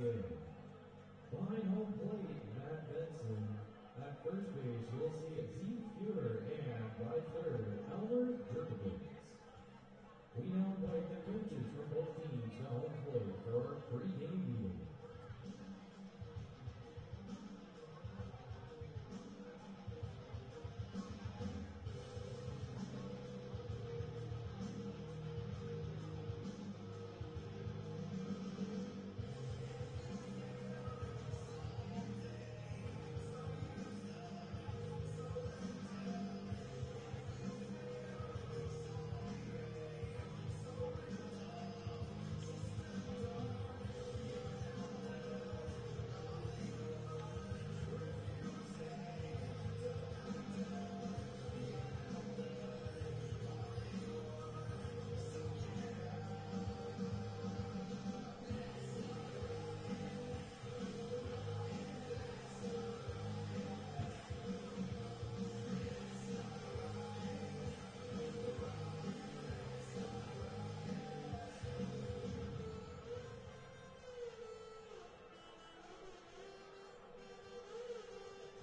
Benson. Behind home plate, Matt Benson. At first base, you'll see Steve Fuhrer, and by third, Albert Jerkovich. We now invite the coaches from both teams to home plate for our pre-game meeting.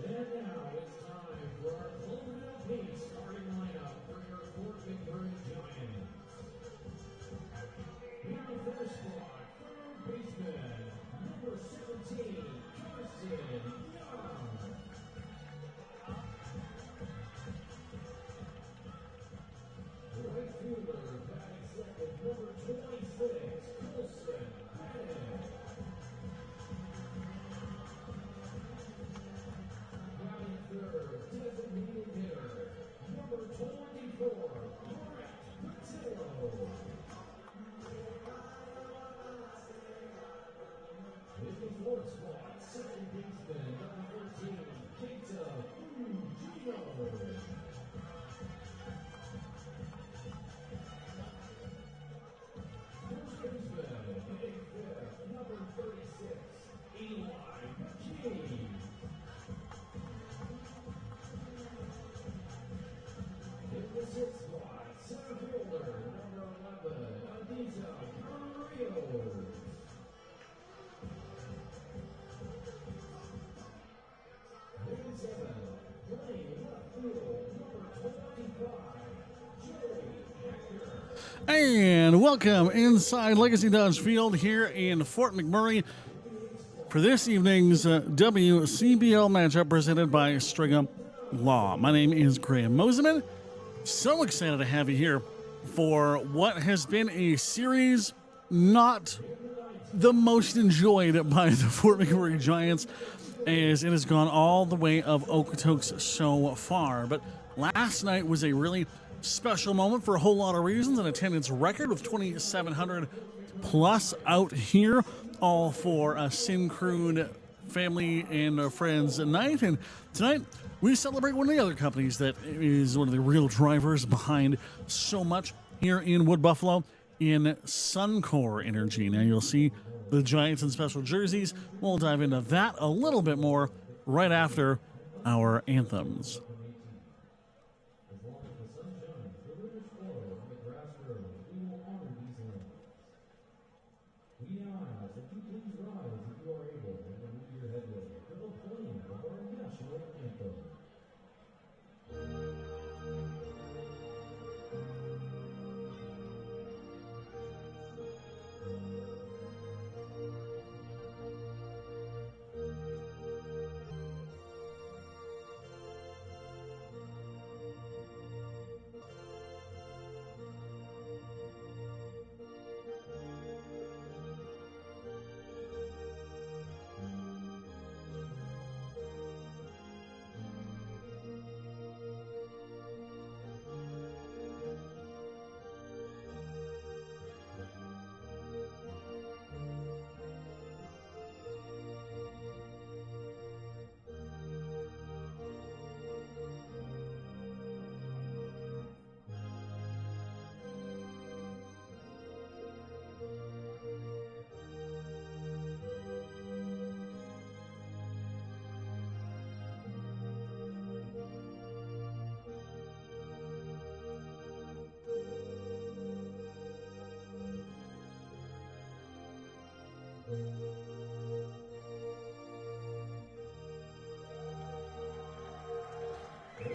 And now it's time for our Cloverdale Paint starting lineup for your Fort McMurray Giants. Here on the first spot, third baseman, number 17, Carson Young. Right fielder, batting second, number 26, Colson Bennett. Third, designated hitter, number 24, Brett Patillo. In the fourth spot, second baseman, number 13, Keita Fujino. First baseman, hitting fifth, number 36, Eli McKee. In the sixth spot, center fielder, number 11, Adisa Carrillo. In seventh, playing left field, number 25, Joey Hector. And welcome inside Legacy Dodge Field here in Fort McMurray for this evening's WCBL matchup presented by Striga Law. My name is Graham Moseman. So excited to have you here for what has been a series not the most enjoyed by the Fort McMurray Giants, as it has gone all the way of Okotoks so far. But last night was a really special moment for a whole lot of reasons. An attendance record with 2,700 plus out here, all for a Syncrude family and friends night. And tonight we celebrate one of the other companies that is one of the real drivers behind so much here in Wood Buffalo, in Suncor Energy. Now you'll see the Giants in special jerseys. We'll dive into that a little bit more right after our anthems.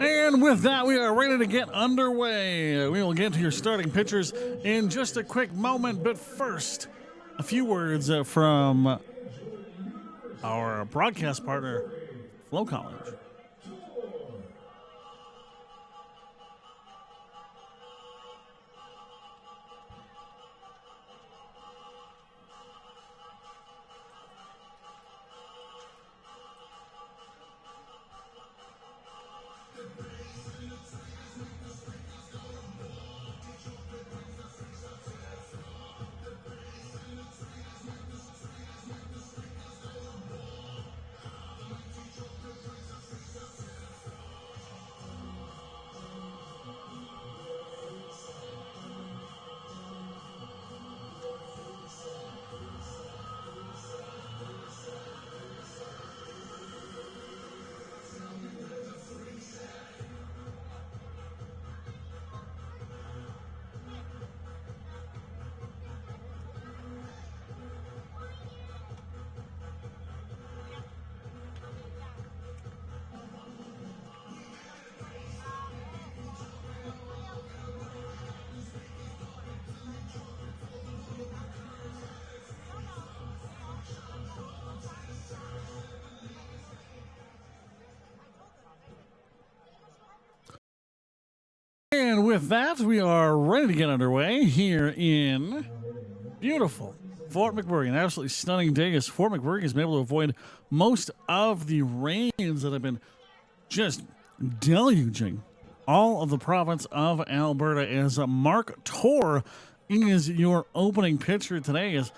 And with that, we are ready to get underway. We will get to your starting pitchers in just a quick moment, but first, a few words from our broadcast partner, FloCollege. And with that, we are ready to get underway here in beautiful Fort McMurray. An absolutely stunning day as Fort McMurray has been able to avoid most of the rains that have been just deluging all of the province of Alberta. As Mark Torr is your opening pitcher today, as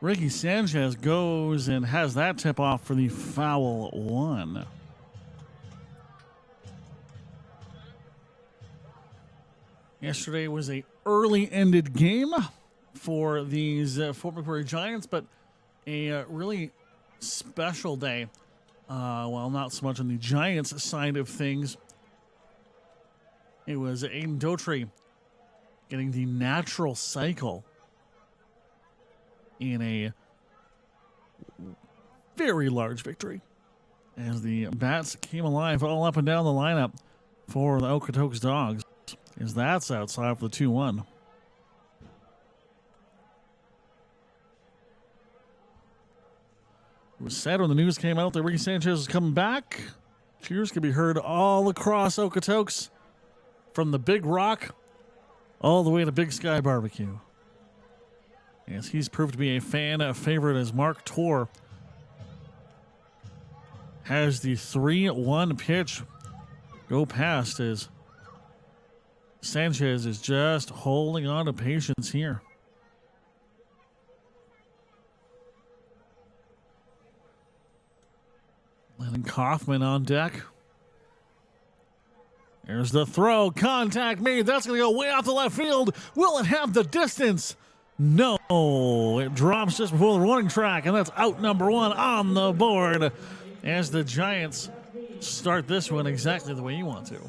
Ricky Sanchez goes and has that tip off for the foul one. Yesterday was a early-ended game for these Fort McMurray Giants, but a really special day. Well, not so much on the Giants side of things. It was Aiden Daughtry getting the natural cycle in a very large victory as the bats came alive all up and down the lineup for the Okotoks Dawgs. As that's outside for the 2-1. It was said when the news came out that Ricky Sanchez was coming back. Cheers could be heard all across Okotoks, from the Big Rock all the way to Big Sky Barbecue. Yes, he's proved to be a fan favorite as Mark Torr has the 3-1 pitch go past as Sanchez is just holding on to patience here. Letting Kaufman on deck. There's the throw. Contact made. That's going to go way off the left field. Will it have the distance? No. It drops just before the running track, and that's out number one on the board as the Giants start this one exactly the way you want to.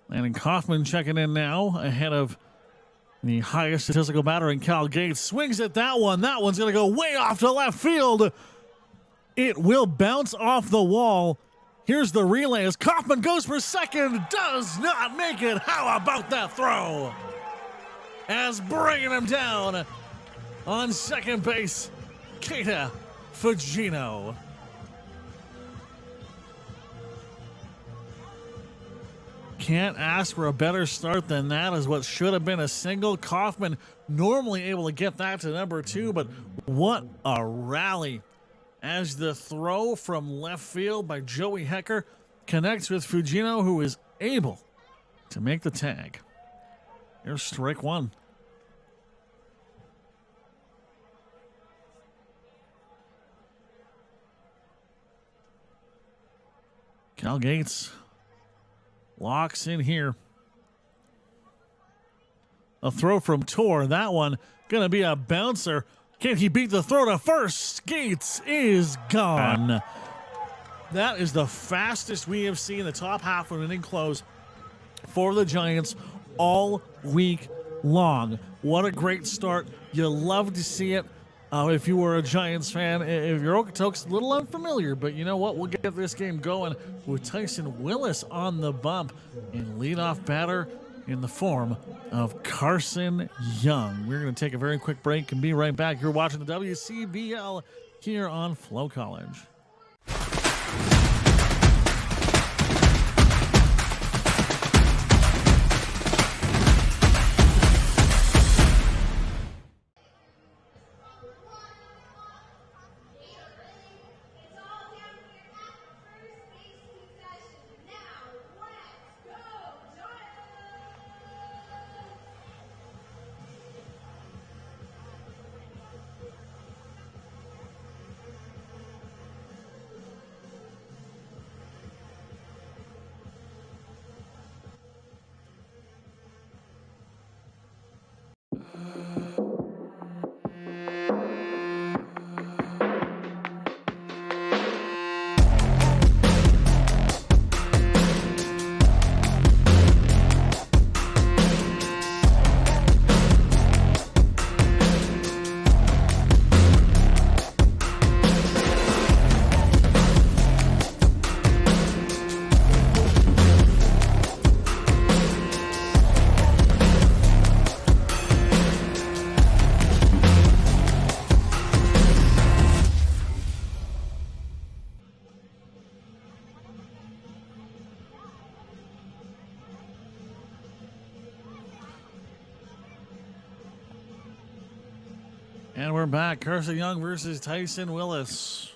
And Kaufman checking in now ahead of the highest statistical batter in Cal Gates. Swings at that one. That one's going to go way off to left field. It will bounce off the wall. Here's the relay as Kaufman goes for second. Does not make it. How about that throw? As bringing him down on second base, Keita Fugino. Can't ask for a better start than that, as what should have been a single. Kaufman normally able to get that to number two, but what a rally as the throw from left field by Joey Hecker connects with Fugino, who is able to make the tag. Here's strike one. Cal Gates locks in here. A throw from Torr. That one going to be a bouncer Can he beat the throw to first? Gates is gone. That is the fastest we have seen the top half of an inning close for the Giants all week long. What a great start. You love to see it. If you were a Giants fan, if you're Okotoks, a little unfamiliar, but you know what? We'll get this game going with Tyson Willis on the bump and leadoff batter in the form of Carson Young. We're going to take a very quick break and be right back. You're watching the WCBL here on FloCollege. And we're back. Carson Young versus Tyson Willis.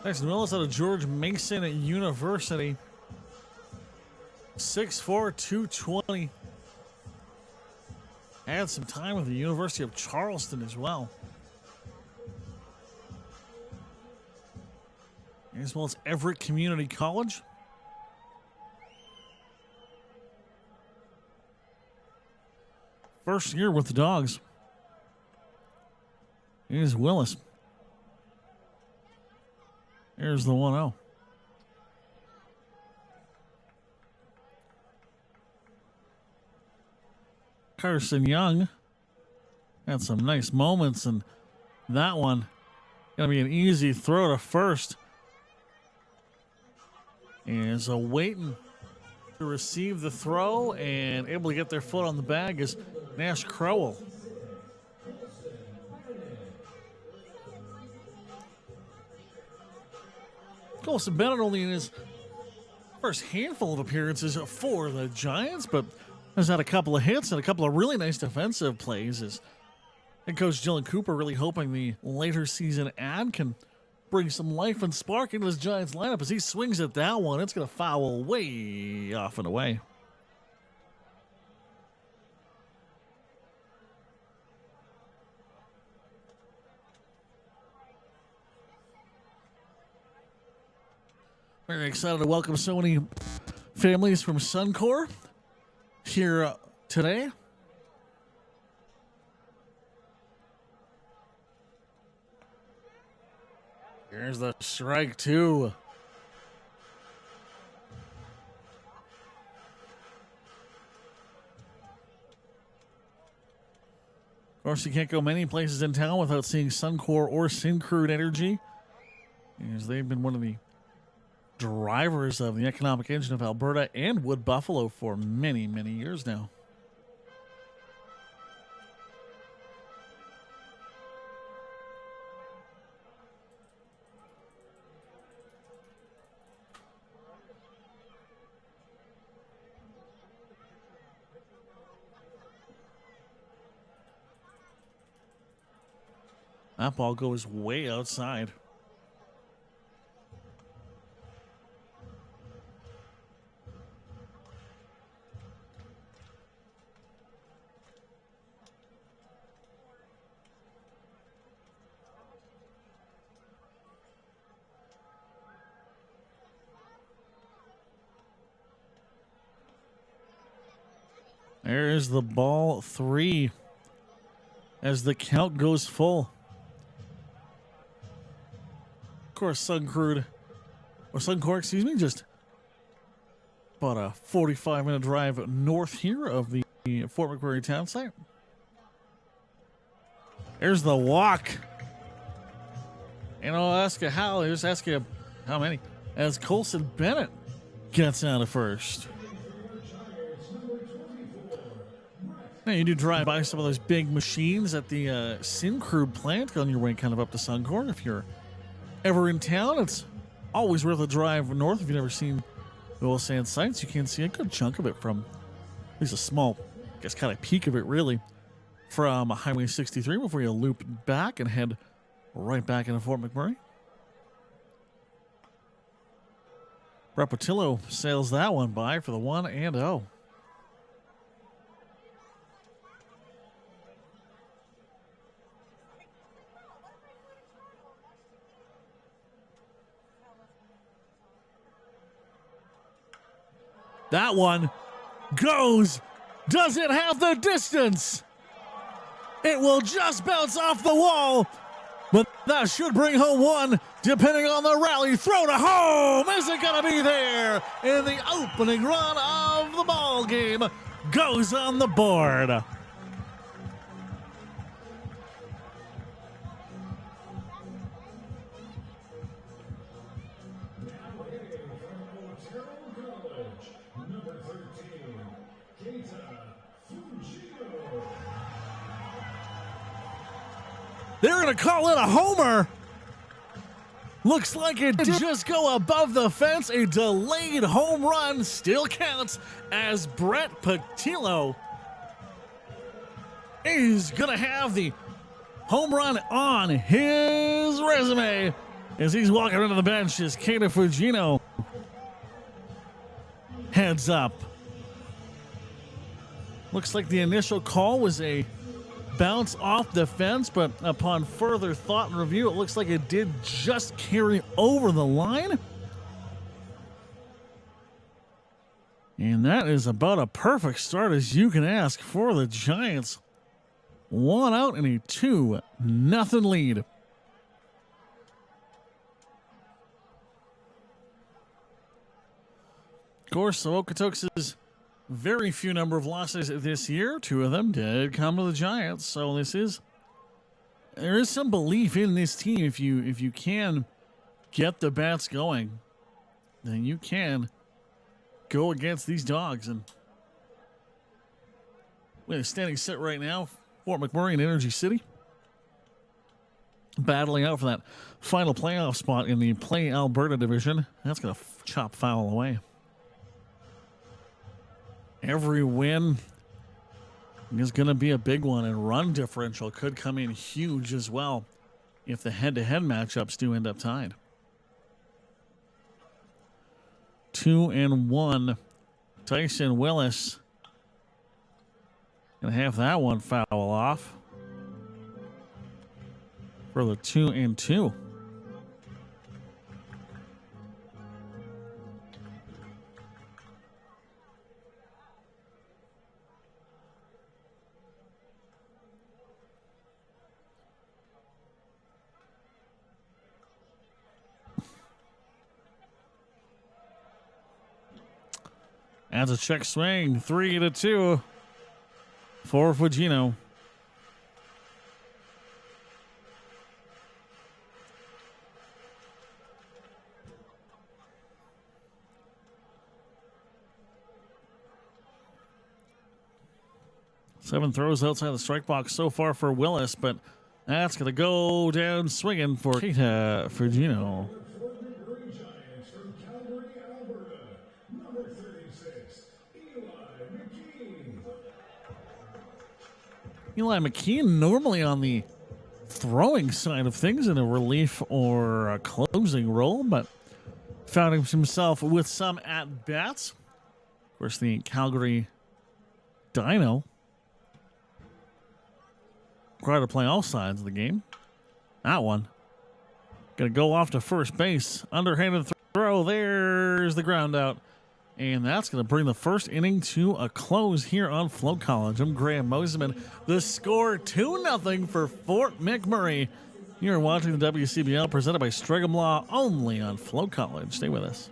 Tyson Willis out of George Mason University. 6'4", 220. Had some time with the University of Charleston as well. As well as Everett Community College. First year with the Dawgs. Here's Willis. Here's the 1-0. Carson Young had some nice moments, and that one going to be an easy throw to first. And so waiting to receive the throw and able to get their foot on the bag is Nash Crowell. Colson Bennett only in his first handful of appearances for the Giants, but has had a couple of hits and a couple of really nice defensive plays. As head coach Dylan Cooper really hoping the later season ad can bring some life and spark into his Giants lineup. As he swings at that one, it's going to foul way off and away. Very excited to welcome so many families from Suncor here today. Here's the strike two. Of course, you can't go many places in town without seeing Suncor or Syncrude Energy, as they've been one of the drivers of the economic engine of Alberta and Wood Buffalo for many, many years now. That ball goes way outside. There's the ball 3 as the count goes full. Of course, Suncor, excuse me, just about a 45-minute drive north here of the Fort McMurray town site. There's the walk. And I'll ask you how. Just ask you how many. As Colson Bennett gets out of first. Now you do drive by some of those big machines at the Syncrude plant on your way kind of up to Suncor. If you're ever in town, it's always worth a drive north. If you've never seen the oil sand sites, you can see a good chunk of it from, at least a small, I guess, kind of peak of it really, from Highway 63 before you loop back and head right back into Fort McMurray. Brett Patillo sails that one by for the 1-0. That one goes. Does it have the distance? It will just bounce off the wall, but that should bring home one, depending on the rally. Throw to home. Is it going to be there? In the opening run of the ball game, goes on the board. They're going to call it a homer. Looks like it did just go above the fence. A delayed home run still counts as Brett Patillo is going to have the home run on his resume as he's walking into the bench as Keita Fujino heads up. Looks like the initial call was a bounce off the fence, but upon further thought and review, it looks like it did just carry over the line. And that is about a perfect start as you can ask for the Giants. 1 out and a 2-0 lead. Of course, the Okotoks' very few number of losses this year. 2 of them did come to the Giants. So there is some belief in this team. If you can get the bats going, then you can go against these Dawgs. And we're standing set right now, Fort McMurray and Energy City, battling out for that final playoff spot in the Play Alberta division. That's going to chop foul away. Every win is going to be a big one, and run differential could come in huge as well if the head-to-head matchups do end up tied. 2-1. Tyson Willis going to have that one foul off for the 2-2. Adds a check swing, 3-2 for Fujino. Seven throws outside the strike box so far for Willis, but that's going to go down swinging for Keita Fujino. Eli McKean normally on the throwing side of things in a relief or a closing role, but found himself with some at-bats. Of course, the Calgary Dino required to play all sides of the game. That one going to go off to first base. Underhanded throw. There's the ground out And that's going to bring the first inning to a close here on FloCollege. I'm Graham Moseman. The score 2-0 for Fort McMurray. You're watching the WCBL presented by Strigham Law only on FloCollege. Stay with us.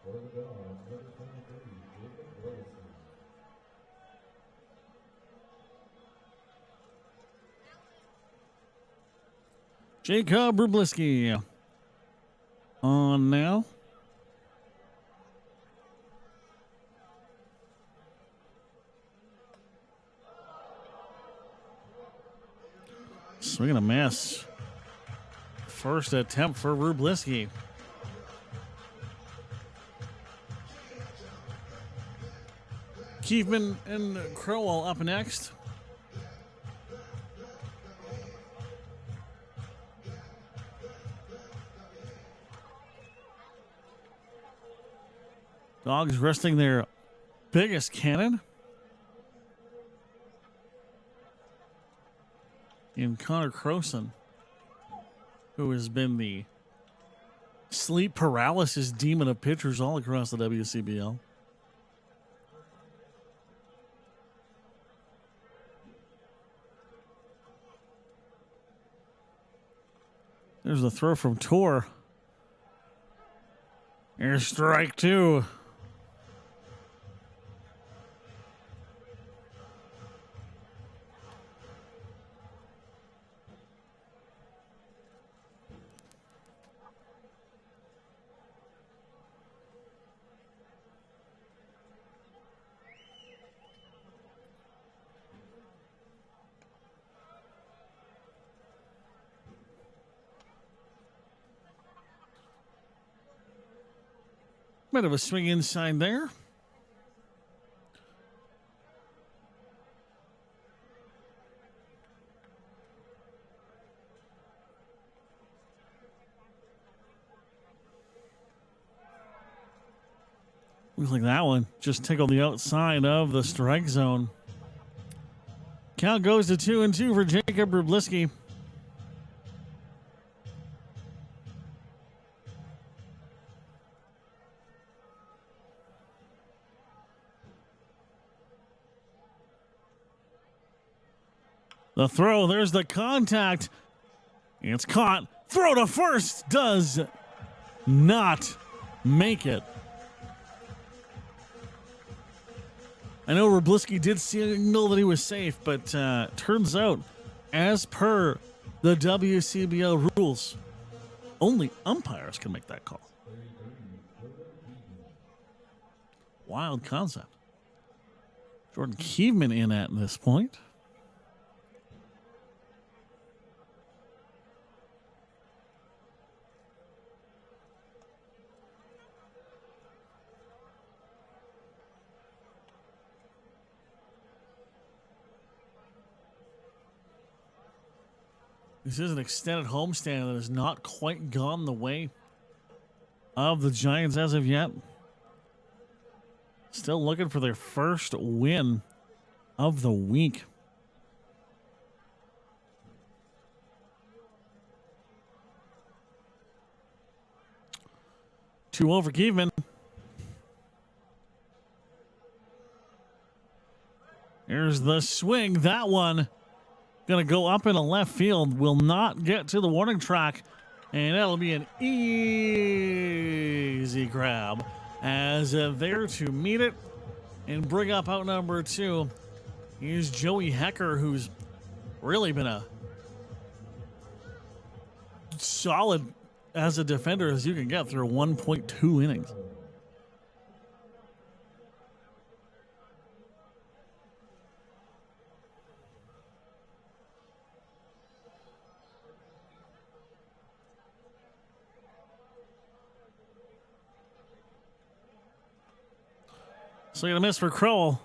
For the Dawgs, number 23, Jacob Rublisky on now. Swing and a miss. First attempt for Rublisky. Keefman and Crowell up next. Dawgs resting their biggest cannon in Connor Croson, who has been the sleep paralysis demon of pitchers all across the WCBL. There's the throw from Tor. Here's strike two. Bit of a swing inside there. Looks like that one just tickled the outside of the strike zone. Count goes to 2-2 for Jacob Rublisky. The throw, there's the contact. It's caught. Throw to first does not make it. I know Rublisky did signal that he was safe, but turns out, as per the WCBL rules, only umpires can make that call. Wild concept. Jordan Keefman in at this point. This is an extended homestand that has not quite gone the way of the Giants as of yet. Still looking for their first win of the week. Two over Keevan. Here's the swing. That one going to go up in the left field. Will not get to the warning track. And that'll be an easy grab. As there to meet it and bring up out number 2. Here's Joey Hecker, who's really been a solid as a defender as you can get through 1.2 innings. So you're going to miss for Crowell.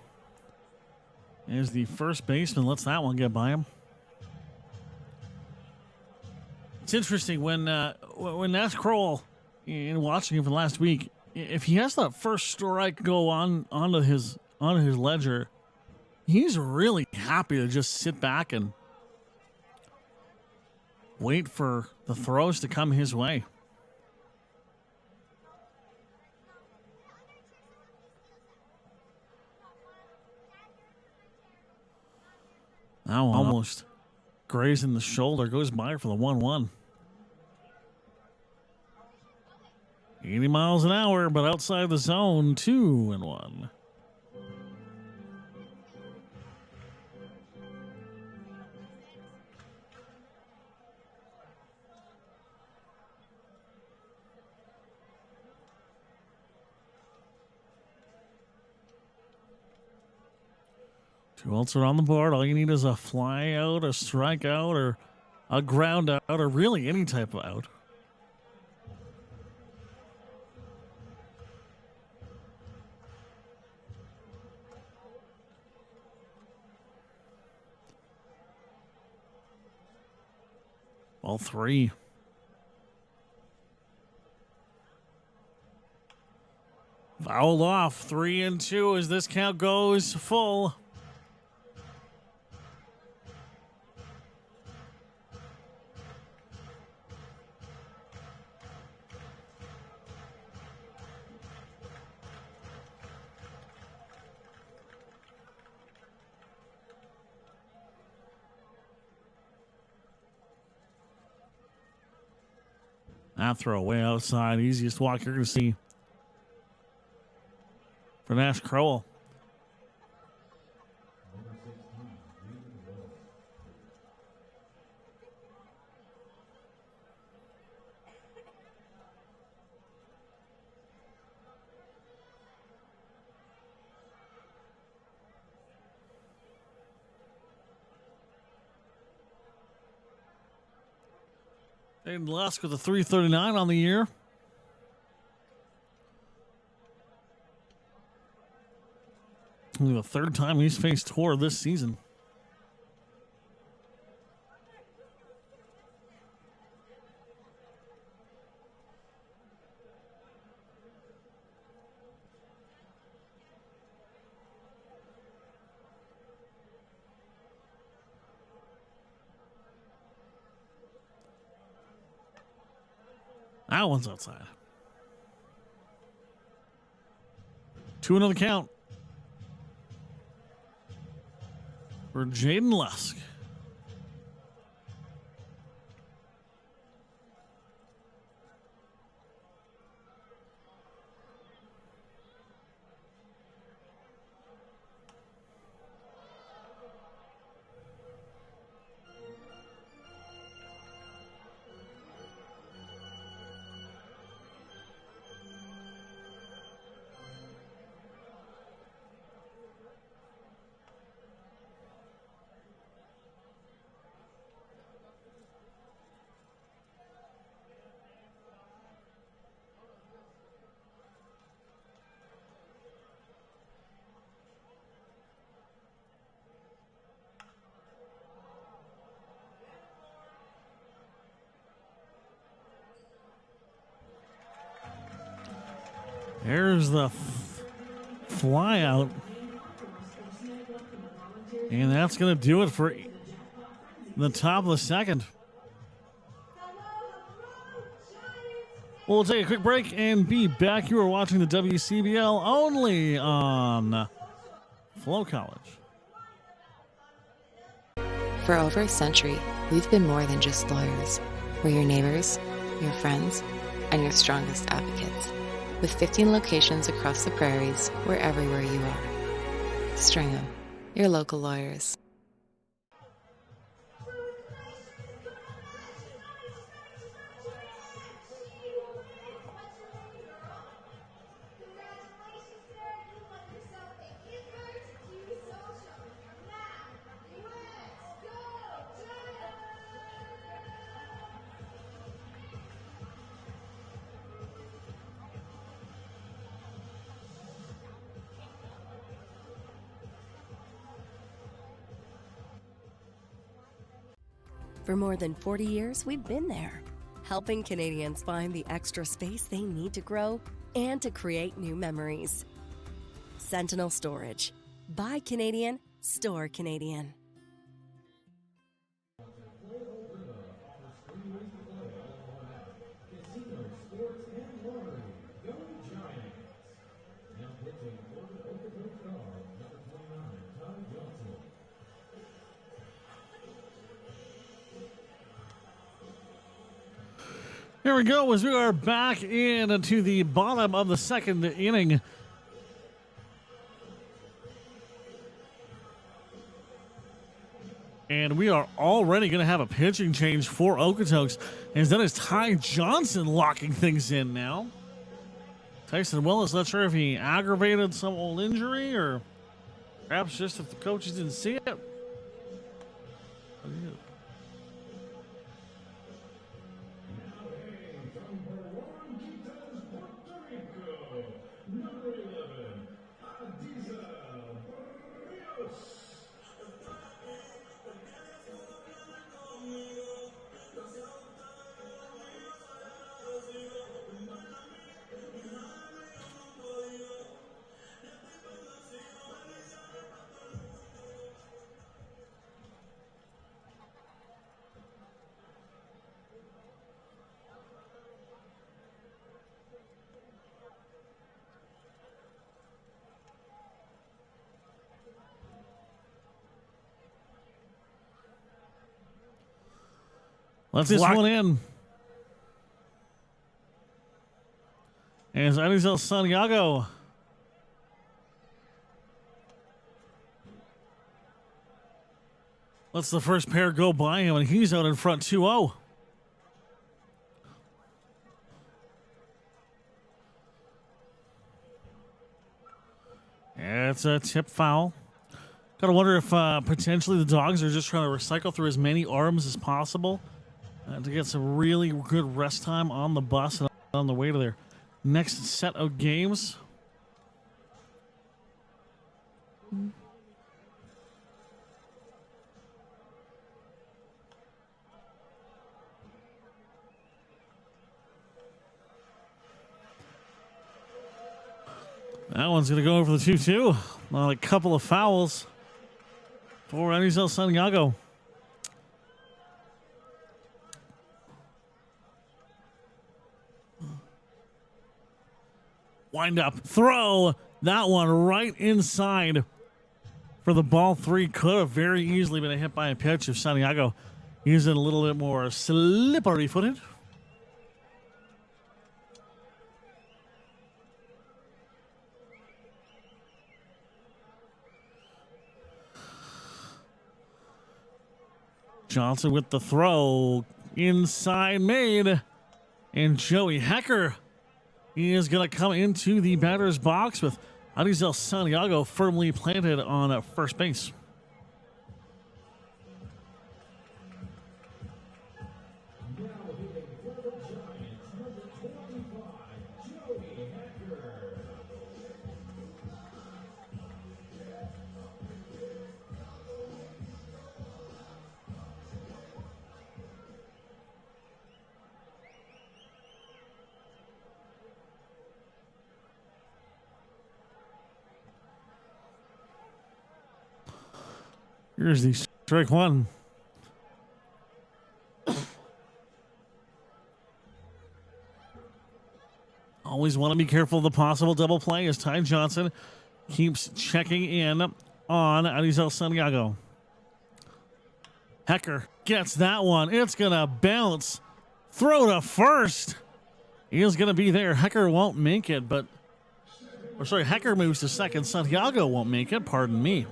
Is the first baseman. Lets that one get by him. It's interesting when Nash Crowell, in watching him for the last week, if he has that first strike go onto his ledger, he's really happy to just sit back and wait for the throws to come his way. Now almost grazing the shoulder, goes by for the 1-1. 80 miles an hour, but outside the zone, 2-1. Two outs are on the board. All you need is a fly out, a strikeout, or a ground out, or really any type of out. All three. Fouled off. 3-2 as this count goes full. That throw way outside. Easiest walk you're going to see for Nash Crowell. Aiden Lusk with a 339 on the year. Only the third time he's faced Tor this season. That one's outside. 2-0 the count for Jaden Lusk. There's the fly out. And that's going to do it for the top of the second. We'll take a quick break and be back. You are watching the WCBL only on FloCollege. For over a century, we've been more than just lawyers. We're your neighbors, your friends, and your strongest advocates. With 15 locations across the prairies, we're everywhere you are. Stringham, your local lawyers. For more than 40 years, we've been there, helping Canadians find the extra space they need to grow and to create new memories. Sentinel Storage. Buy Canadian, store Canadian. Casino, sports, and lottery. Go Giants! Now pitching for the Okotoks Dawgs, number 29, Ty Johnson. Here we go as we are back into the bottom of the second inning. And we are already going to have a pitching change for Okotoks. And that is Ty Johnson locking things in now. Tyson Willis, not sure if he aggravated some old injury or perhaps just if the coaches didn't see it. Let's this one in. As Elisel Santiago lets the first pair go by him, and he's out in front 2-0. It's a tip foul. Gotta wonder if potentially the Dawgs are just trying to recycle through as many arms as possible to get some really good rest time on the bus and on the way to their next set of games. That one's going to go over the 2-2 on a couple of fouls for Elisel Santiago. Wind up, throw, that one right inside for the ball three. Could have very easily been a hit by a pitch if Santiago using a little bit more slippery footed. Johnson with the throw, inside made, and Joey Hecker is going to come into the batter's box with Elisel Santiago firmly planted on first base. Here's the strike one. Always want to be careful of the possible double play as Ty Johnson keeps checking in on Adizel Santiago. Hecker gets that one. It's going to bounce. Throw to first. He is going to be there. Hecker won't make it, but... Or sorry, Hecker moves to second. Santiago won't make it. Pardon me.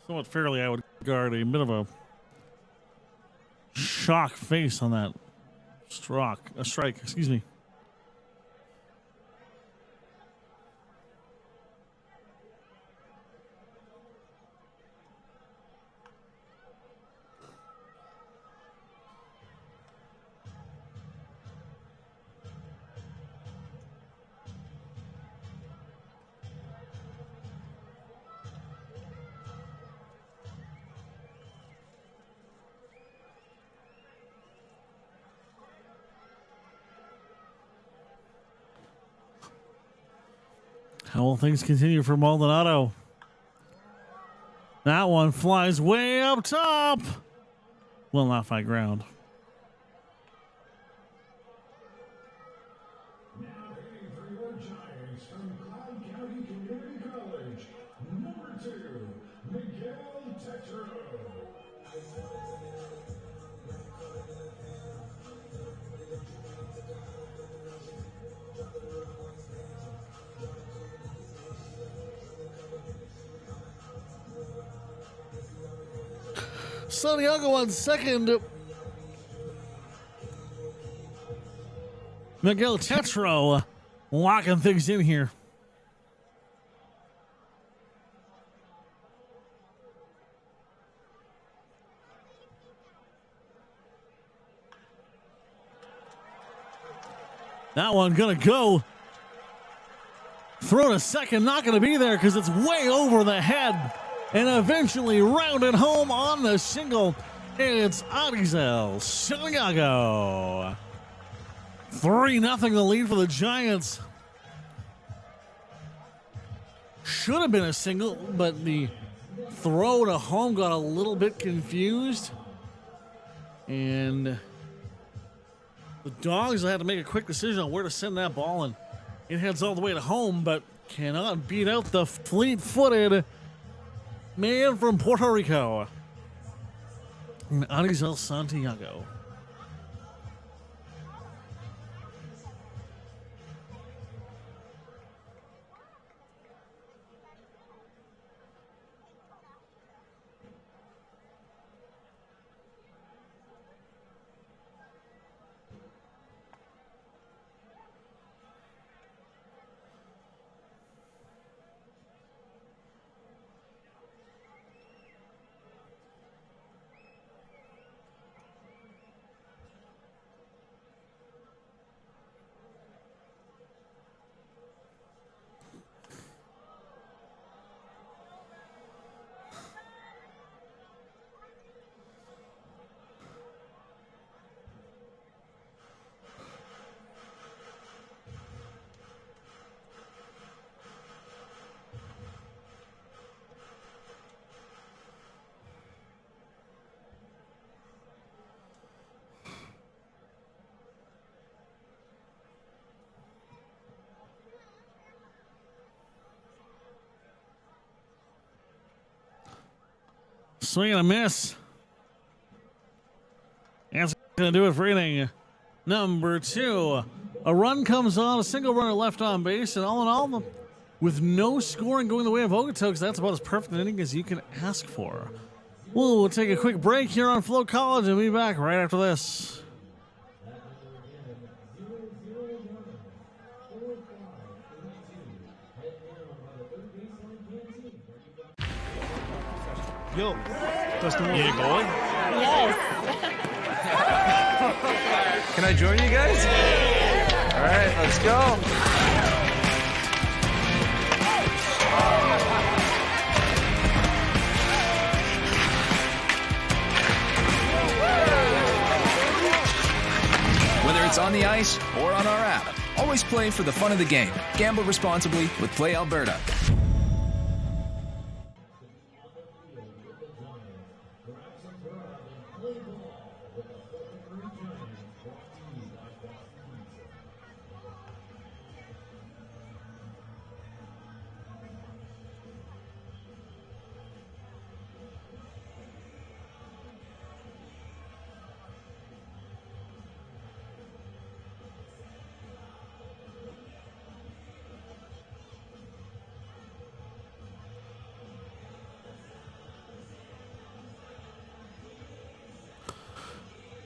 Somewhat fairly, I would guard a bit of a shock face on that strike, excuse me. How will things continue for Maldonado? That one flies way up top. Will not find ground. Now hitting for your Giants from Cloud County Community College, number 2, Miguel Tetro. Santiago on second. Miguel Tetro locking things in here. That one gonna go. Throw to second, not gonna be there because it's way over the head. And eventually rounded home on the single. It's Adizel Santiago. 3-0 the lead for the Giants. Should have been a single, but the throw to home got a little bit confused. And the Dawgs had to make a quick decision on where to send that ball. And it heads all the way to home, but cannot beat out the fleet-footed man from Puerto Rico, Adizel Santiago. Swing and a miss. That's going to do it for inning number 2. A run comes on, a single runner left on base, and all in all, with no scoring going the way of Okotoks, that's about as perfect an inning as you can ask for. We'll take a quick break here on FloCollege and be back right after this. Yo, that's the one. You going? Yes. Can I join you guys? All right, let's go. Whether it's on the ice or on our app, always play for the fun of the game. Gamble responsibly with Play Alberta.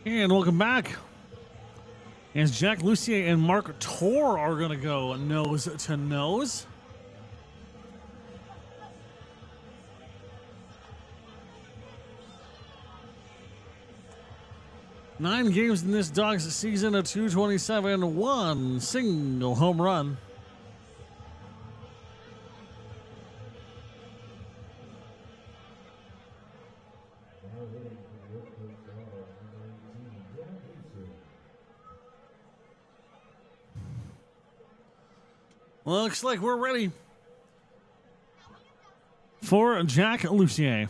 And welcome back. As Jack Lucier and Mark Tor are going to go nose to nose. Nine games in this Dawgs season, a 227, one single home run. Looks like we're ready for Jack Lucier.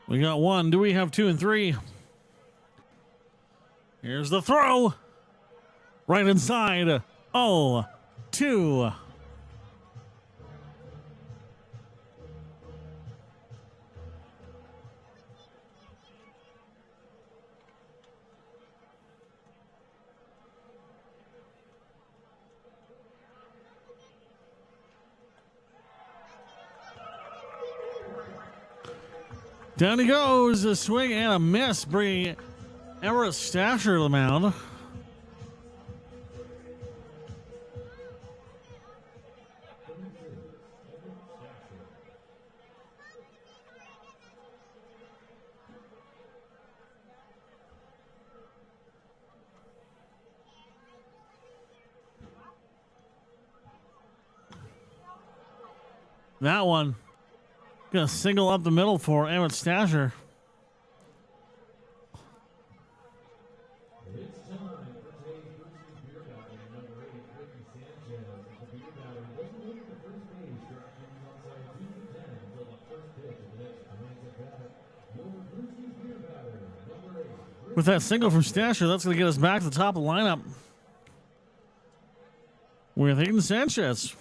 We got one. Do we have 2 and 3? Here's the throw. Right inside. Oh, 2. Down he goes, a swing and a miss, bringing Everett Stasher to the mound. That one. Gonna single up the middle for Emmett Stasher. With that single from Stasher, that's gonna get us back to the top of the lineup with Hayden Sanchez.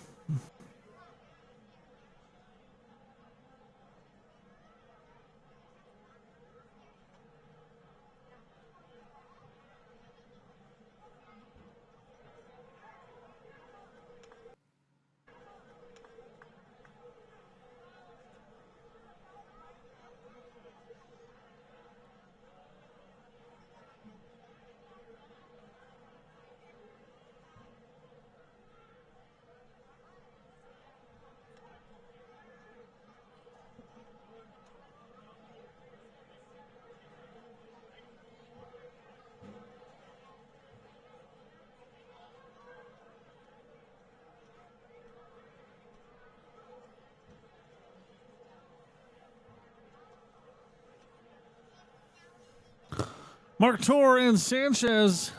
Mark Tor and Sanchez.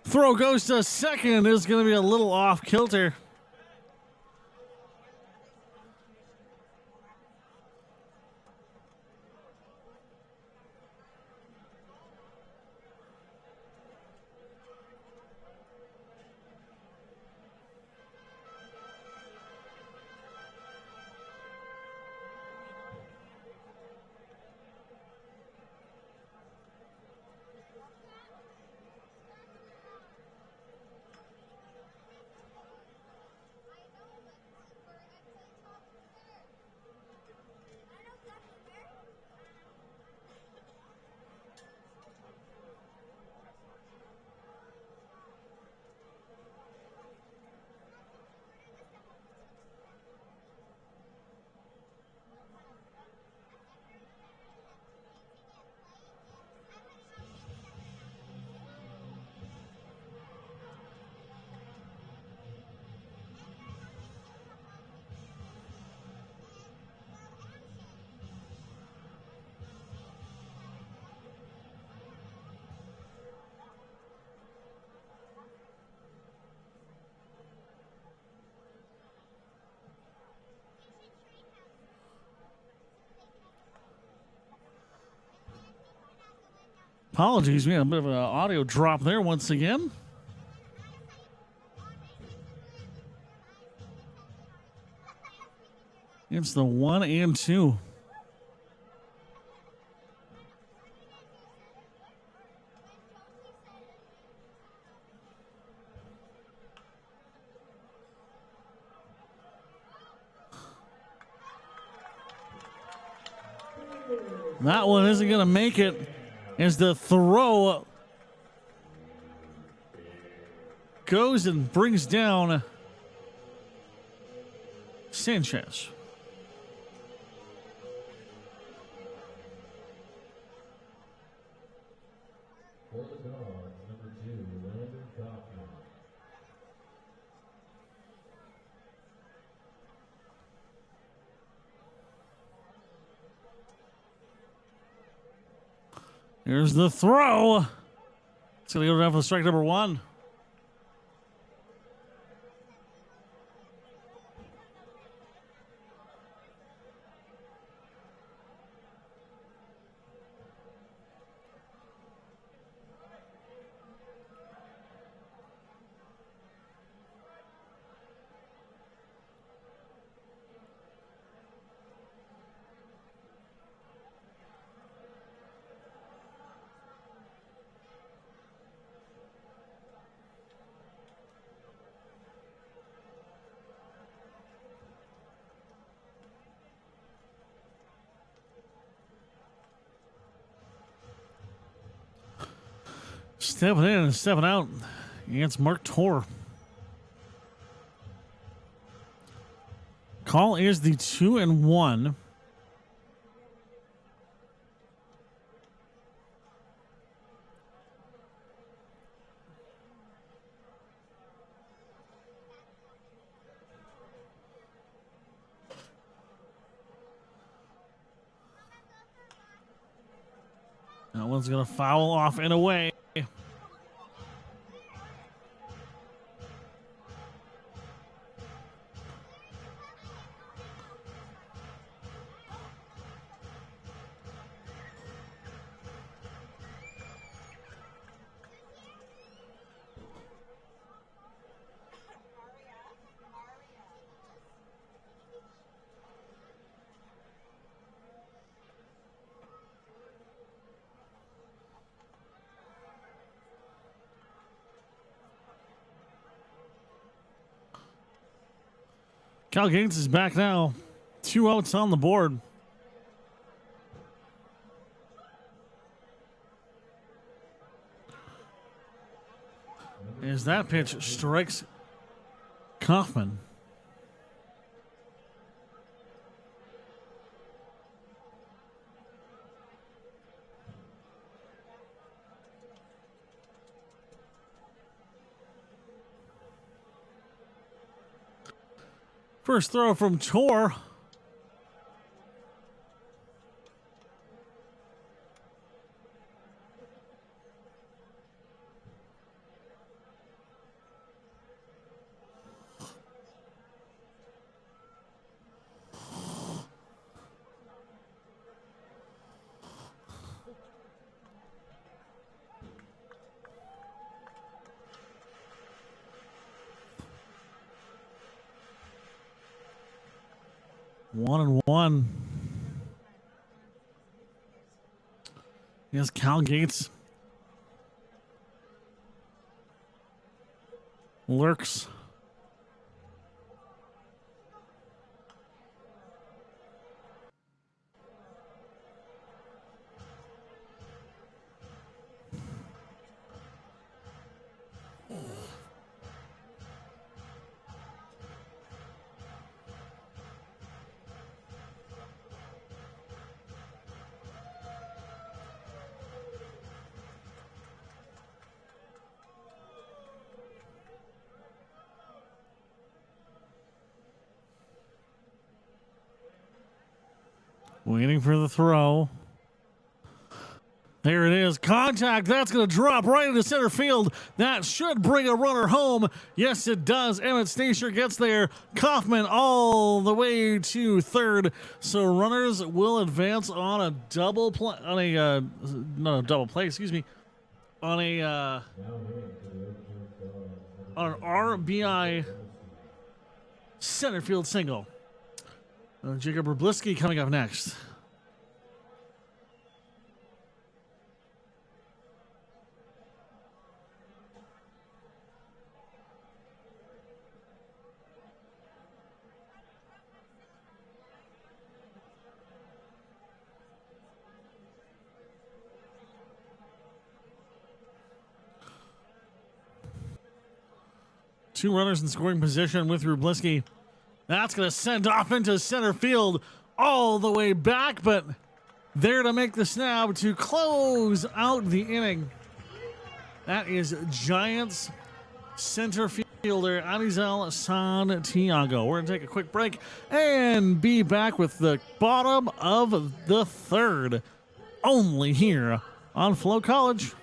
Throw goes to second. Is going to be a little off kilter. Apologies, we had a bit of an audio drop there once again. It's the 1 and 2. That one isn't going to make it as the throw goes and brings down Sanchez. For the Dawgs, number 2, Landon Kaufman. Here's the throw. It's going to go down for strike number 1. Stepping in and stepping out. It's Mark Torr. Call is the 2 and 1. That one's going to foul off and away. Cal Gates is back now. 2 outs on the board. As that pitch strikes Kaufman. First throw from Torr. One and one. Yes, Cal Gates lurks. Waiting for the throw. There it is. Contact. That's going to drop right into center field. That should bring a runner home. Yes, it does. Emmett Stacer gets there. Kaufman all the way to third. So runners will advance on a double play. Not a double play. Excuse me. On an RBI center field single. Jacob Rublisky coming up next. Two runners in scoring position with Rublisky. That's going to send off into center field all the way back, but there to make the snap to close out the inning. That is Giants center fielder Anizel Santiago. We're going to take a quick break and be back with the bottom of the third, only here on FloCollege.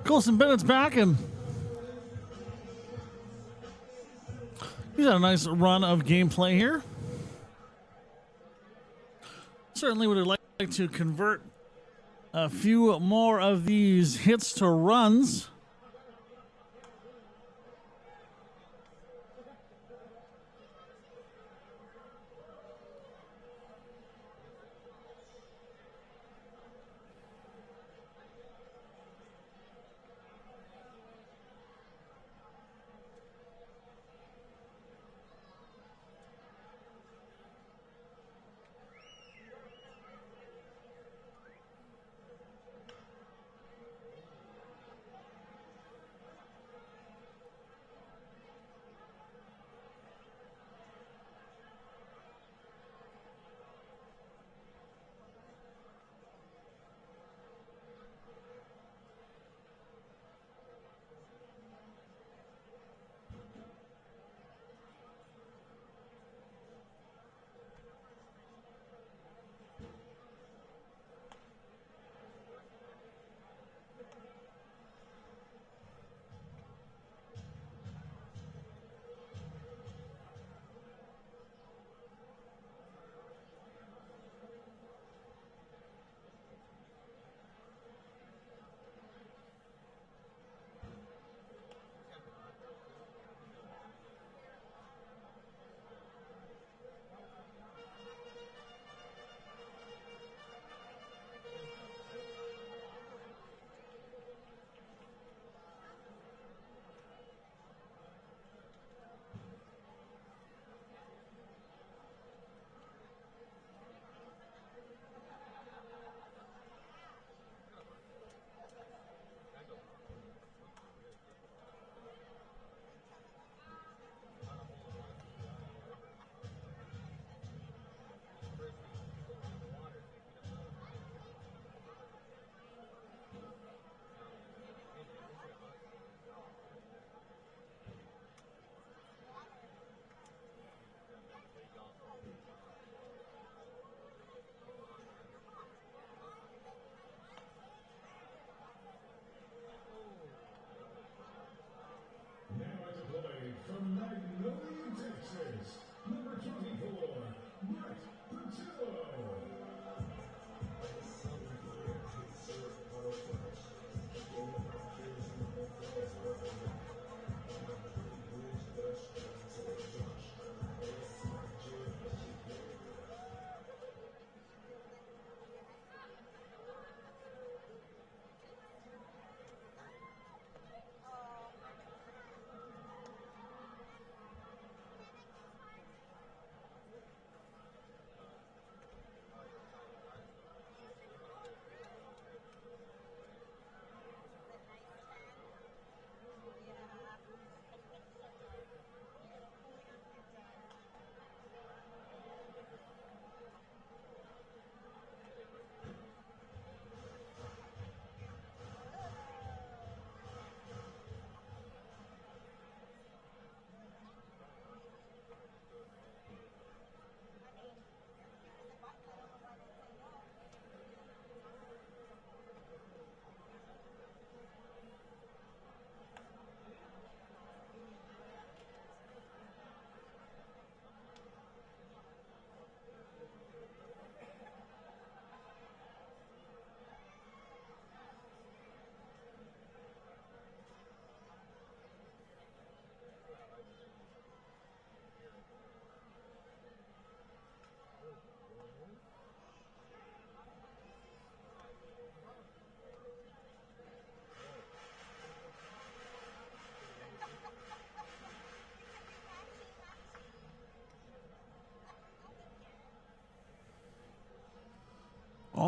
Colson Bennett's back, and he's had a nice run of gameplay here. Certainly would like to convert a few more of these hits to runs.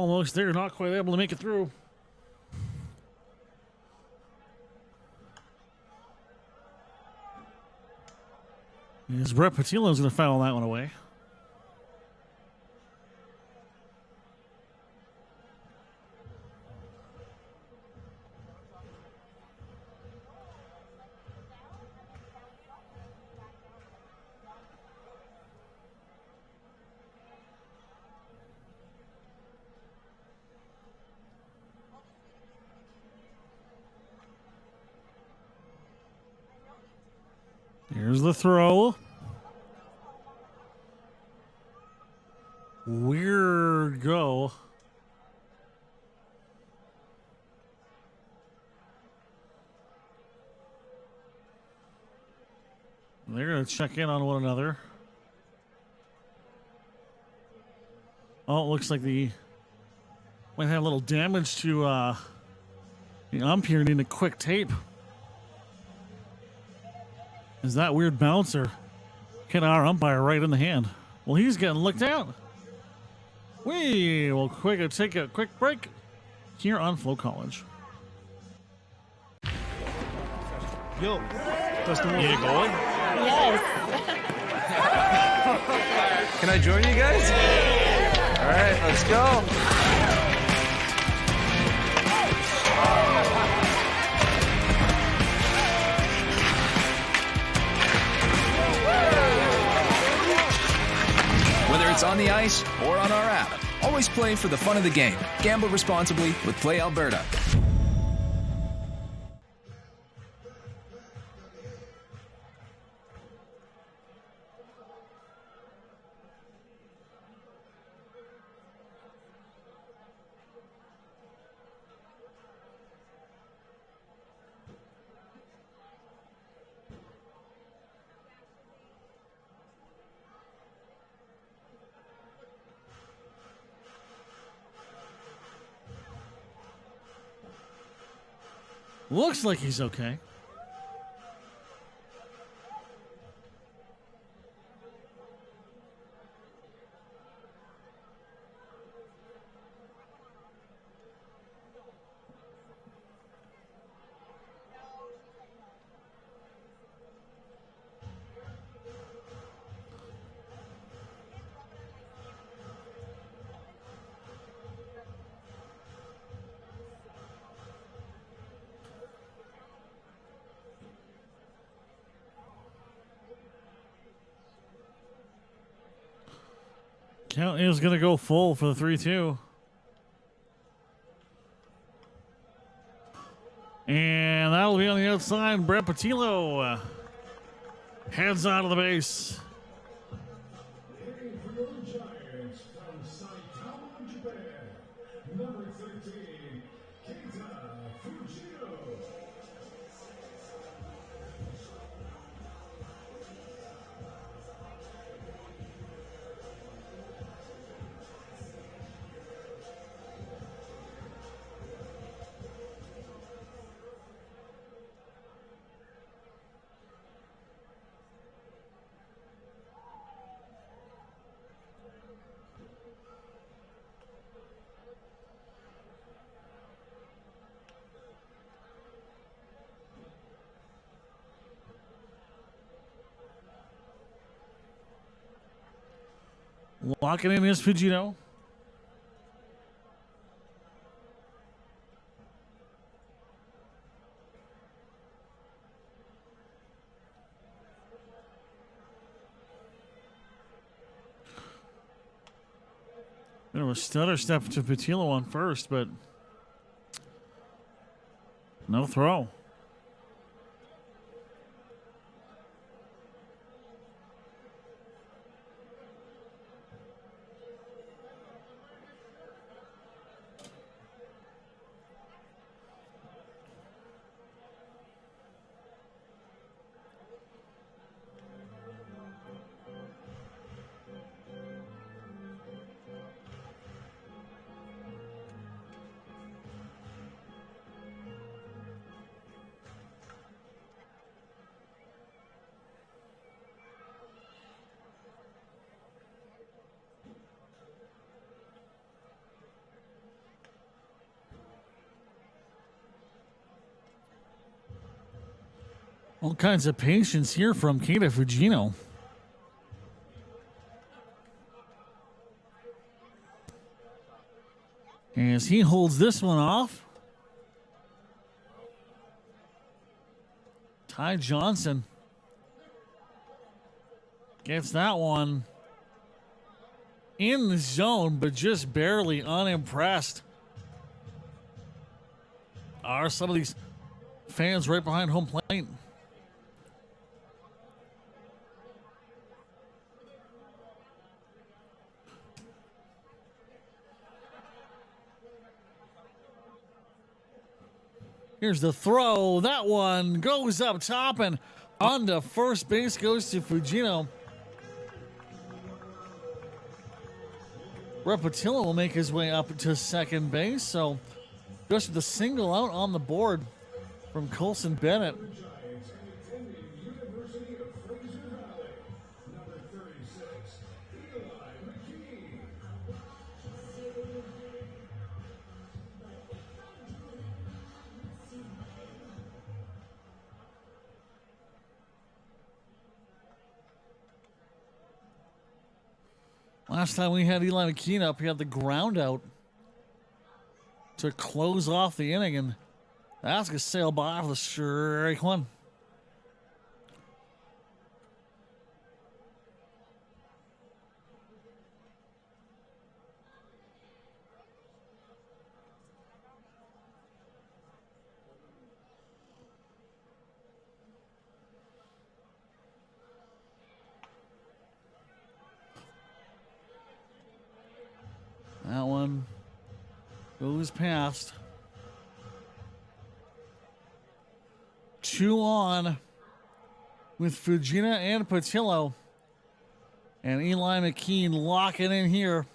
almost there, not quite able to make it through. As Brett Patillo's going to foul that one away. Here's the throw. Weird go. They're going to check in on one another. Oh, it looks like the might have a little damage to the umpire needing a quick tape. Is that weird bouncer hit our umpire right in the hand? Well, he's getting looked out. We will take a quick break here on FloCollege. Yo, that's the one. You going? Yes. Can I join you guys? All right, let's go. Whether it's on the ice or on our app, always play for the fun of the game. Gamble responsibly with Play Alberta. Looks like he's okay. Count is going to go full for the 3-2. And that'll be on the outside. Brett Patillo heads out of the base. Locking in his Fujito. Bit of a stutter step to Patillo on first, but no throw. All kinds of patience here from Keita Fujino. As he holds this one off. Ty Johnson gets that one in the zone, but just barely unimpressed. Are some of these fans right behind home plate? Here's the throw. That one goes up top and on to first base goes to Fujino. Repatillo will make his way up to second base. So just the single out on the board from Colson Bennett. Last time we had Eli McKean up, he had the ground out to close off the inning, and that's going to sail by for the strike one. That one goes past. 2 on with Fujina and Patillo. And Eli McKean locking in here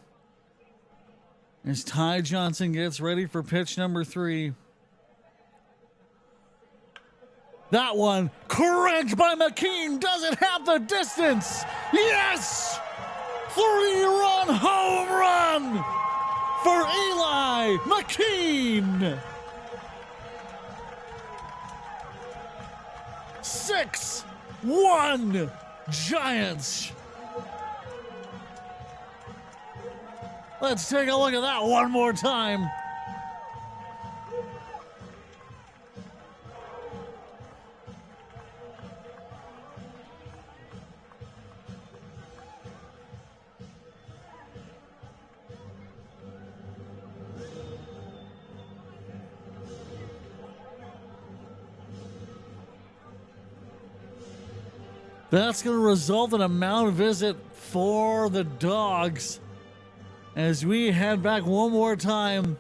as Ty Johnson gets ready for pitch number 3. That one cranked by McKean. Does it have the distance? Yes! 3-run home run for Eli McKean. 6-1 Giants. Let's take a look at that one more time. That's going to result in a mound visit for the Dawgs as we head back one more time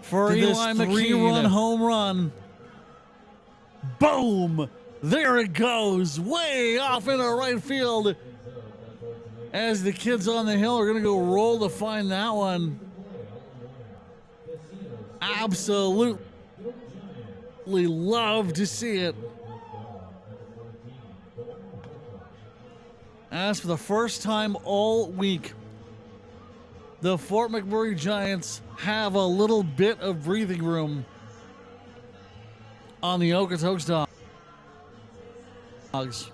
for Eli McKean 3-run home run. Boom! There it goes, way off into right field as the kids on the hill are going to go roll to find that one. Absolutely love to see it. As for the first time all week, the Fort McMurray Giants have a little bit of breathing room on the Okotoks Dawgs.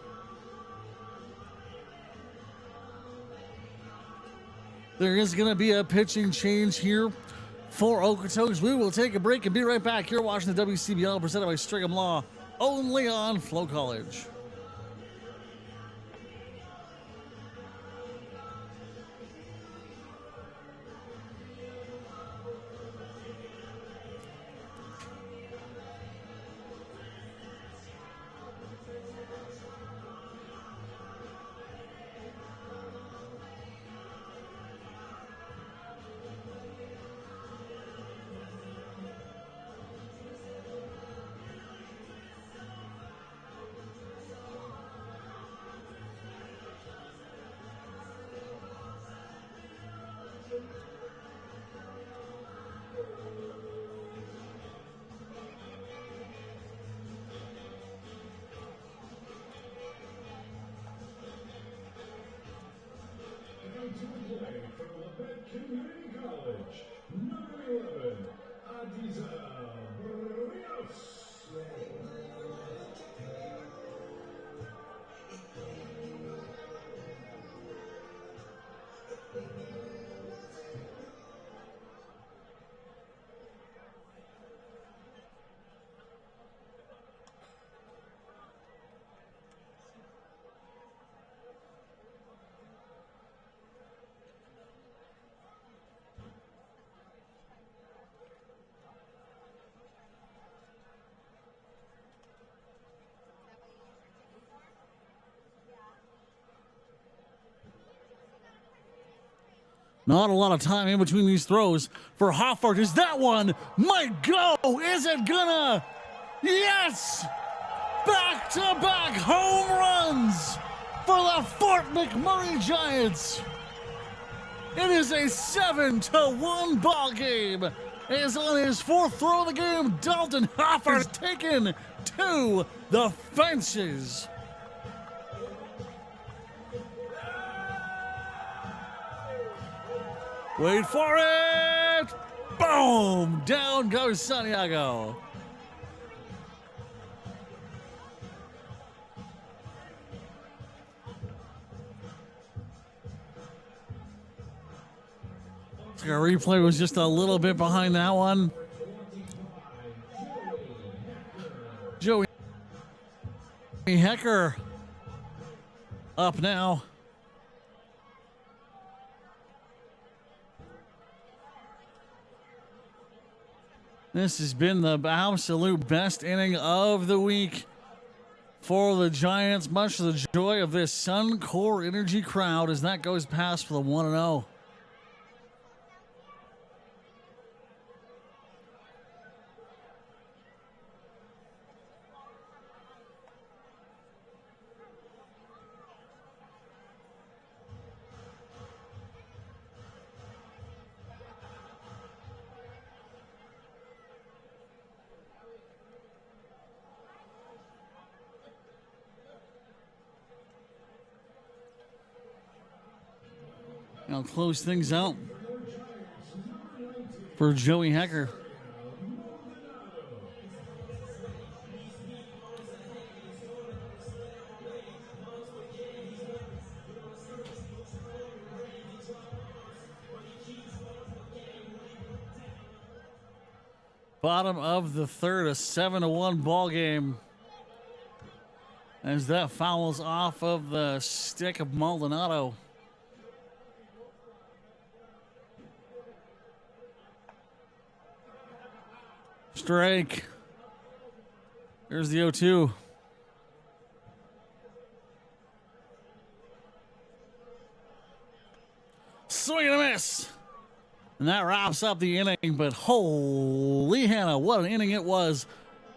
There is going to be a pitching change here for Okotoks. We will take a break and be right back. You're watching the WCBL presented by Strigham Law, only on FloCollege. Not a lot of time in between these throws for Hoffart. Is that one might go? Is it gonna? Yes! Back-to-back home runs for the Fort McMurray Giants. It is a 7-1 ball game. As on his fourth throw of the game, Dalton Hoffart is taken to the fences. Wait for it! Boom! Down goes Santiago. Our replay was just a little bit behind that one. Joey Hecker up now. This has been the absolute best inning of the week for the Giants, much to the joy of this Suncor Energy crowd as that goes past for the 1-0. I'll close things out for Joey Hecker. Bottom of the third, a 7-1 ball game. As that fouls off of the stick of Maldonado. Strike. There's the 0-2. Swing and a miss. And that wraps up the inning, but holy Hannah, what an inning it was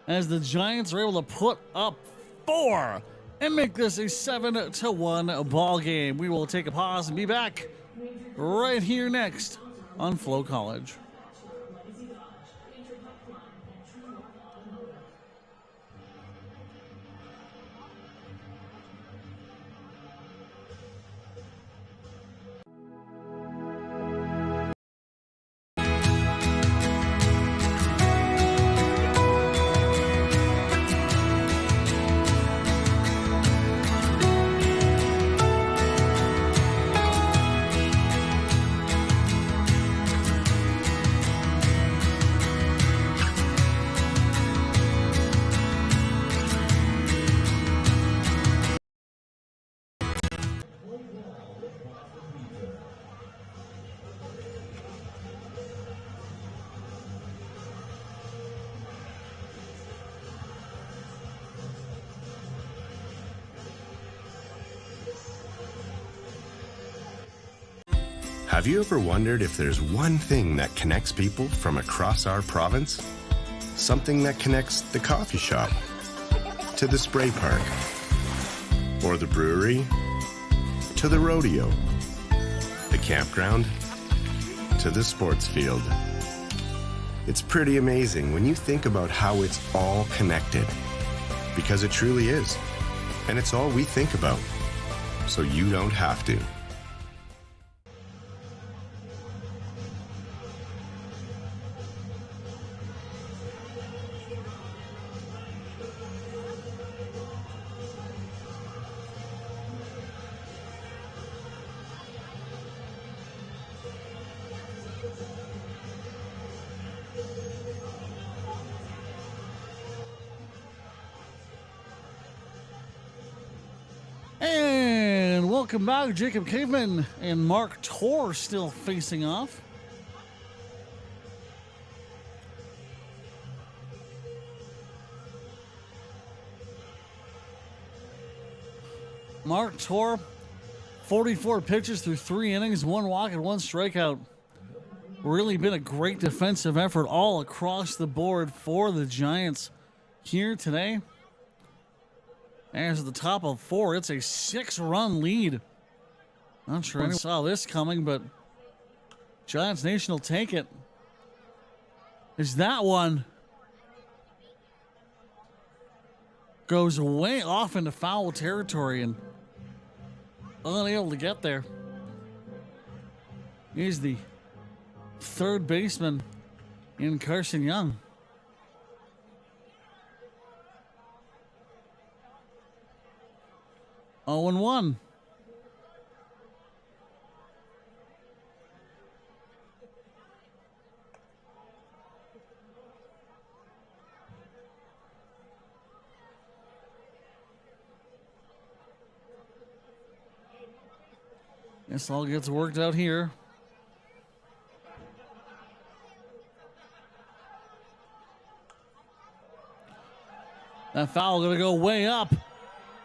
as the Giants were able to put up 4 and make this a 7-1 ball game. We will take a pause and be back right here next on FloCollege. Have you ever wondered if there's one thing that connects people from across our province? Something that connects the coffee shop to the spray park, or the brewery to the rodeo, the campground to the sports field. It's pretty amazing when you think about how it's all connected, because it truly is. And it's all we think about, so you don't have to. And welcome back. Jacob Caveman and Mark Torr still facing off. Mark Torr, 44 pitches through 3 innings, 1 walk and 1 strikeout. Really been a great defensive effort all across the board for the Giants here today. As at the top of 4, it's a 6-run lead. Not sure anyone saw this coming, but Giants Nation will take it. Is that one goes way off into foul territory and unable to get there. He's the third baseman in Carson Young. Oh, and 1. This all gets worked out here. That foul going to go way up.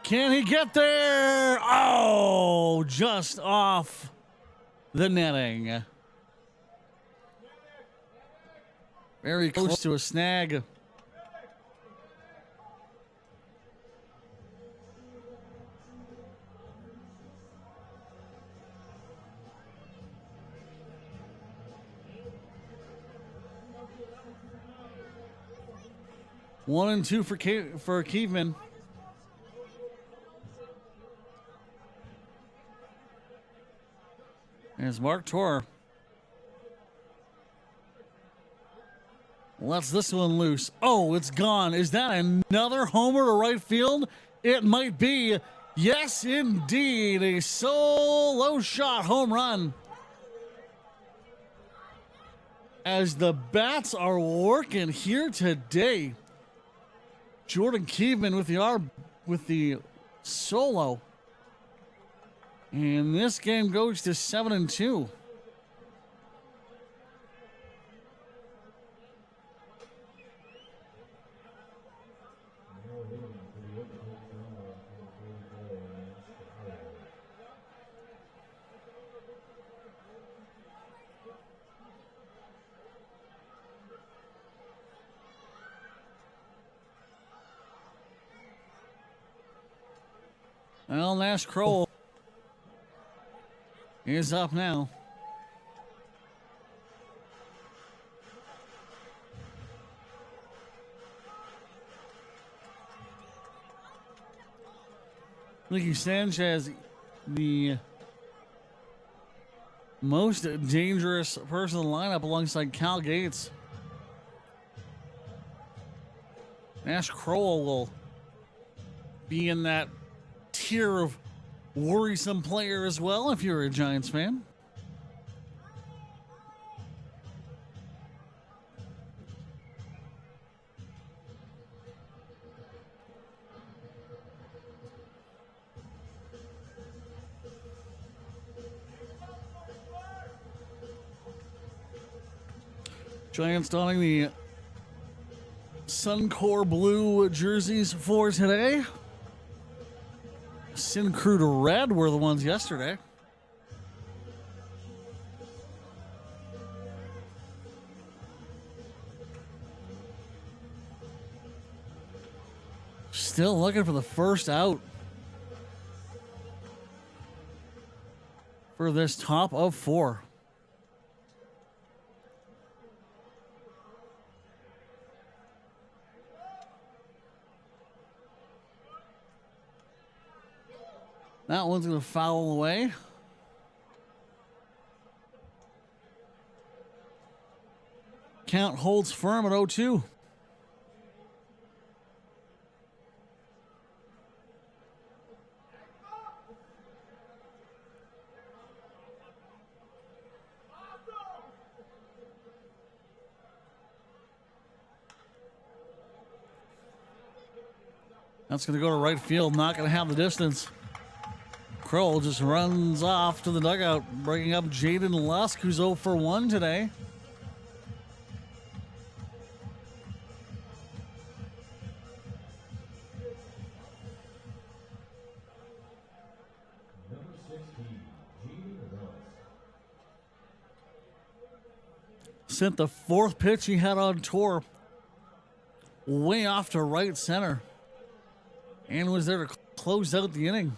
Can he get there? Oh, just off the netting. Very close to a snag. One and 2 for Keeveman. As Mark Torr lets this one loose. Oh, it's gone. Is that another homer to right field? It might be. Yes, indeed. A solo shot home run. As the bats are working here today. Jordan Keeveman with the solo. And this game goes to 7-2. Well, Nash Crowell is up now. Ricky Sanchez, the most dangerous person in the lineup alongside Cal Gates. Nash Crowell will be in that tier of worrisome player as well if you're a Giants fan. Giants donning the Suncor blue jerseys for today. Syncrude red were the ones yesterday. Still looking for the first out for this top of 4. That one's going to foul away. Count holds firm at 0-2. That's going to go to right field, not going to have the distance. Crowell just runs off to the dugout, bringing up Jaden Lusk, who's 0 for 1 today. Number 16. sent the fourth pitch he had on tour way off to right center and was there to close out the inning.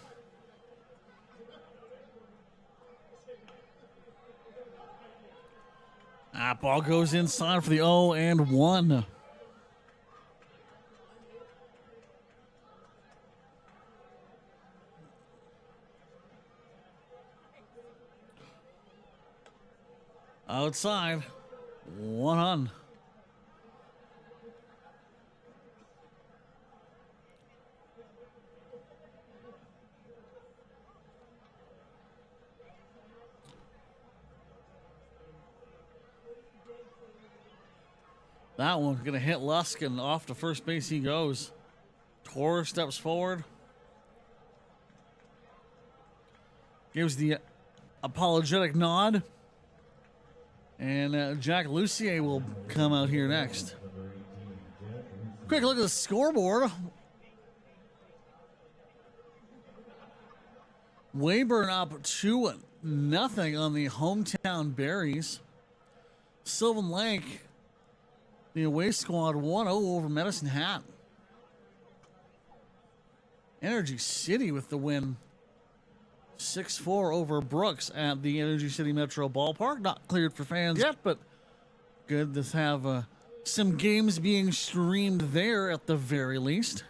That ball goes inside for the 0-1. Outside, 1 on. That one going to hit Luskin. Off to first base he goes. Torres steps forward. Gives the apologetic nod. And Jack Lucier will come out here next. Quick look at the scoreboard. Weyburn up 2-0 on the hometown Berries. Sylvan Lake, the away squad, 1-0 over Medicine Hat. Energy City with the win. 6-4 over Brooks at the Energy City Metro Ballpark. Not cleared for fans yet, but good to have some games being streamed there at the very least.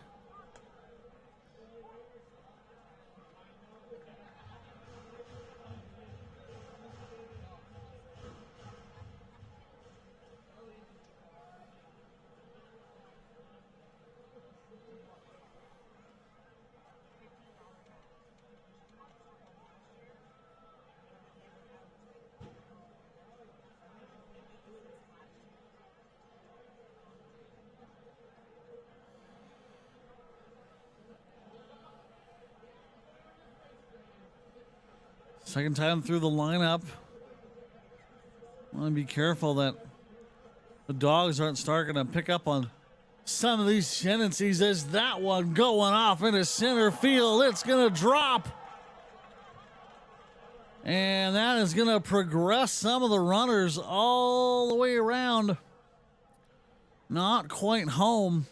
Second time through the lineup. Want to be careful that the Dawgs aren't starting to pick up on some of these tendencies. As that one going off into center field. It's going to drop. And that is going to progress some of the runners all the way around. Not quite home.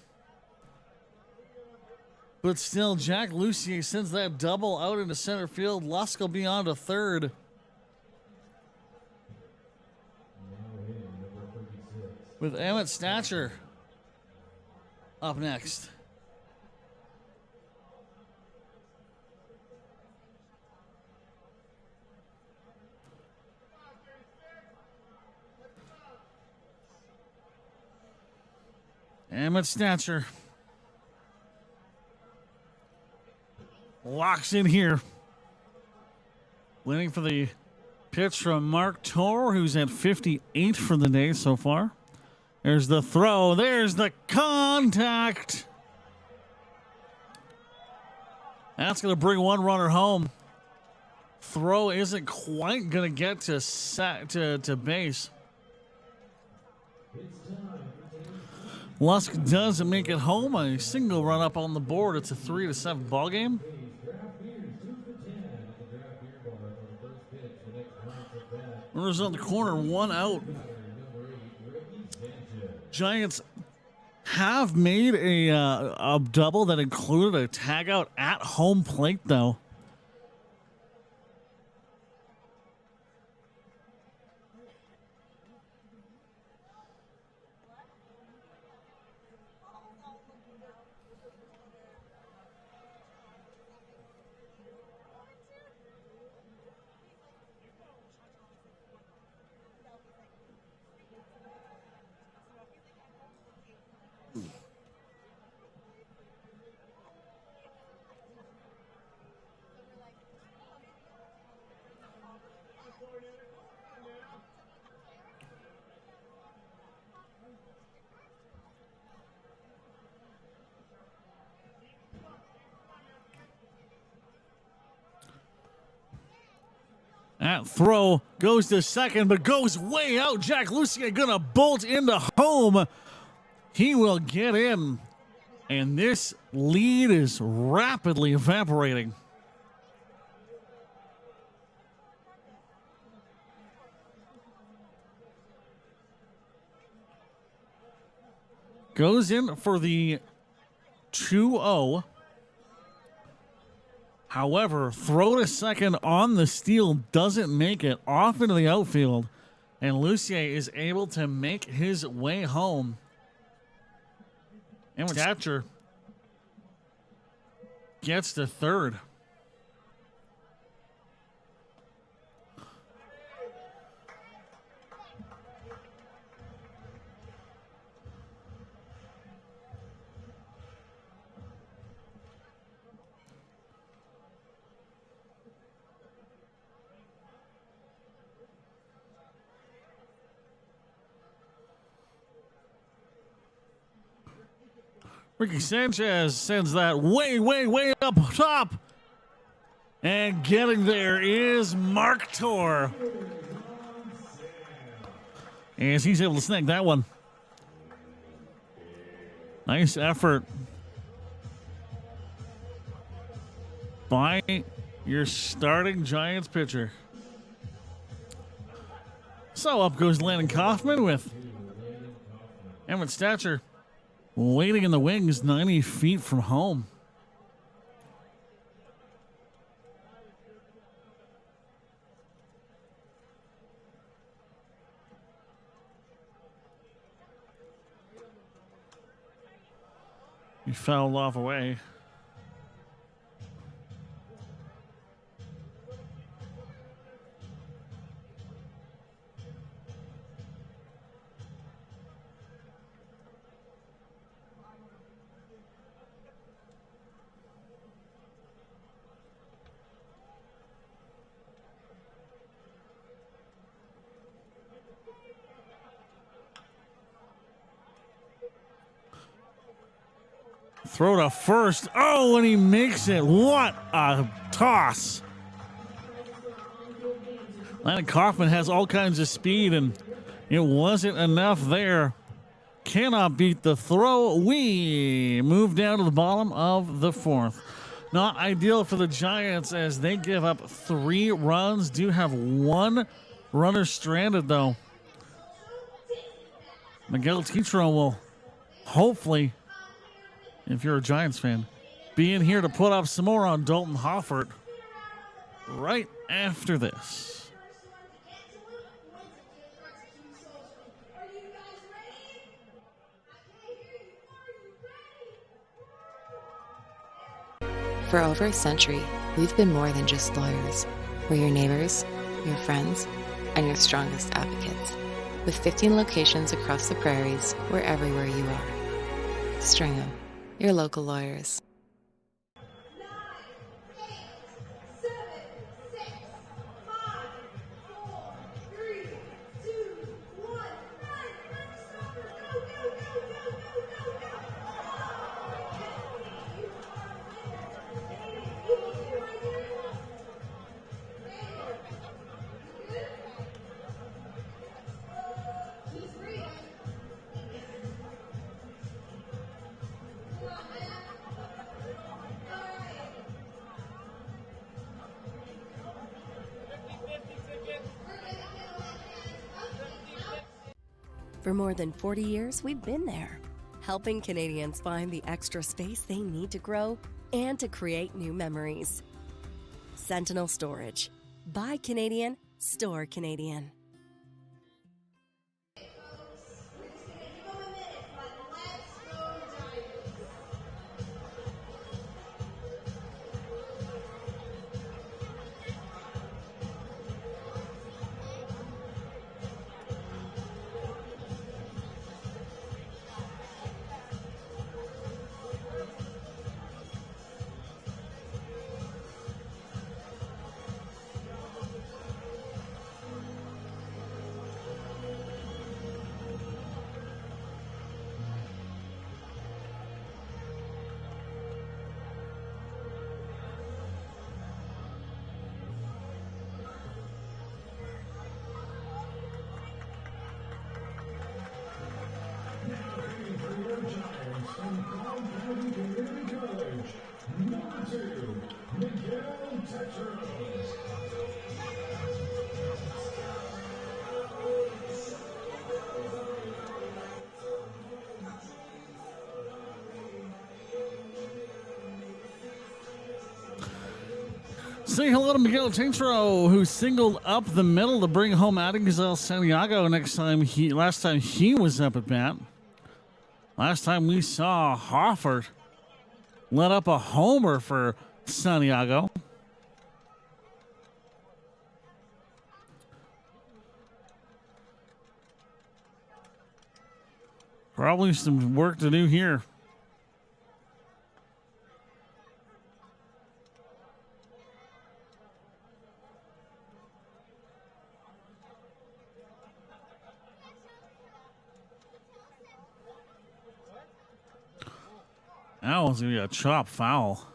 But still, Jack Lucier sends that double out into center field. Lusk will be on to third. With Emmett Snatcher up next. Emmett Snatcher locks in here. Waiting for the pitch from Mark Torr, who's at 58 for the day so far. There's the throw. There's the contact. That's going to bring one runner home. Throw isn't quite going to get to base. Lusk doesn't make it home. A single run up on the board. It's a 3-7 ball game. Runners on the corner, 1 out. Giants have made a double that included a tag out at home plate, though. That throw goes to second, but goes way out. Jack Lucier gonna bolt into home. He will get in, and this lead is rapidly evaporating. Goes in for the 2-0. However, throw to second on the steal doesn't make it off into the outfield. And Lucier is able to make his way home. And Thatcher gets to third. Ricky Sanchez sends that way, way, way up top. And getting there is Mark Torr. As he's able to snag that one. Nice effort by your starting Giants pitcher. So up goes Landon Kaufman with Emmett Thatcher waiting in the wings 90 feet from home. He fouled off away. Throw to first. Oh, and he makes it. What a toss. Landon Kaufman has all kinds of speed, and it wasn't enough there. Cannot beat the throw. We move down to the bottom of the fourth. Not ideal for the Giants as they give up 3 runs. Do have 1 runner stranded, though. Miguel Tetro will hopefully, if you're a Giants fan, be in here to put up some more on Dalton Hoffert right after this. For over a century, we've been more than just lawyers. We're your neighbors, your friends, and your strongest advocates. With 15 locations across the prairies, we're everywhere you are. Stringham, your local lawyers. For more than 40 years, we've been there, helping Canadians find the extra space they need to grow and to create new memories. Sentinel Storage. Buy Canadian, store Canadian. Say hello to Miguel Tatro, who singled up the middle to bring home Adigazal Santiago last time he was up at bat. Last time we saw Hoffert let up a homer for Santiago. Probably some work to do here. That one's going to be a chop foul.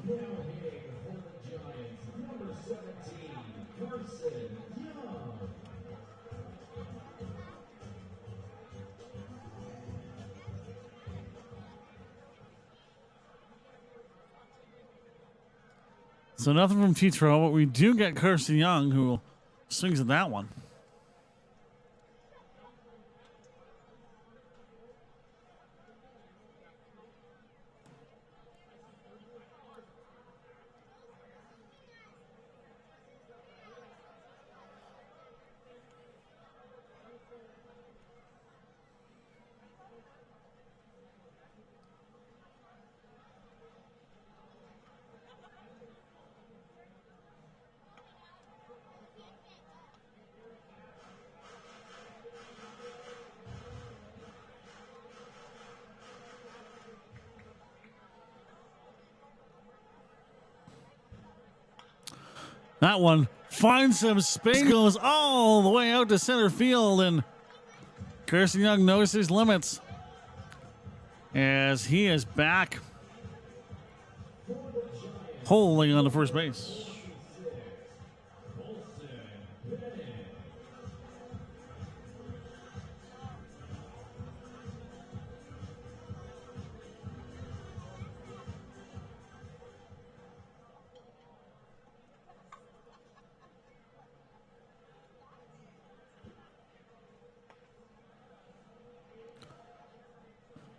Now hitting for the Giants, number 17, Carson Young. So nothing from Tetro, but we do get Carson Young, who swings at that one. That one finds some space, goes all the way out to center field, and Carson Young knows his limits as he is back holding on to first base.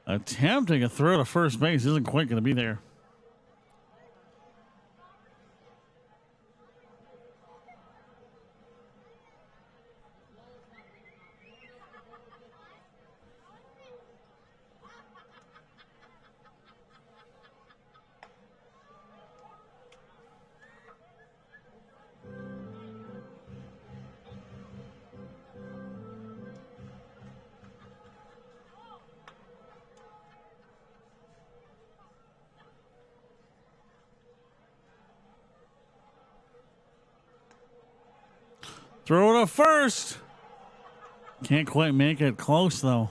Attempting a throw to first base isn't quite going to be there. Throw to first. Can't quite make it close, though.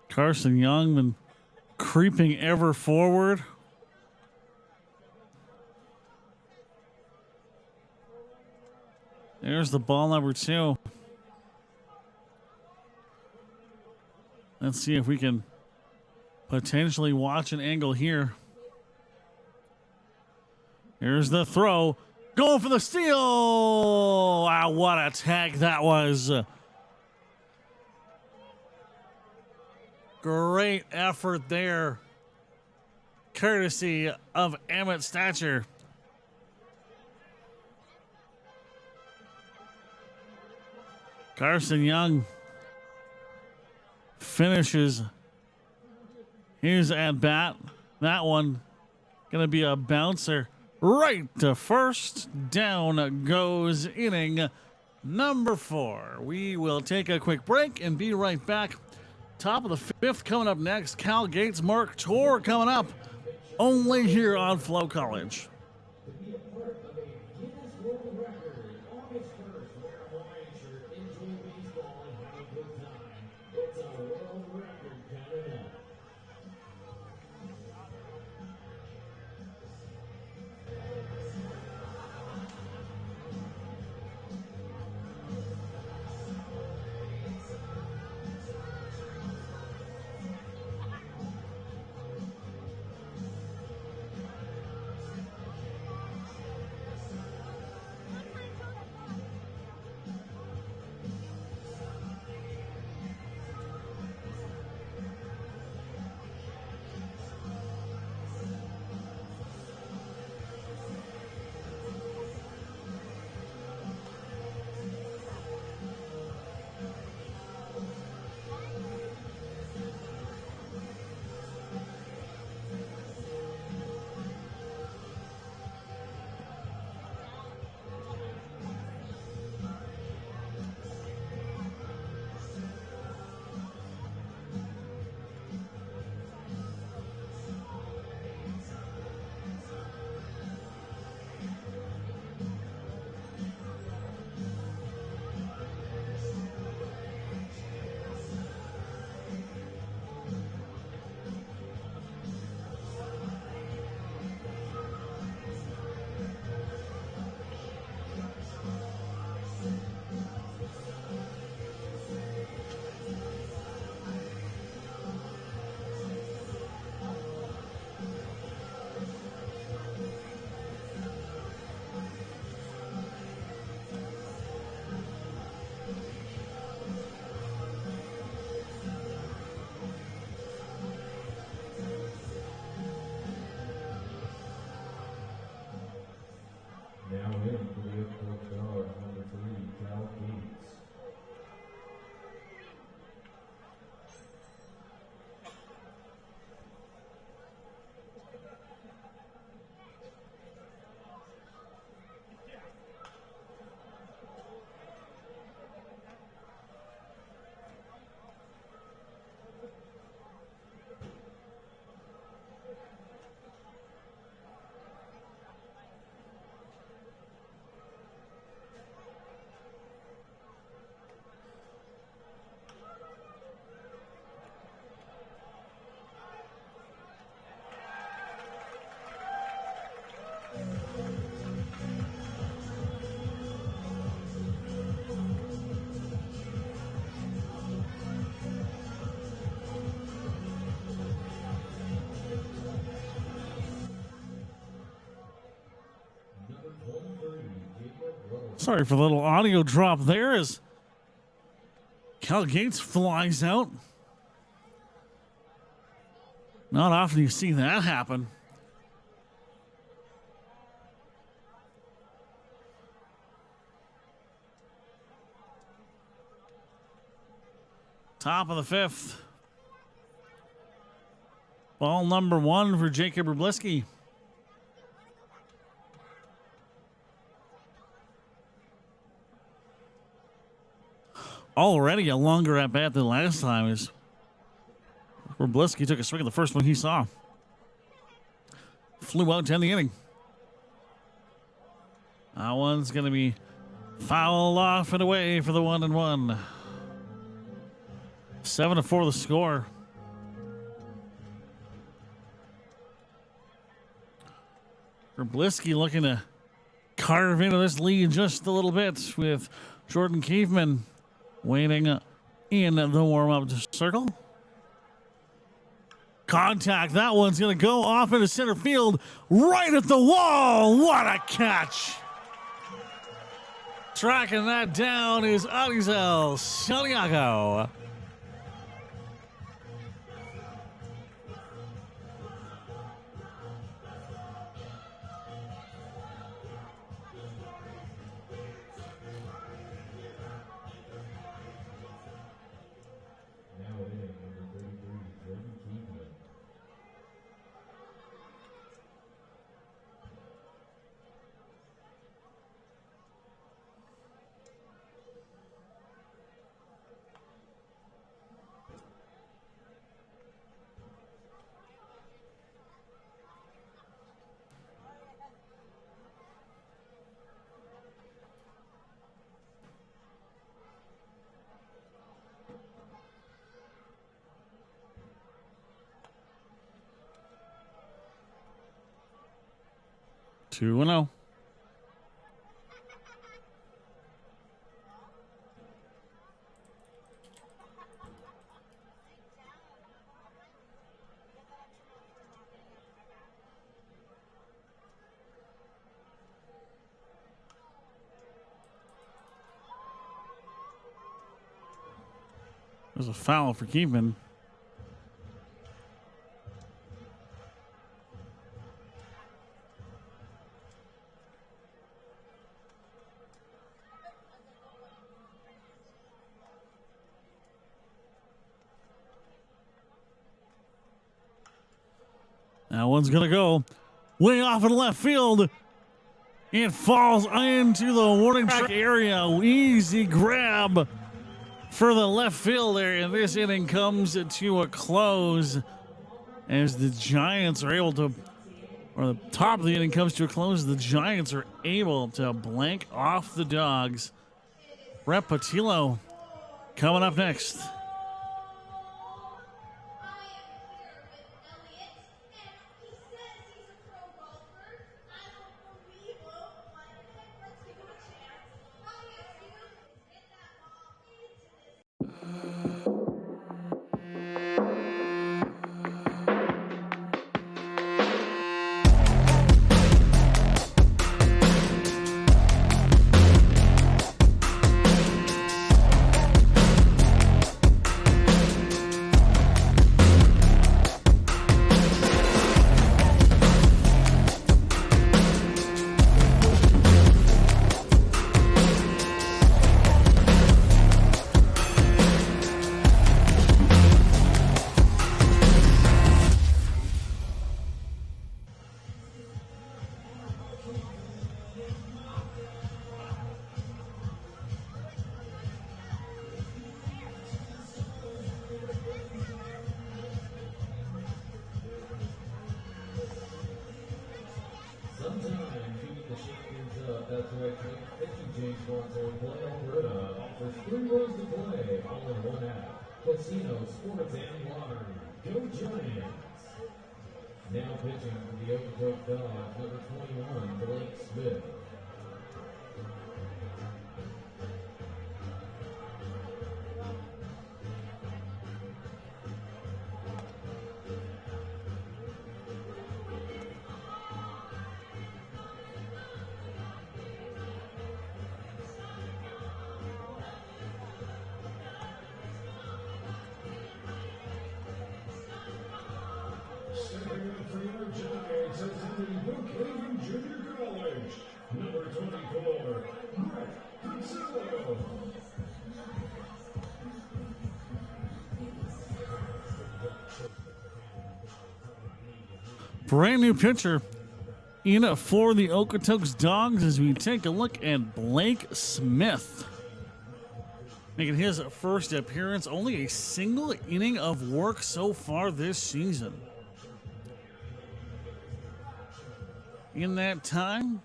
Carson Young been creeping ever forward. There's the ball number 2. Let's see if we can potentially watch an angle here. Here's the throw. Going for the steal. Wow, what a tag that was. Great effort there, courtesy of Emmett Stature. Carson Young finishes his at bat. That one going to be a bouncer right to first. Down goes inning number 4. We will take a quick break and be right back. Top of the 5th coming up next. Cal Gates Mark Tour coming up only here on FloCollege. To be a part Now in for the Okotoks Dawgs, number 3, Cal Gates. Sorry for the little audio drop there as Cal Gates flies out. Not often you see that happen. Top of the 5th. Ball number 1 for Jacob Rubleski. Already a longer at bat than last time as Rubleski took a swing at the first one he saw. Flew out to end the inning. That one's going to be fouled off and away for the 1-1. 7-4 the score. Rubleski looking to carve into this lead just a little bit with Jordan Caveman waiting in the warm-up circle. Contact. That one's going to go off into center field right at the wall. What a catch. Tracking that down is Arizel Santiago. Now in, number 33, Jordan Keegan. 2-0. There's a foul for Keeman. That one's going to go way off in left field. It falls into the warning track area. Easy grab for the left fielder, and this inning comes to a close as the Giants are able to, or the top of the inning comes to a close. The Giants are able to blank off the Dawgs. Brett Patillo coming up next. That's right. Pitching change sponsor Play Alberta offers 3 ways to play, all in one app. Casino, sports, and lottery. Go Giants! Now pitching for the Okotoks Dawgs, number 21, Blake Smith. Stepping up for your Giants is the FloCollege Junior College, number 24, Portillo. Brand new pitcher in for the Okotoks Dawgs as we take a look at Blake Smith. Making his first appearance, only a single inning of work so far this season. In that time,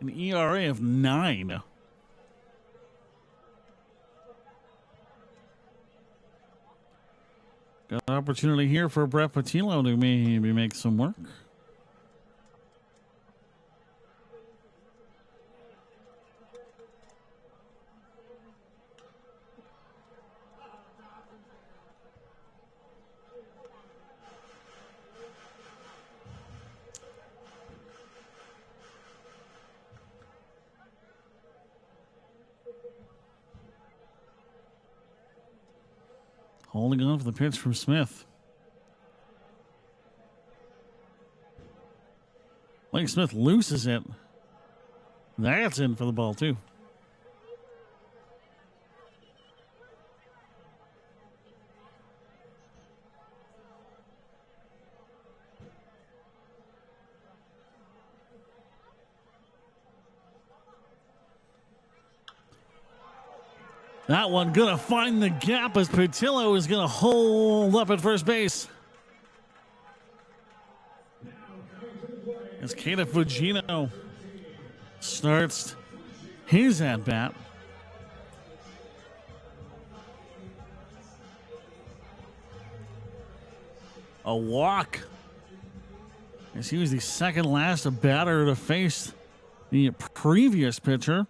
an ERA of 9. Got an opportunity here for Brett Portillo to maybe make some work. Holding on for the pitch from Smith. Blake Smith loses it. That's in for the ball, too. That one gonna find the gap as Portillo is gonna hold up at first base. As Kata Fujino starts his at-bat. A walk, as he was the second last batter to face the previous pitcher.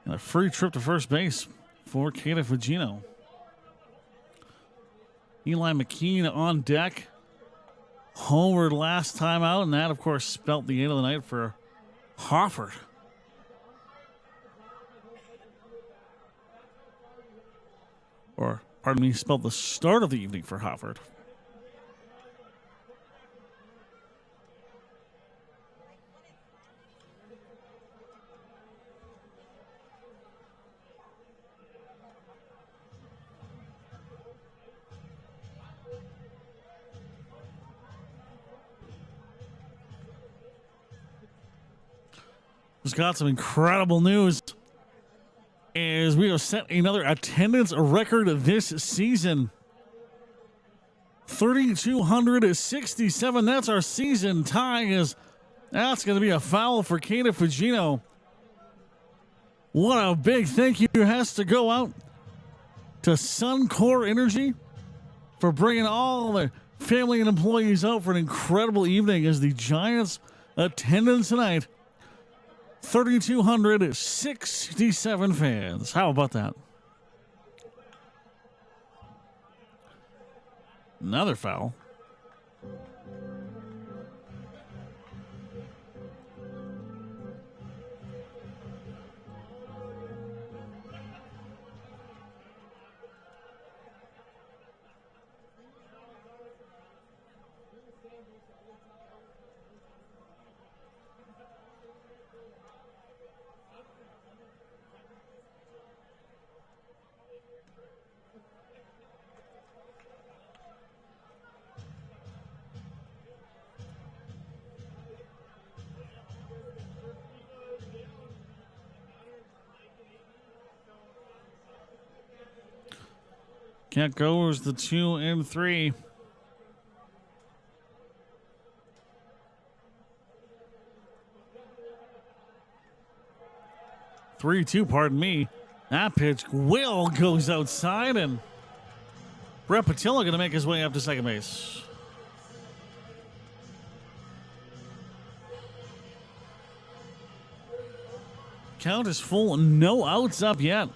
And a free trip to first base for Kata Fujino. Eli McKean on deck. Homered last time out, and that, of course, spelt the end of the night for Hofford. Or, pardon me, spelled the start of the evening for Hofford. Just got some incredible news as we have set another attendance record this season. 3,267. That's our season tie. That's going to be a foul for Kata Fujino. What a big thank you has to go out to Suncor Energy for bringing all the family and employees out for an incredible evening as the Giants' attendance tonight. 3,267 fans. How about that? Another foul. Count goes the 2 and 3. 3-2, pardon me. That pitch will goes outside, and Brett Patillo going to make his way up to second base. Count is full, no outs up yet.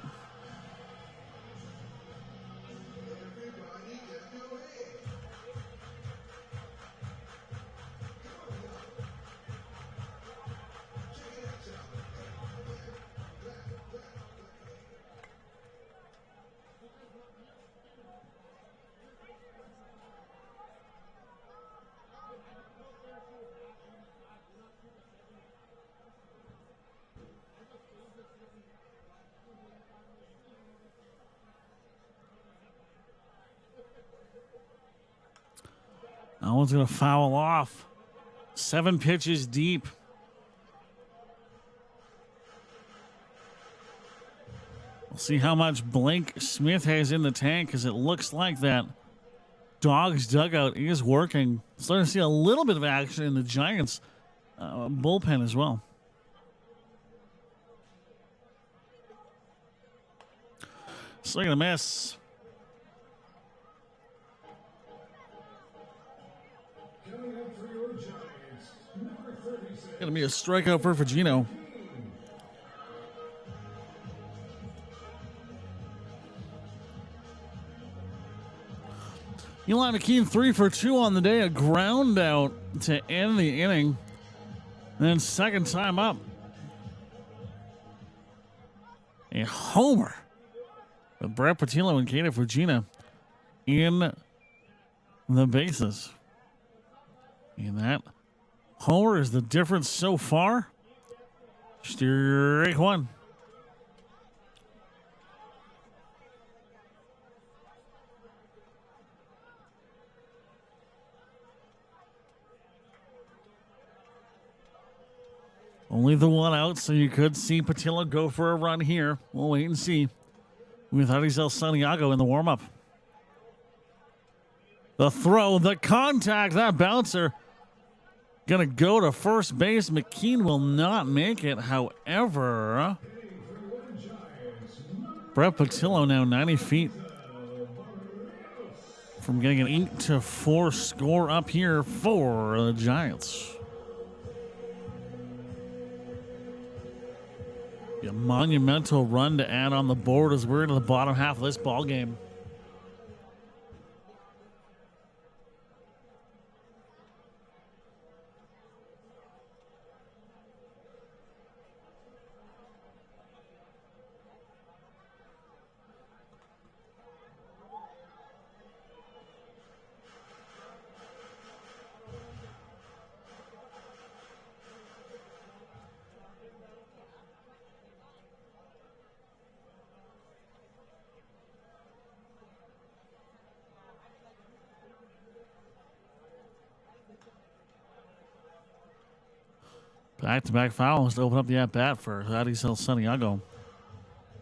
That one's going to foul off. 7 pitches deep. We'll see how much Blake Smith has in the tank, because it looks like that Dawgs dugout is working. Starting to see a little bit of action in the Giants bullpen as well. Swing and a miss. Going to be a strikeout for Fagino. Eli McKean 3 for 2 on the day. A ground out to end the inning. And then second time up, a homer with Brett Patillo and Kato Fujina in the bases. And that homer is the difference so far. Strike one. Only the one out, so you could see Patillo go for a run here. We'll wait and see with Arizal Santiago in the warm-up. The throw, the contact, that bouncer going to go to first base. McKean will not make it. However, Brett Patillo now 90 feet from getting an 8-4 score up here for the Giants. A monumental run to add on the board as we're into the bottom half of this ball game. Back-to-back fouls to open up the at-bat for Arizal Santiago.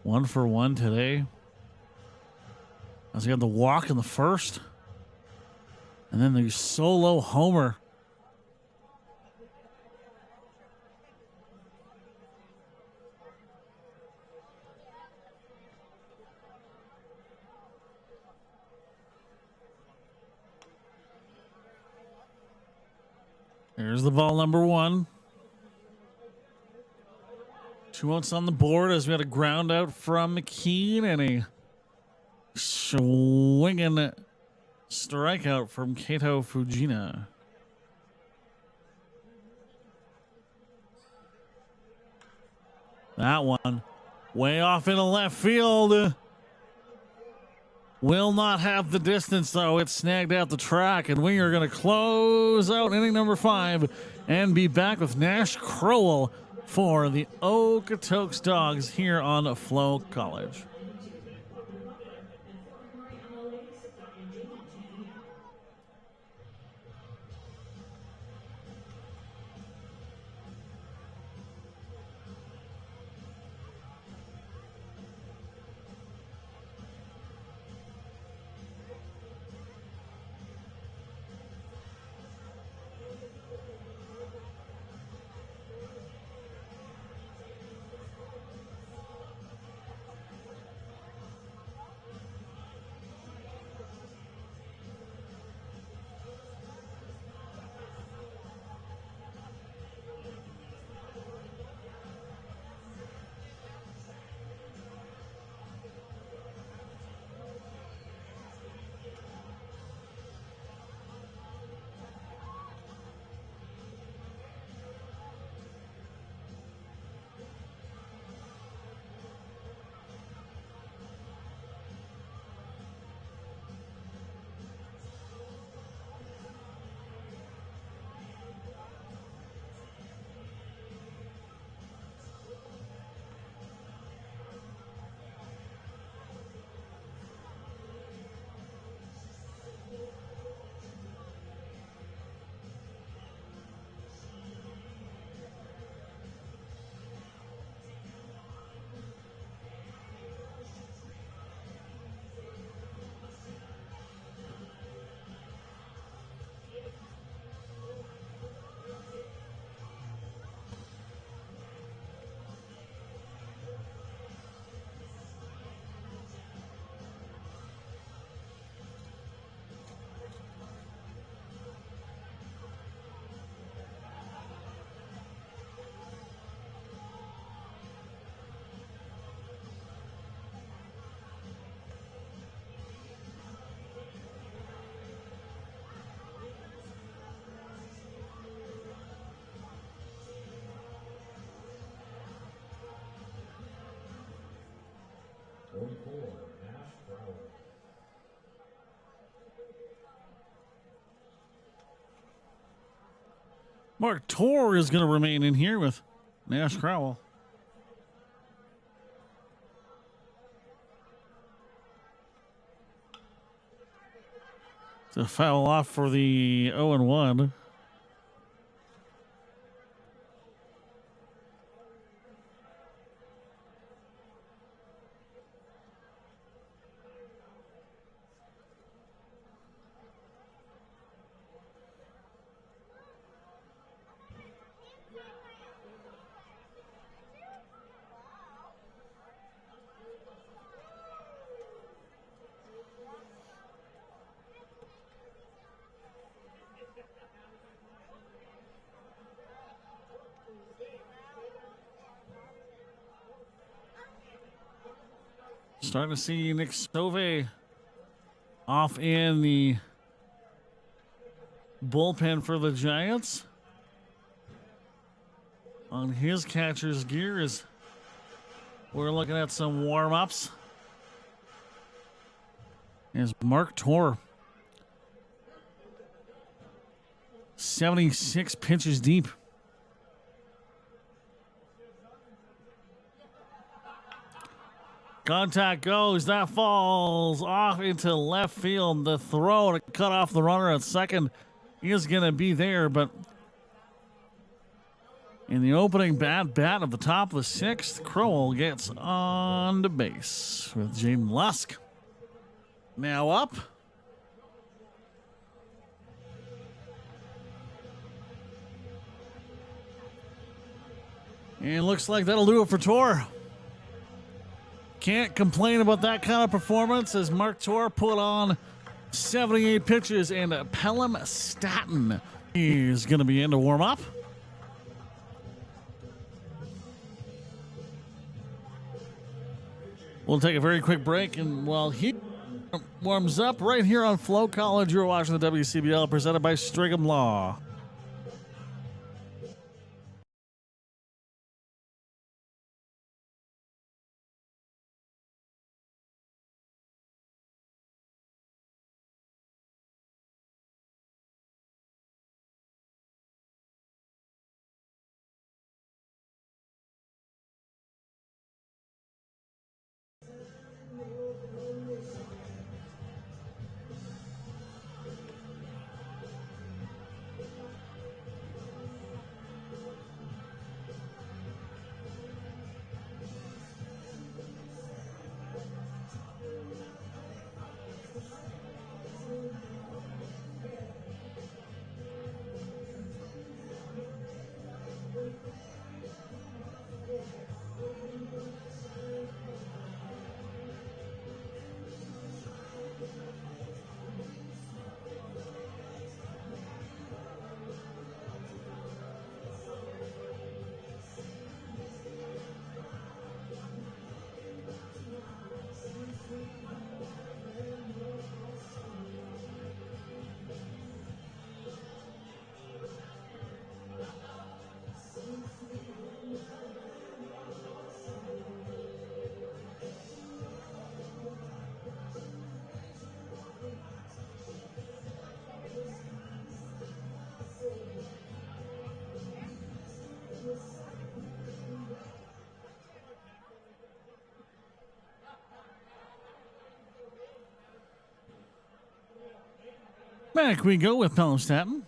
1 for 1 today. As he had the walk in the first. And then the solo homer. Here's the ball, number 1. 2 outs on the board as we had a ground out from McKean and a swinging strikeout from Kato Fujina. That one way off into left field. Will not have the distance, though. It's snagged out the track, and we are going to close out inning number 5 and be back with Nash Crowell for the Okotoks Dawgs here on FloCollege. Mark Torr is going to remain in here with Nash Crowell. It's a foul off for the 0-1. Starting to see Nick Stove off in the bullpen for the Giants. On his catcher's gear as we're looking at some warm-ups. As Mark Torr, 76 pitches deep. Contact goes. That falls off into left field. The throw to cut off the runner at second is going to be there, but in the opening bat of the top of the sixth, Crowell gets on the base with Jaden Lusk now up. And looks like that'll do it for Torr. Can't complain about that kind of performance as Mark Torr put on 78 pitches, and Pelham Staton is going to be in to warm up. We'll take a very quick break, and while he warms up right here on FloCollege, you're watching the WCBL presented by Strigham Law. Back we go with Pelham Staton.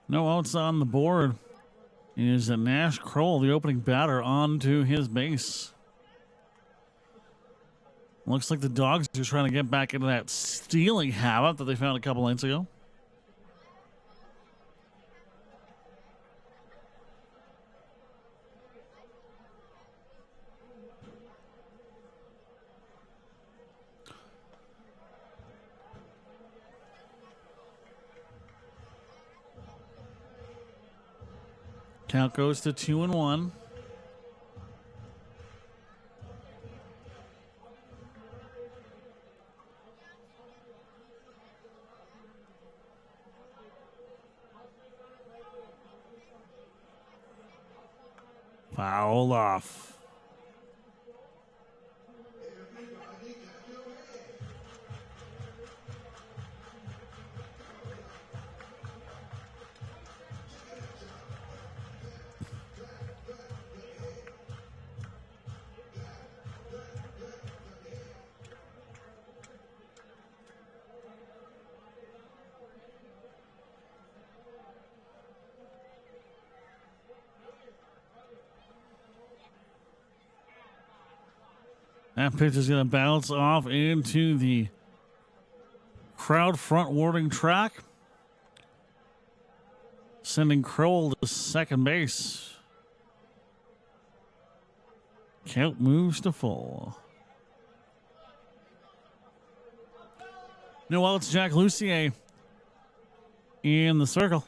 No outs on the board. Is Nash Crowell, the opening batter, onto his base. Looks like the Dawgs are trying to get back into that stealing habit that they found a couple nights ago. Count goes to 2-1. Foul off. That pitch is going to bounce off into the crowd front warning track, sending Crowell to second base. Count moves to full. No outs, Jack Lucier in the circle.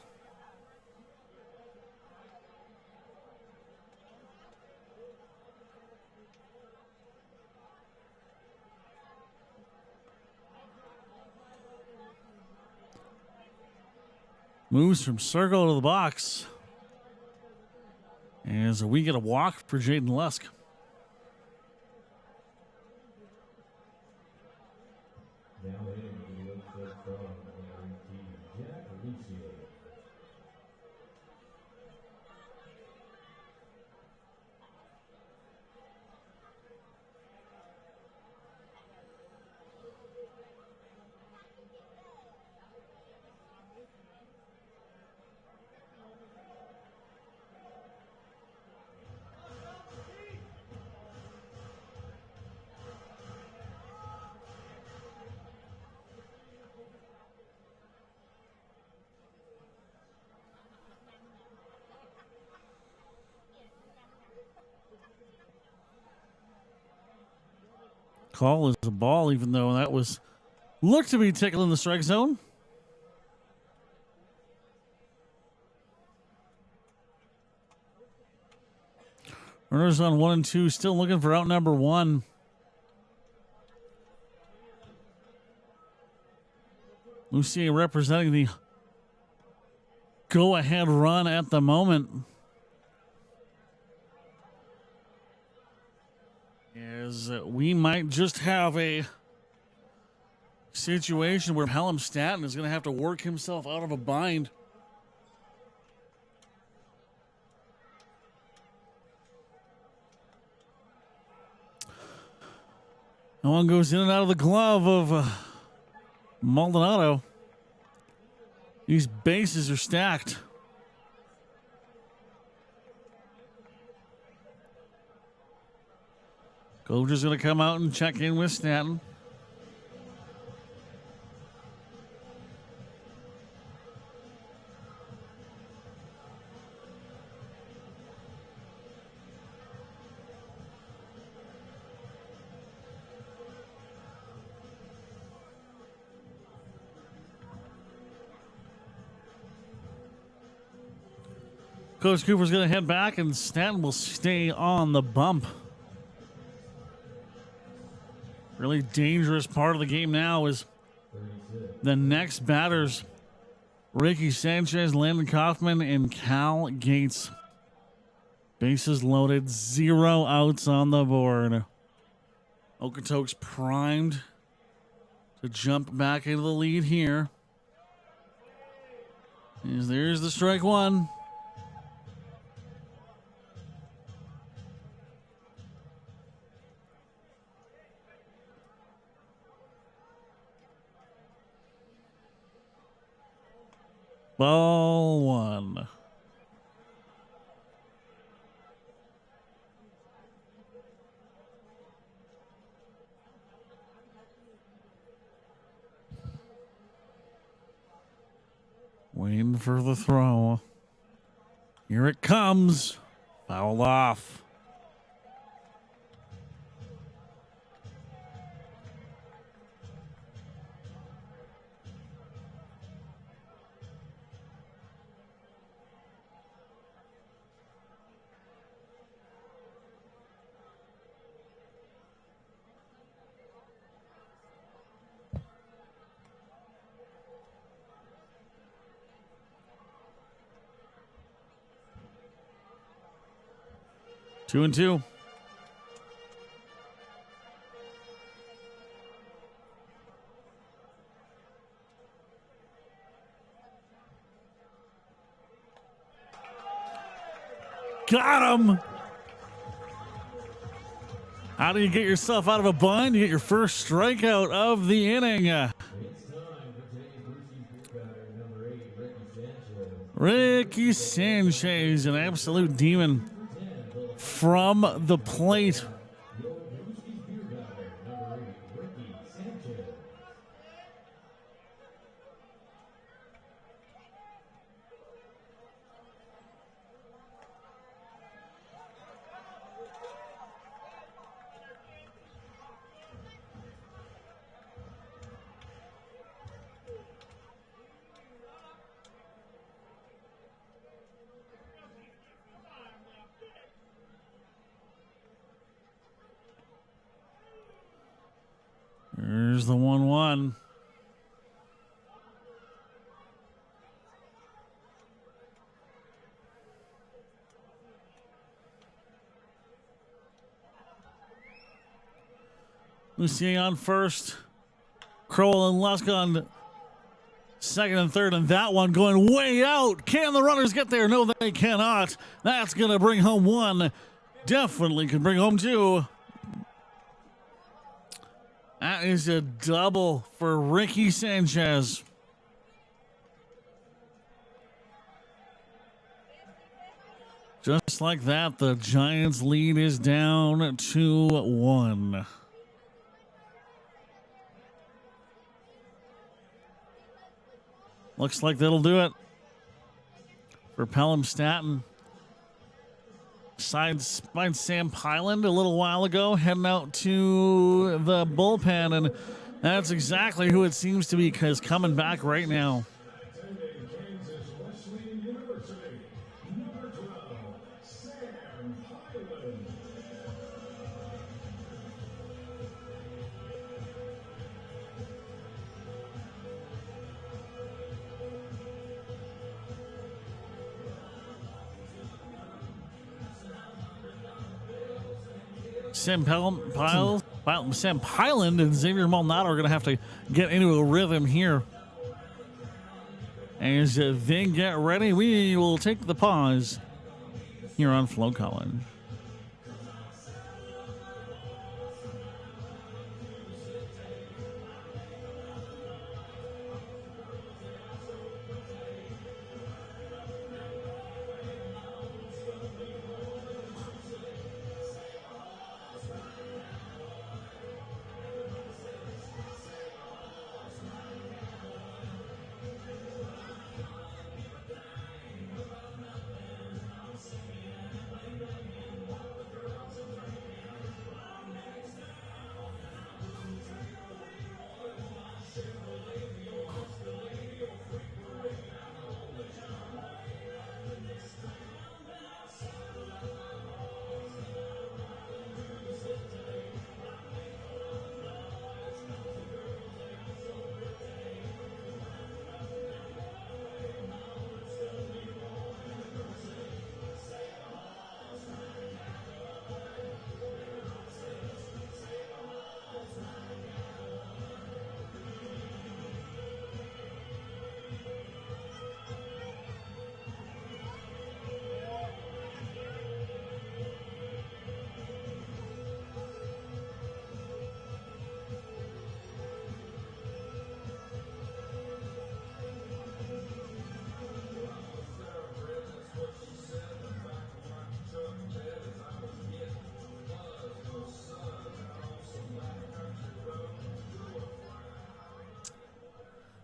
Moves from circle to the box as we get a walk for Jaden Lusk. Now in the outfield from number 18, Jack Lucier. Call is a ball, even though that was looked to be tickling the strike zone. Runners on 1 and 2, still looking for out number 1. Lucier representing the go-ahead run at the moment. As we might just have a situation where Hallam Staton is going to have to work himself out of a bind. No one goes in and out of the glove of Maldonado. These bases are stacked. Coach is going to come out and check in with Staton. Coach Cooper's going to head back, and Staton will stay on the bump. Really dangerous part of the game now is the next batters, Ricky Sanchez, Landon Kaufman, and Cal Gates. Bases loaded, 0 outs on the board. Okotoks primed to jump back into the lead here. There's the strike one. Ball one. Waiting for the throw. Here it comes. Foul off. 2-2. Got him. How do you get yourself out of a bind? You get your first strikeout of the inning. Ricky Sanchez, an absolute demon from the plate. There's the 1-1. Lucier on first. Crowell and Lusk on second and third, and that one going way out. Can the runners get there? No, they cannot. That's going to bring home one. Definitely can bring home two. That is a double for Ricky Sanchez. Just like that, the Giants' lead is down 2-1. Looks like that'll do it for Pelham Staton. Signed Sam Pyland a little while ago, heading out to the bullpen, and that's exactly who it seems to be, because coming back right now. Sam Pyland and Xavier Maldonado are going to have to get into a rhythm here. As they get ready, we will take the pause here on FloCollege.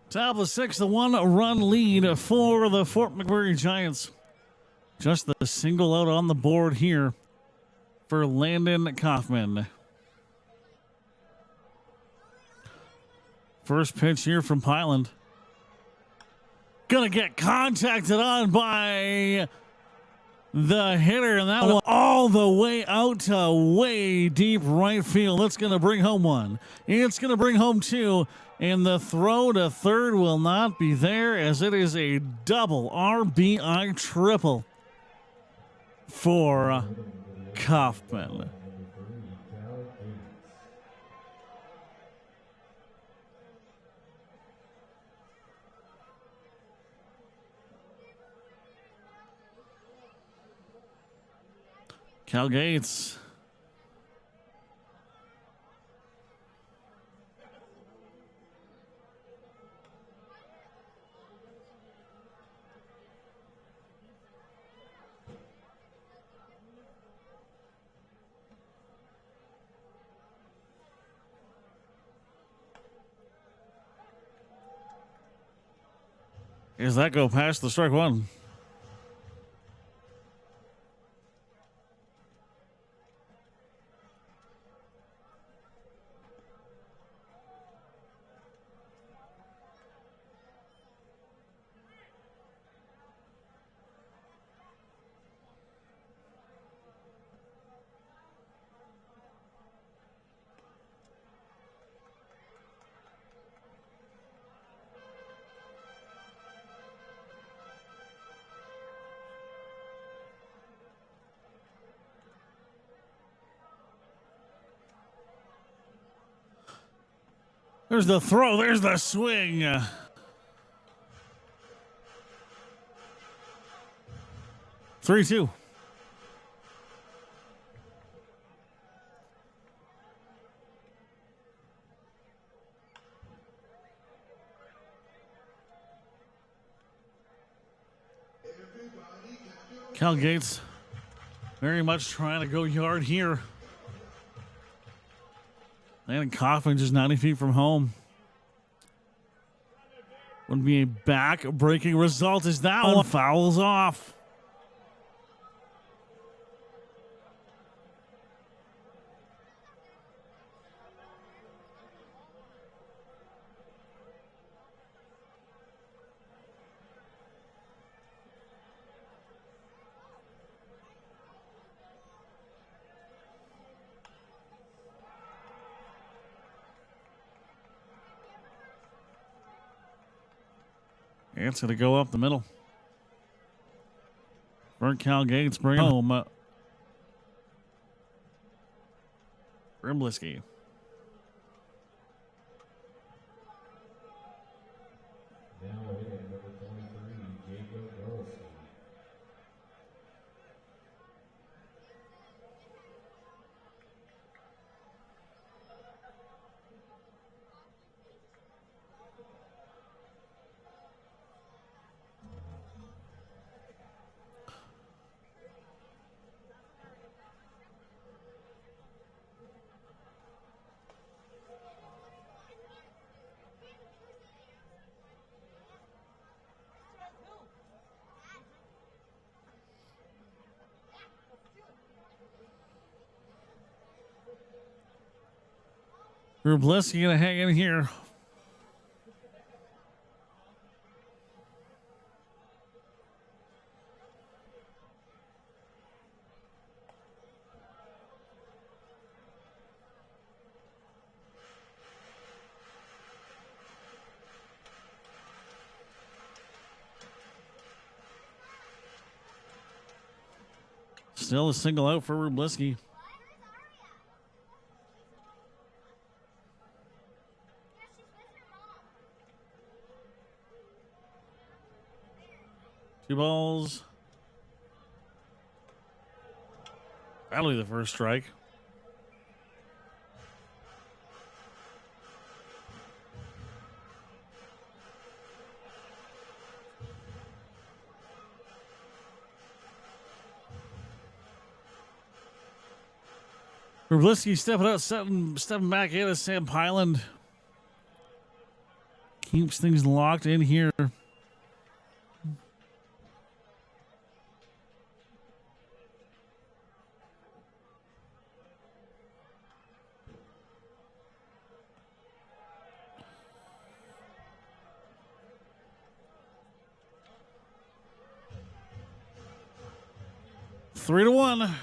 Top of the sixth, the 1-run lead for the Fort McMurray Giants. Just the single out on the board here for Landon Kaufman. First pitch here from Pyland. Gonna get contacted on by the hitter, and that one all the way out to way deep right field. That's gonna bring home one. It's gonna bring home two. And the throw to third will not be there, as it is a double RBI triple for Kaufman. Cal Gates. Does that go past the strike one? There's the throw. There's the swing. 3-2. Cal Gates very much trying to go yard here. Landon Kaufman just 90 feet from home. Would be a back-breaking result as that one fouls off. It's going to go up the middle. For Cal Gates, bring home Rimbliski. Now in number 23, Jacob Rolski. Rimbliski going to hang in here. Still a single out for Rimbliski. Two balls. That'll be the first strike. Rimbliski stepping out, stepping back in as Sam Pyland keeps things locked in here. Three to one.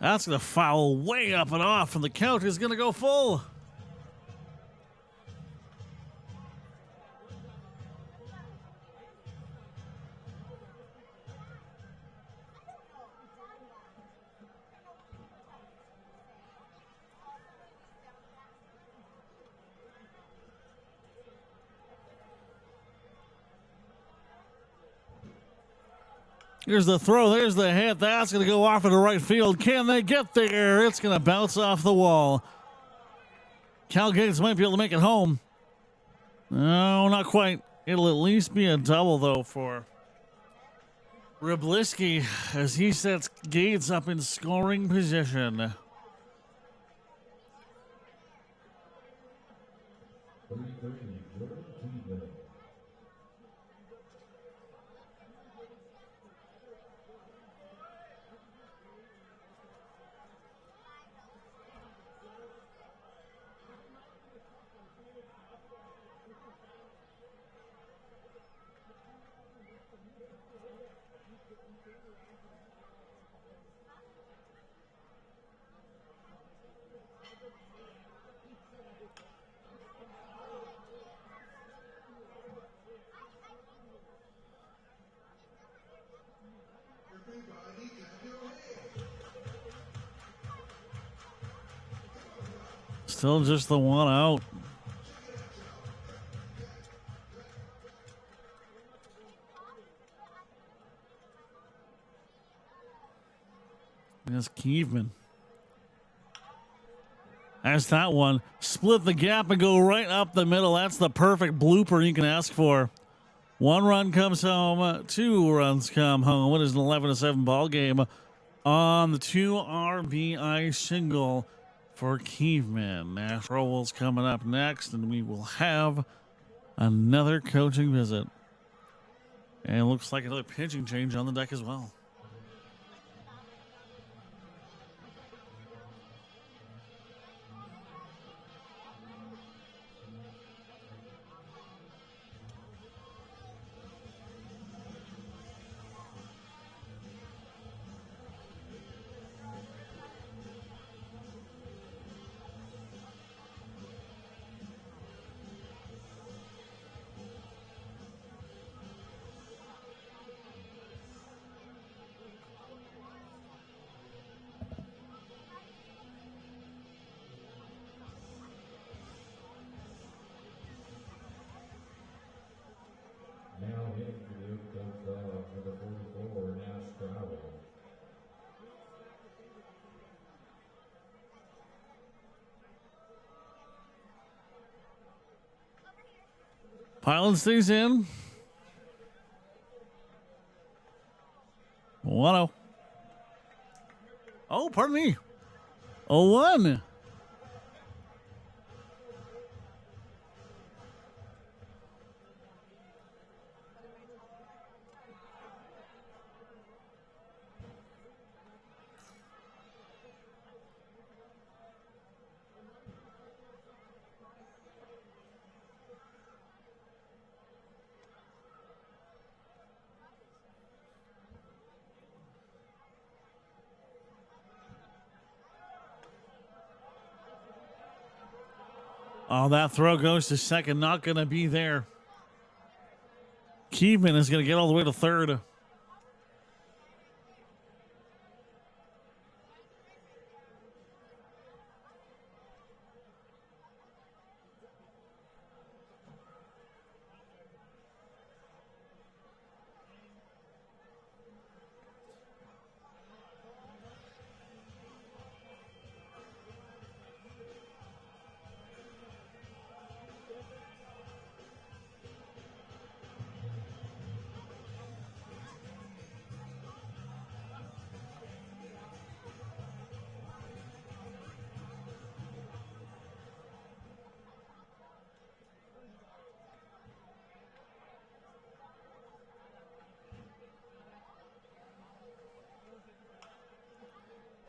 That's going to foul way up and off, and the count is going to go full. Here's the throw. There's the hit. That's going to go off into right field. Can they get there? It's going to bounce off the wall. Cal Gates might be able to make it home. No, not quite. It'll at least be a double, though, for Ryblisky as he sets Gates up in scoring position. Still just the one out. That's Keeveman. That's that one. Split the gap and go right up the middle. That's the perfect blooper you can ask for. One run comes home. 2 runs come home. It is an 11-7 ball game on the 2 RBI single for Keeveman. Nash Rowell's coming up next, and we will have another coaching visit. And it looks like another pitching change on the deck as well. Now hitting for the Okotoks Dawgs, number 44, Nash Travel. Pilot stays in. 1-0. Oh, pardon me. 0-1. Oh, that throw goes to second. Not going to be there. Keeveman is going to get all the way to third.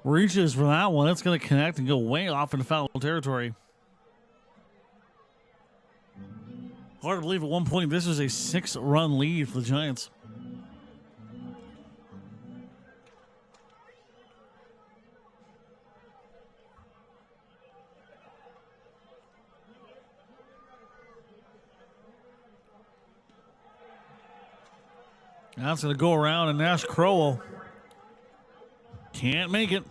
Reaches for that one. It's going to connect and go way off into foul territory. Hard to believe at one point this was a 6-run lead for the Giants. That's going to go around, and Nash Crowell can't make it.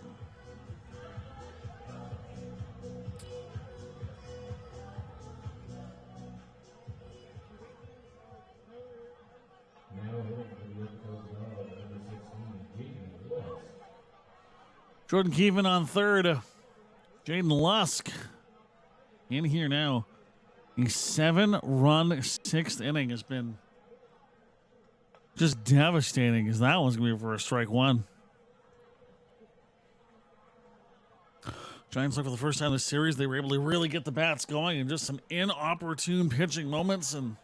Jordan Keevan on third. Jaden Lusk in here now. A 7-run sixth inning has been just devastating, as that one's going to be for a strike one. Giants look for the first time in the series. They were able to really get the bats going, and just some inopportune pitching moments and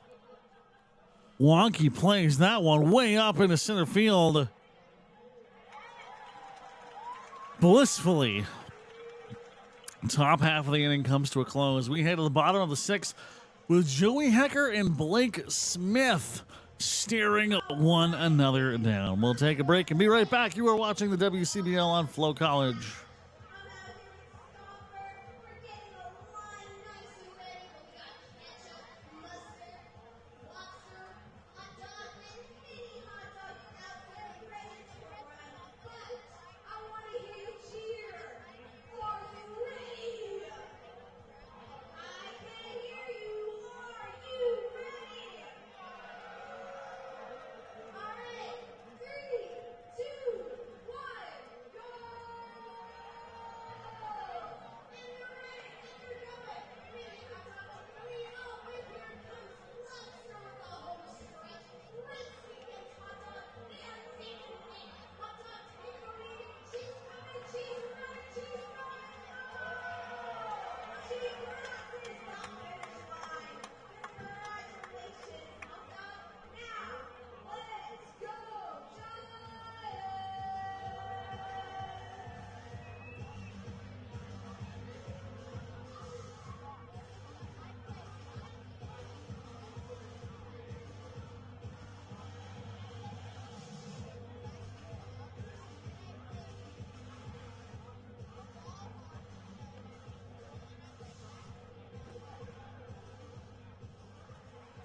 wonky plays. That one way up into center field. Blissfully. Top half of the inning comes to a close. We head to the bottom of the sixth with Joey Hecker and Blake Smith staring one another down. We'll take a break and be right back. You are watching the WCBL on FloCollege.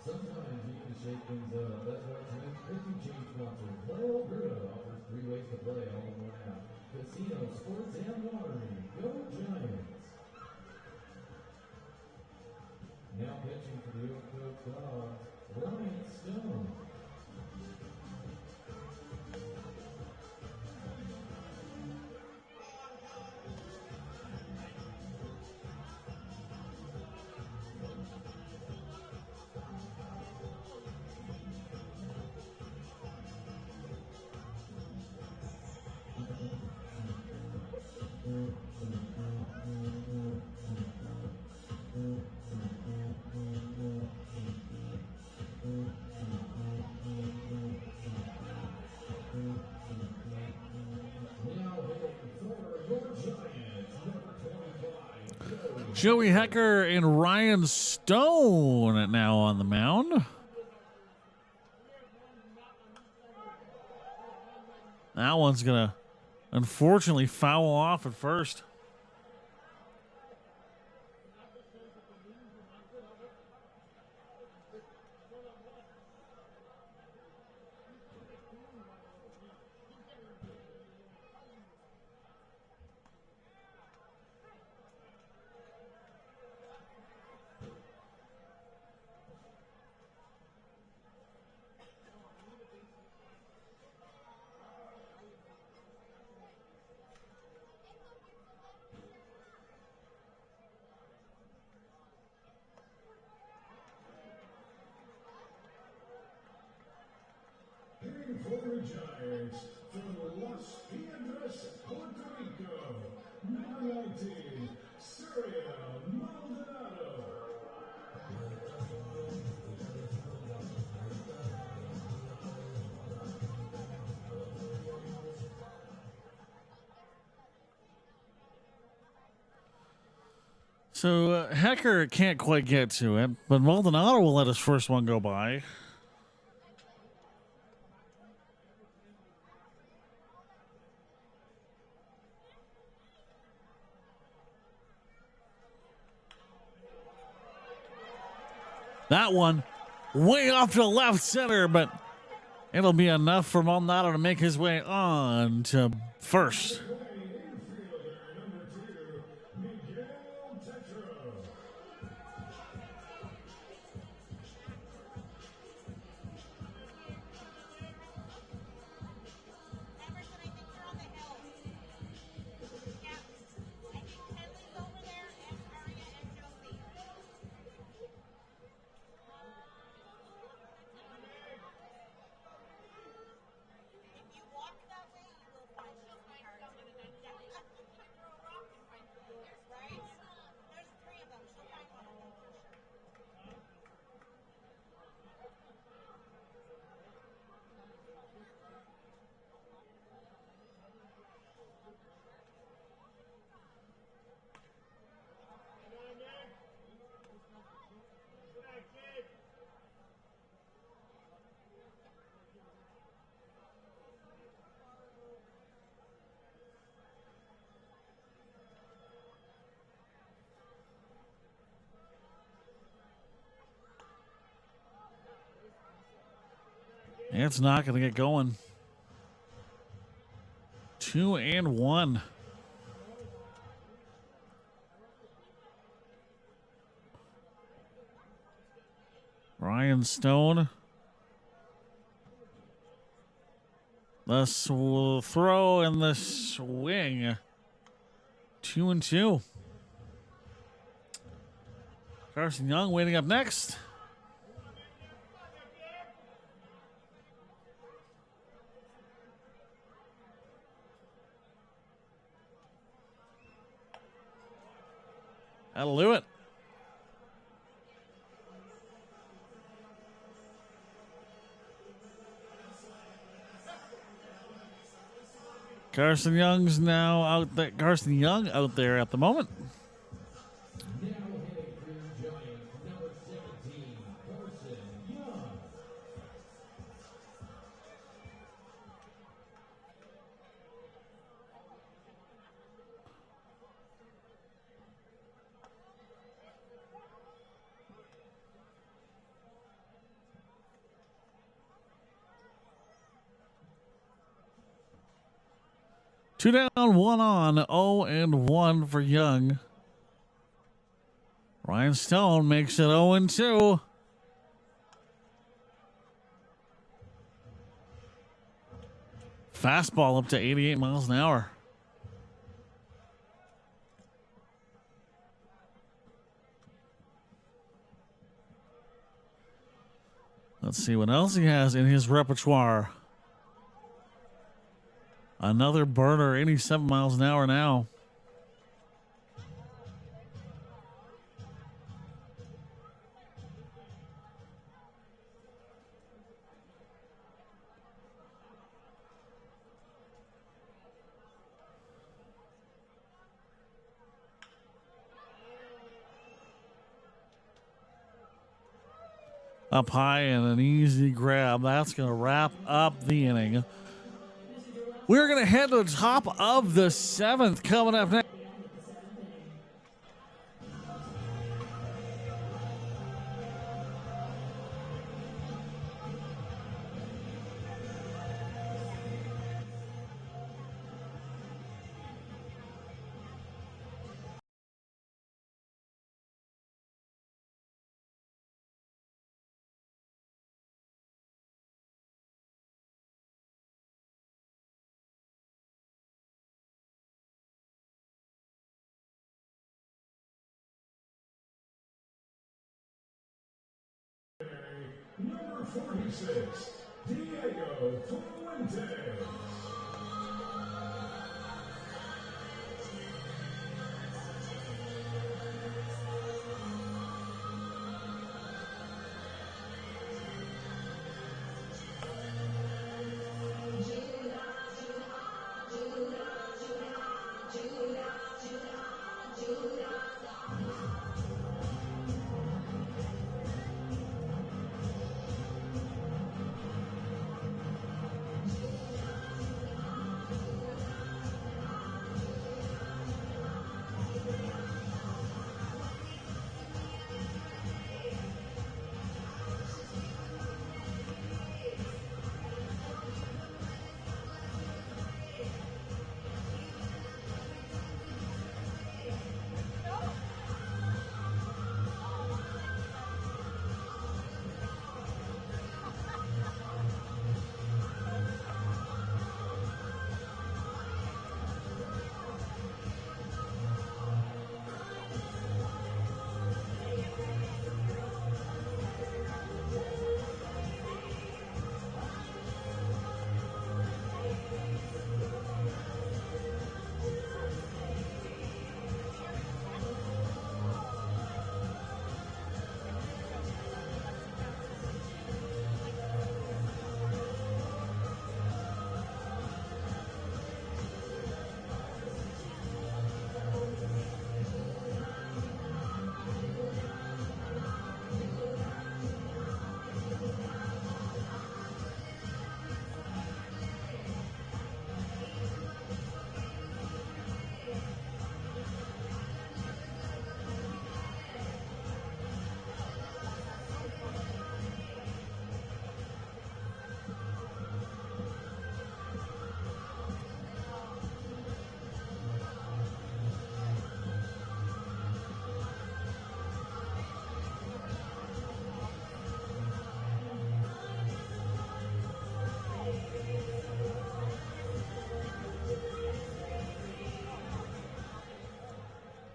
Sometimes you can shake things up. That's why tonight's pitching change sponsor, Alberta, offers 3 ways to play all in one app. Casino, sports, and watering. Go Giants! Now pitching for the Okotoks Dawgs, Ryan Stone. Joey Hecker and Ryan Stone now on the mound. That one's going to unfortunately foul off at first. For the Giants, from Los Piedras, Puerto Rico, number 19, Surya Maldonado. So Hecker can't quite get to it, but Maldonado will let his first one go by. That one way off to left center, but It'll be enough for Maldonado to make his way on to first. It's not going to get going. 2-1. Ryan Stone. The throw and the swing. 2-2. Carson Young waiting up next. That'll do it. Carson Young's now out there. Carson Young out there at the moment. Now hitting for your Giants, number 17, Carson Young. Two down, one on. 0-1 for Young. Ryan Stone makes it 0-2. Fastball up to 88 miles an hour. Let's see what else he has in his repertoire. Another burner, 87 miles an hour now. Up high and an easy grab. That's going to wrap up the inning. We're going to head to the top of the 7th coming up next. Number 46, Diego Fuentes.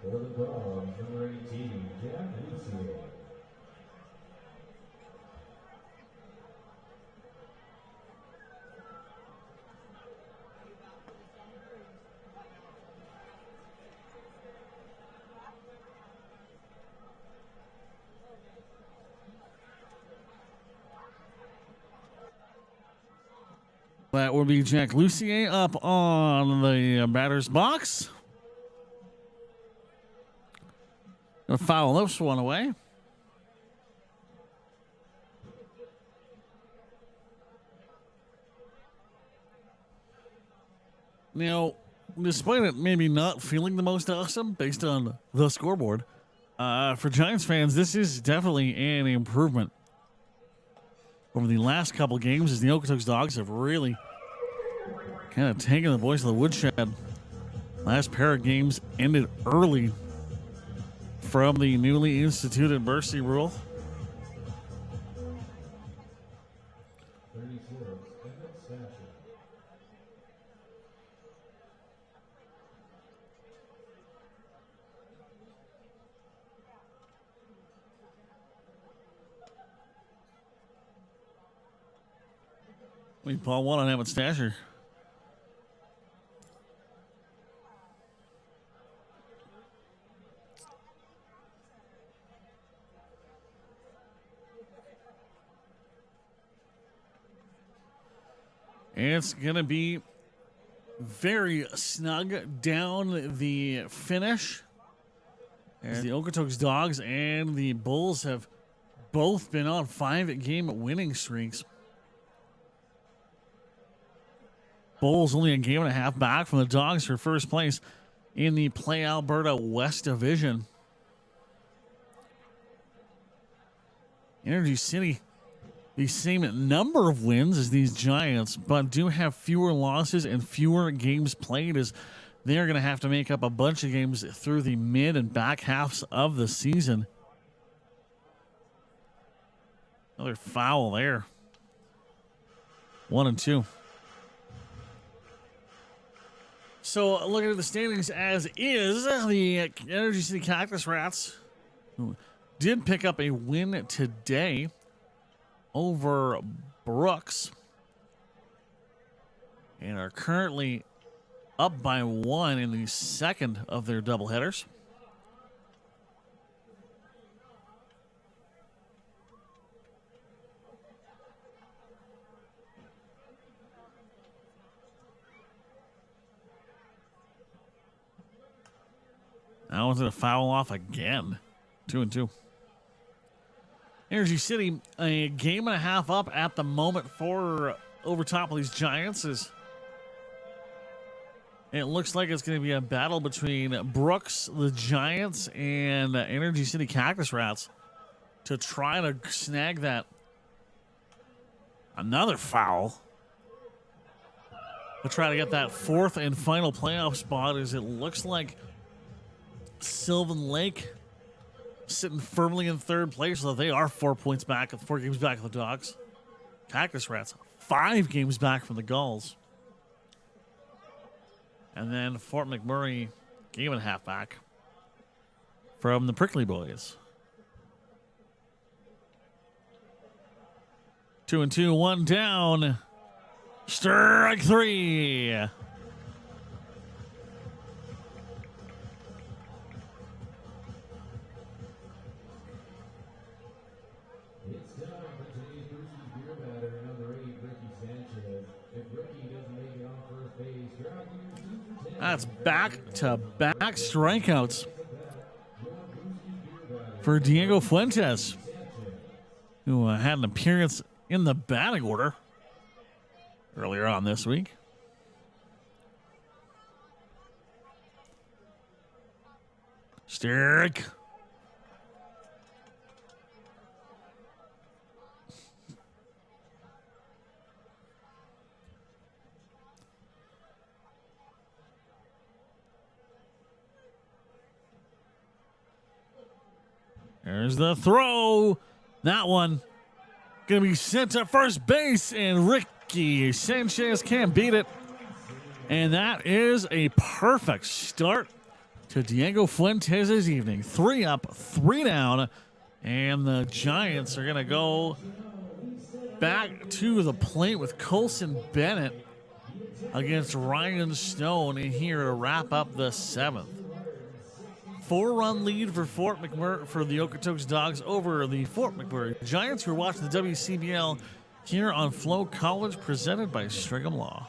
For the Dawgs, number 18, Jack Lucier. That would be Jack Lucier up on the batter's box. Gonna foul this one away. Now, despite it maybe not feeling the most awesome based on the scoreboard, for Giants fans, this is definitely an improvement over the last couple games as the Okotoks Dawgs have really kind of taken the boys to the woodshed. Last pair of games ended early from the newly instituted mercy rule. Ball one on Emmett Stasher. It's going to be very snug down the finish. As the Okotoks Dawgs and the Bulls have both been on 5-game winning streaks. Bulls only a game and a half back from the Dawgs for first place in the Play Alberta West Division. Energy City, the same number of wins as these Giants, but do have fewer losses and fewer games played, as they're going to have to make up a bunch of games through the mid and back halves of the season. Another foul there. 1-2. So looking at the standings as is, the Energy City Cactus Rats did pick up a win today over Brooks and are currently up by 1 in the second of their doubleheaders. Now is it a foul off again? 2-2. Energy City, a game and a half up at the moment for over top of these Giants. It looks like it's going to be a battle between Brooks, the Giants, and Energy City Cactus Rats to try to snag that. Another foul. To try to get that fourth and final playoff spot, as it looks like Sylvan Lake sitting firmly in third place, so they are 4 points back, 4 games back of the Dawgs. Cactus Rats 5 games back from the Gulls. And then Fort McMurray, game and a half back from the Prickly Boys. 2-2, 1 down. Strike 3. That's back-to-back strikeouts for Diego Fuentes, who had an appearance in the batting order earlier on this week. Strike. There's the throw. That one going to be sent to first base, and Ricky Sanchez can't beat it. And that is a perfect start to Diego Fuentes' evening. 3 up, 3 down, and the Giants are going to go back to the plate with Colson Bennett against Ryan Stone in here to wrap up the 7th. 4-run lead for Fort McMurray for the Okotoks Dawgs over the Fort McMurray Giants, who are watching the WCBL here on FloCollege, presented by Strigham Law.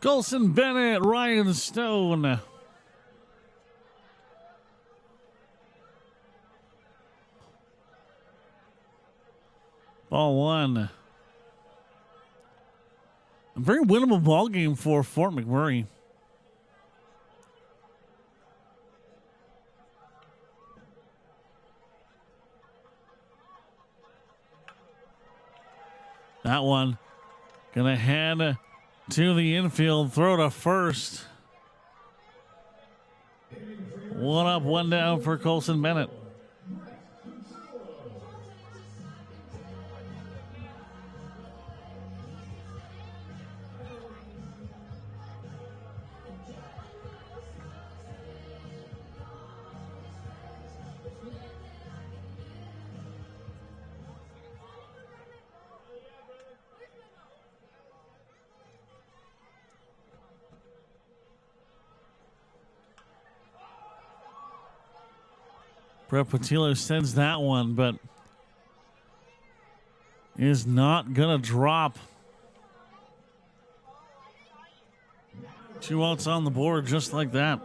Colson Bennett, Ryan Stone. Ball 1. A very winnable ball game for Fort McMurray. That one gonna head to the infield, throw to first. 1 up, 1 down for Colson Bennett. Brett Patillo sends that one, but is not going to drop. 2 outs on the board just like that.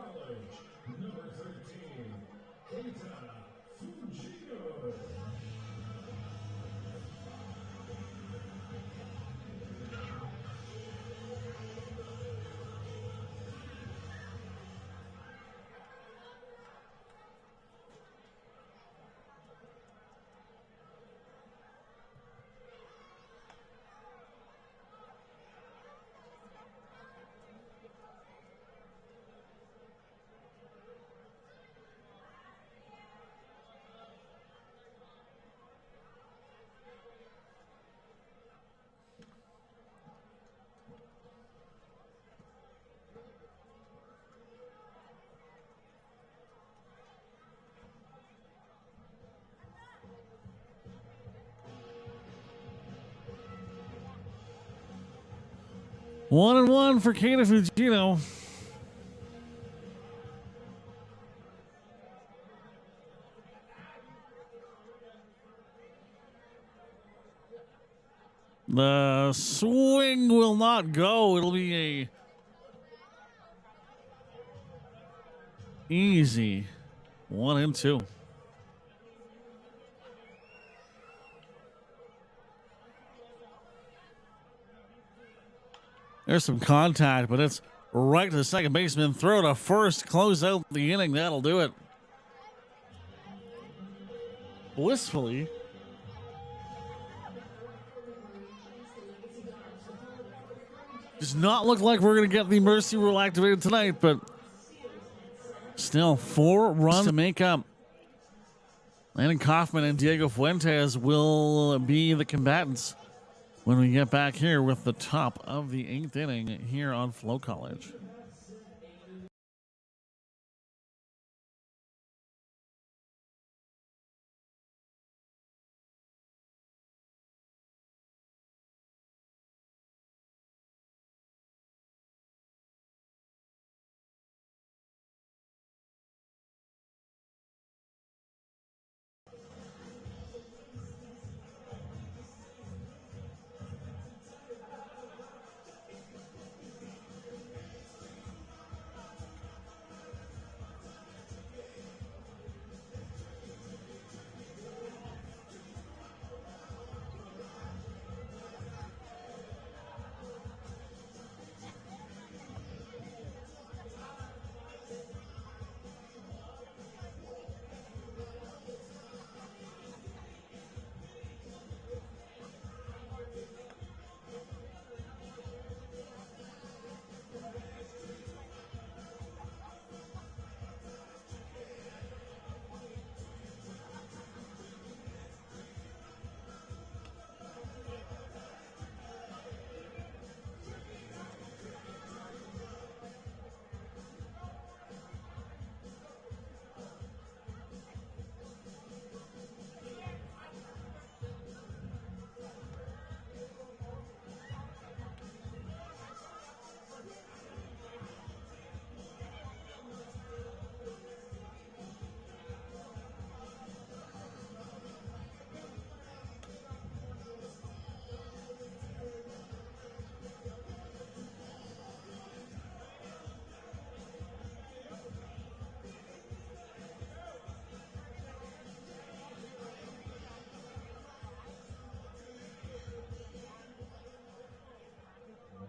One and one for Kana Fujino. The swing will not go. It'll be a easy 1-2. There's some contact, but it's right to the second baseman. Throw to first, close out the inning. That'll do it. Blissfully. Does not look like we're going to get the mercy rule activated tonight, but still 4 runs to make up. Landon Kaufman and Diego Fuentes will be the combatants when we get back here with the top of the 8th inning here on FloCollege.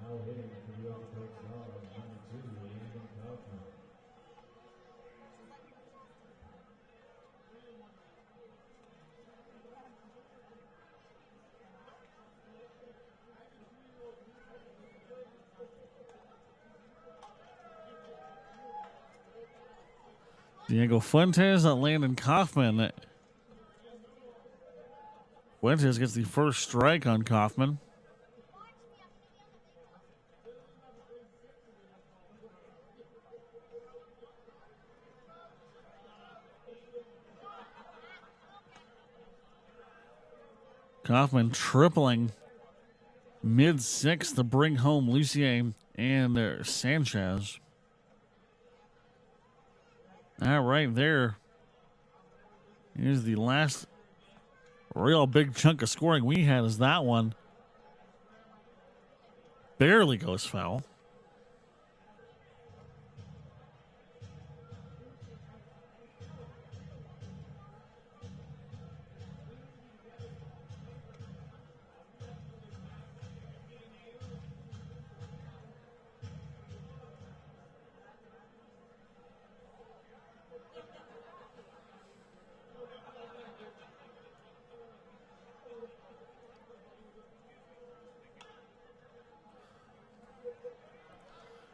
Now hitting for the Okotoks Dawgs, number 2, Landon Kaufman. Diego Fuentes and Landon Kaufman. Fuentes gets the first strike on Kaufman. Kaufman tripling mid-6th to bring home Lucier and Sanchez. All right, there. Here's the last real big chunk of scoring we had is that one. Barely goes foul.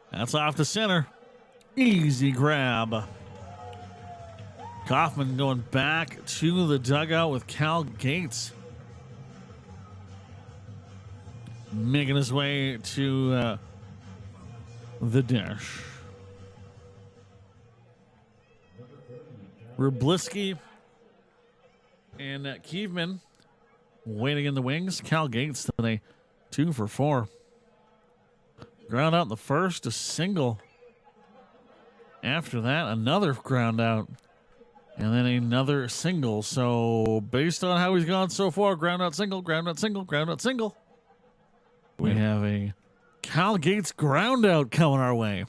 That's off the center. Easy grab. Kaufman going back to the dugout with Cal Gates. Making his way to the dish. Rublisky and Kievman waiting in the wings. Cal Gates today 2 for 4. Ground out in the first, a single. After that, another ground out. And then another single. So based on how he's gone so far, ground out single, ground out single, ground out single. We have a Cal Gates ground out coming our way.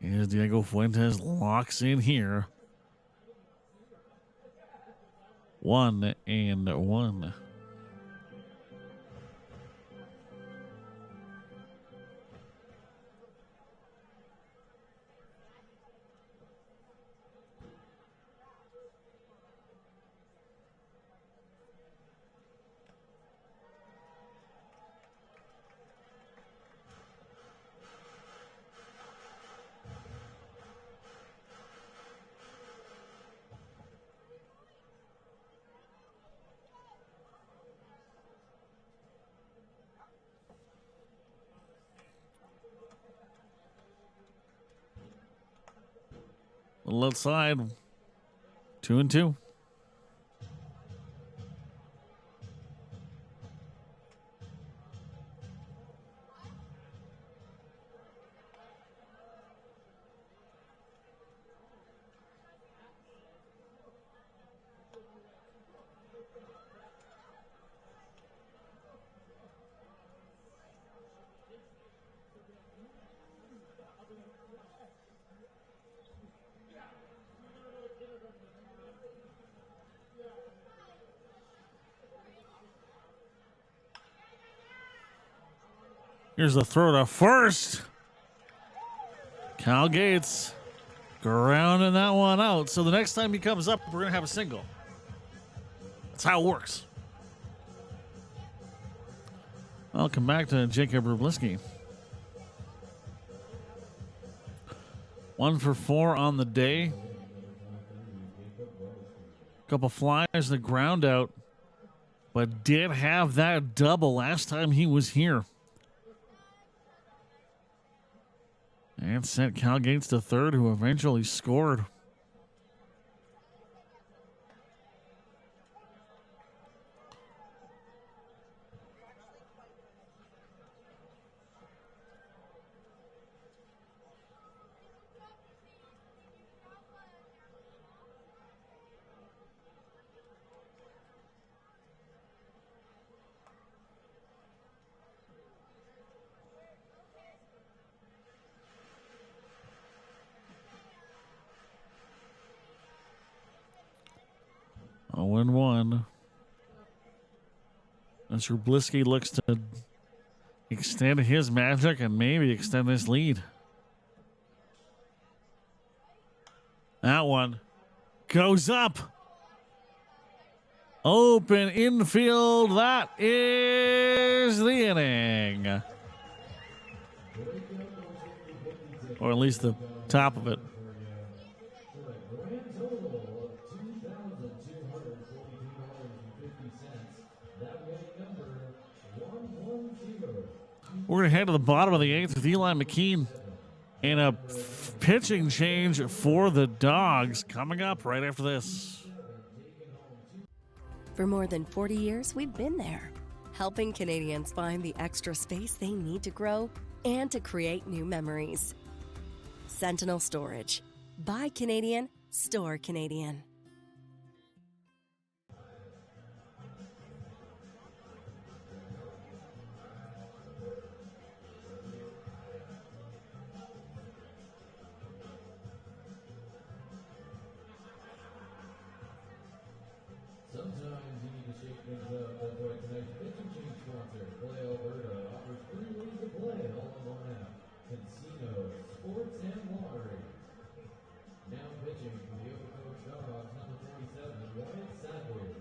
As Diego Fuentes locks in here. 1-1. Left side, 2-2. Here's the throw to first. Cal Gates grounding that one out. So the next time he comes up, we're going to have a single. That's how it works. I'll come back to Jacob Rubliski. 1 for 4 on the day. Couple flyers, the ground out, but did have that double last time he was here. And sent Cal Gates to third, who eventually scored. A 1-1. As Rubliski looks to extend his magic and maybe extend this lead. That one goes up. Open infield. That is the inning. Or at least the top of it. We're going to head to the bottom of the 8th with Eli McKean and a pitching change for the Dawgs coming up right after this. For more than 40 years, we've been there, helping Canadians find the extra space they need to grow and to create new memories. Sentinel Storage. Buy Canadian, store Canadian. Sometimes you need to shake things up. That's why tonight's pitching change sponsor, Play Alberta, offers 3 ways to play all in one app. Casinos, sports, and lottery. Now pitching from the Okotoks Dawgs, number 47, Wyatt Sadler.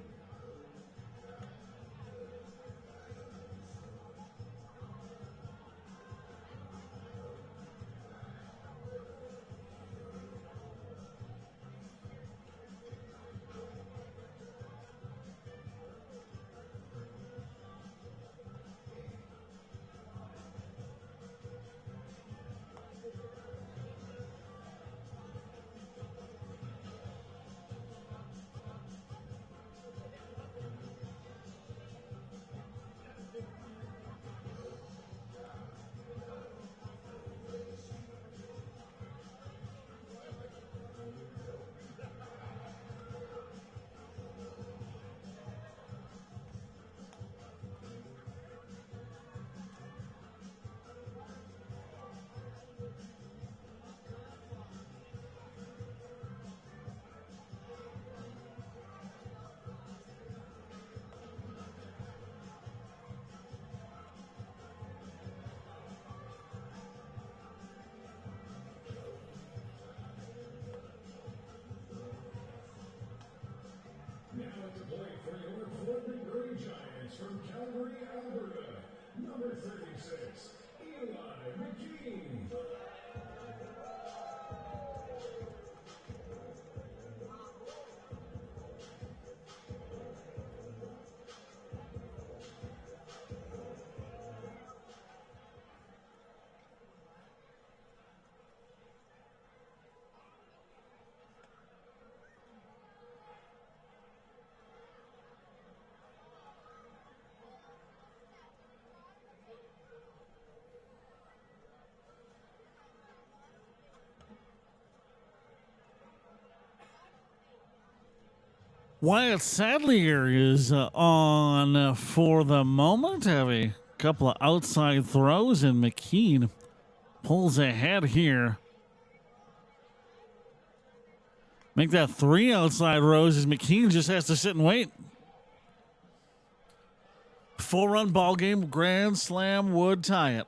Wyatt Sadlier is on for the moment. Have a couple of outside throws, and McKean pulls ahead here. Make that 3 outside rows as McKean just has to sit and wait. 4-run ball game, grand slam would tie it.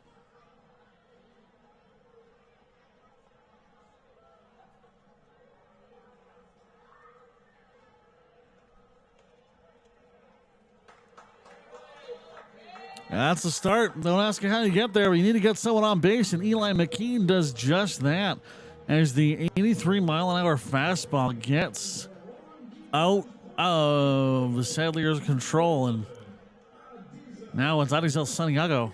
That's the start. Don't ask you how you get there, but you need to get someone on base, and Eli McKean does just that as the 83-mile-an-hour fastball gets out of Sadlier's control, and now it's Adisel Santiago.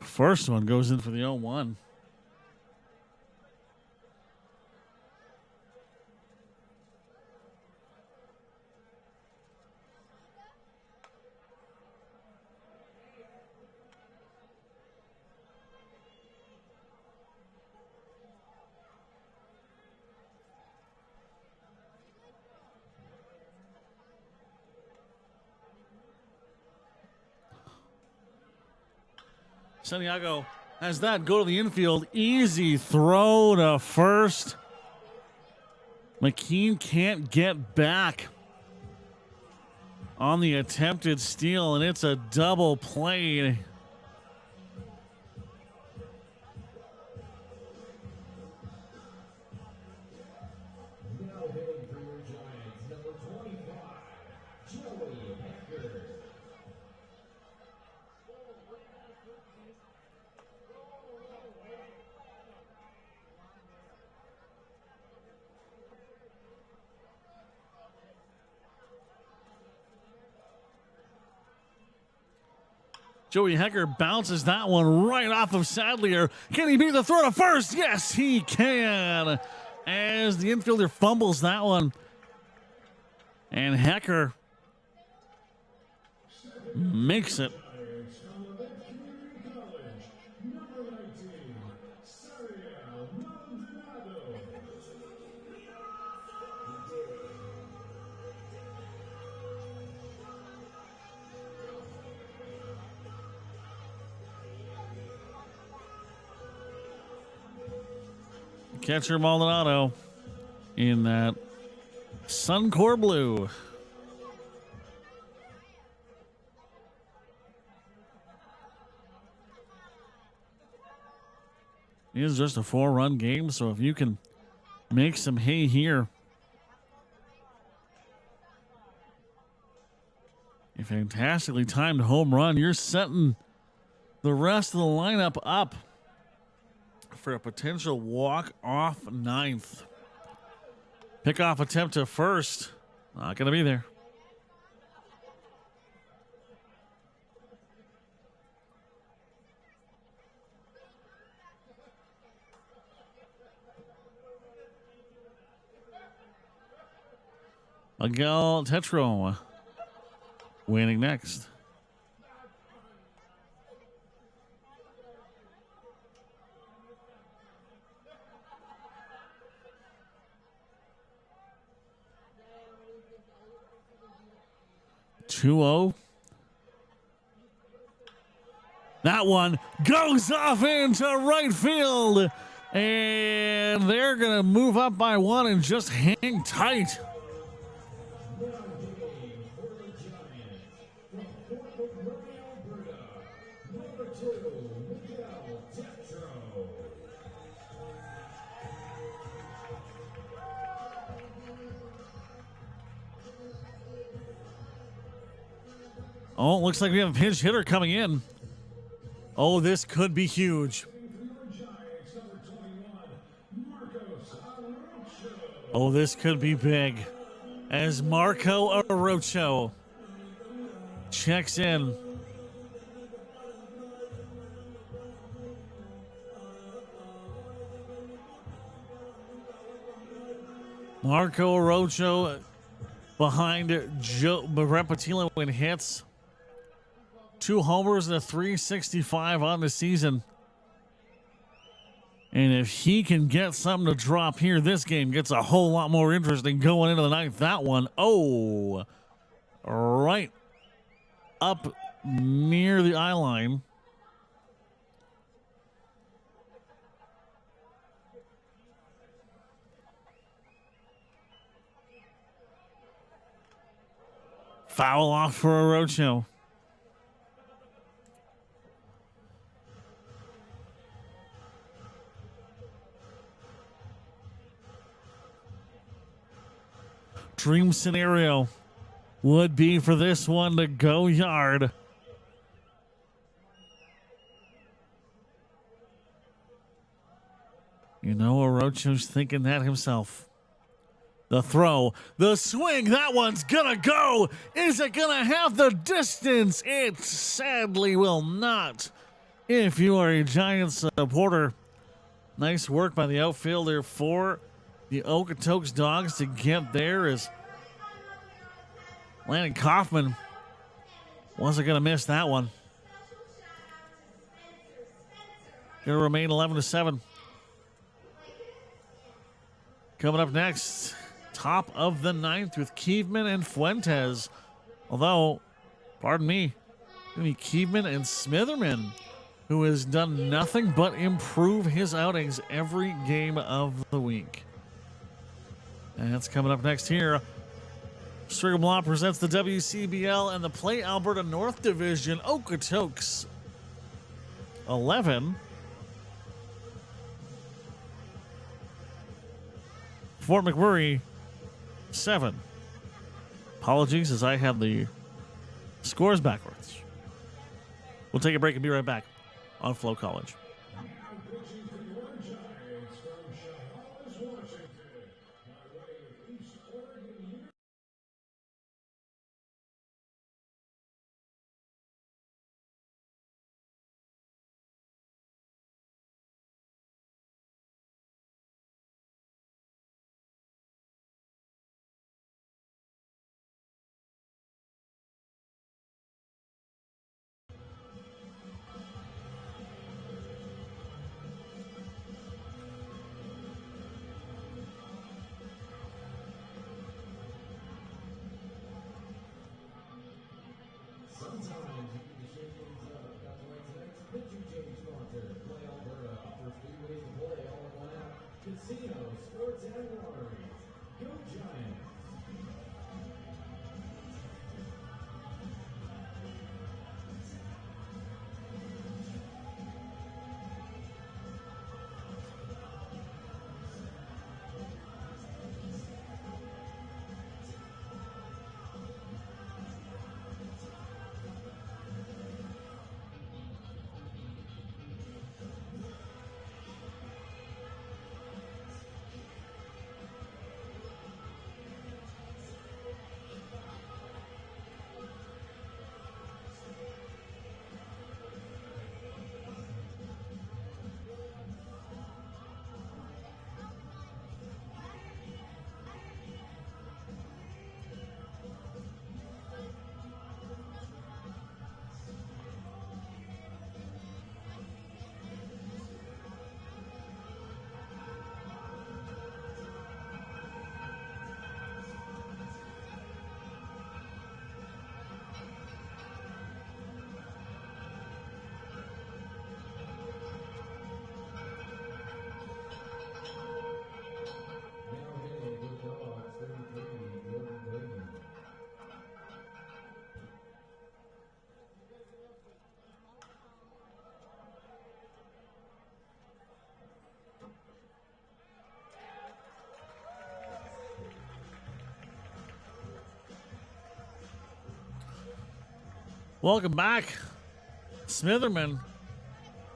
First one goes in for the 0-1. Santiago has that go to the infield. Easy throw to first. McKean can't get back on the attempted steal, and it's a double play. Joey Hecker bounces that one right off of Sadlier. Can he beat the throw to first? Yes, he can. As the infielder fumbles that one. And Hecker makes it. Catcher Maldonado in that Suncor blue. It is just a 4-run game, so if you can make some hay here, a fantastically timed home run, you're setting the rest of the lineup up for a potential walk-off ninth. Pickoff attempt to first. Not going to be there. Miguel Tetro waiting next. That one goes off into right field, and they're going to move up by 1 and just hang tight. Oh, it looks like we have a pinch hitter coming in. Oh, this could be huge. Oh, this could be big. As Marco Arocho checks in. Marco Rocho behind Joe Repetilo in hits. 2 homers and a .365 on the season. And if he can get something to drop here, this game gets a whole lot more interesting going into the ninth. That one, right up near the eye line. Foul off for Orocho. Dream scenario would be for this one to go yard. You know, Orocho's thinking that himself. The throw, the swing, that one's gonna go. Is it gonna have the distance? It sadly will not. If you are a Giants supporter, nice work by the outfielder for the Okotoks Dawgs to get there, as Landon Kaufman wasn't gonna miss that one. Gonna remain 11-7. Coming up next, top of the ninth with Kievman and Fuentes. Although, pardon me, gonna be Kievman and Smitherman, who has done nothing but improve his outings every game of the week. And that's coming up next here. Strigham Law presents the WCBL and the Play Alberta North Division. Okotoks 11. Fort McMurray 7. Apologies as I have the scores backwards. We'll take a break and be right back on FloCollege. Sometimes you need to shake things up. That's why tonight's pitching change sponsor, Play Alberta, offers 3 ways to play all in one app. Casino, sports, and lotteries. Go Giants! Welcome back. Smitherman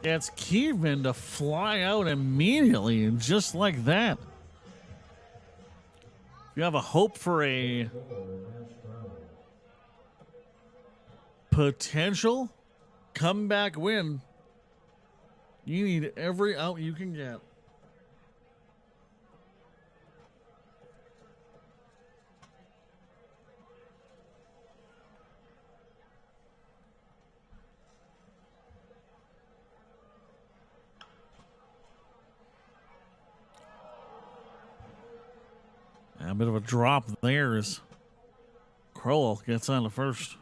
gets Kievman to fly out immediately, and just like that. If you have a hope for a potential comeback win, you need every out you can get. A bit of a drop there as Crowell gets on the first.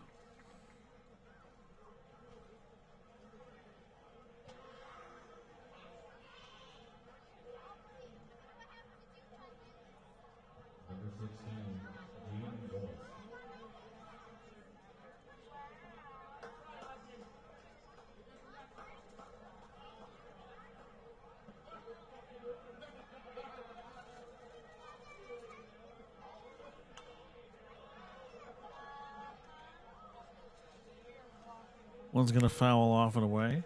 Number 16, Dawgs. One's going to foul off and away.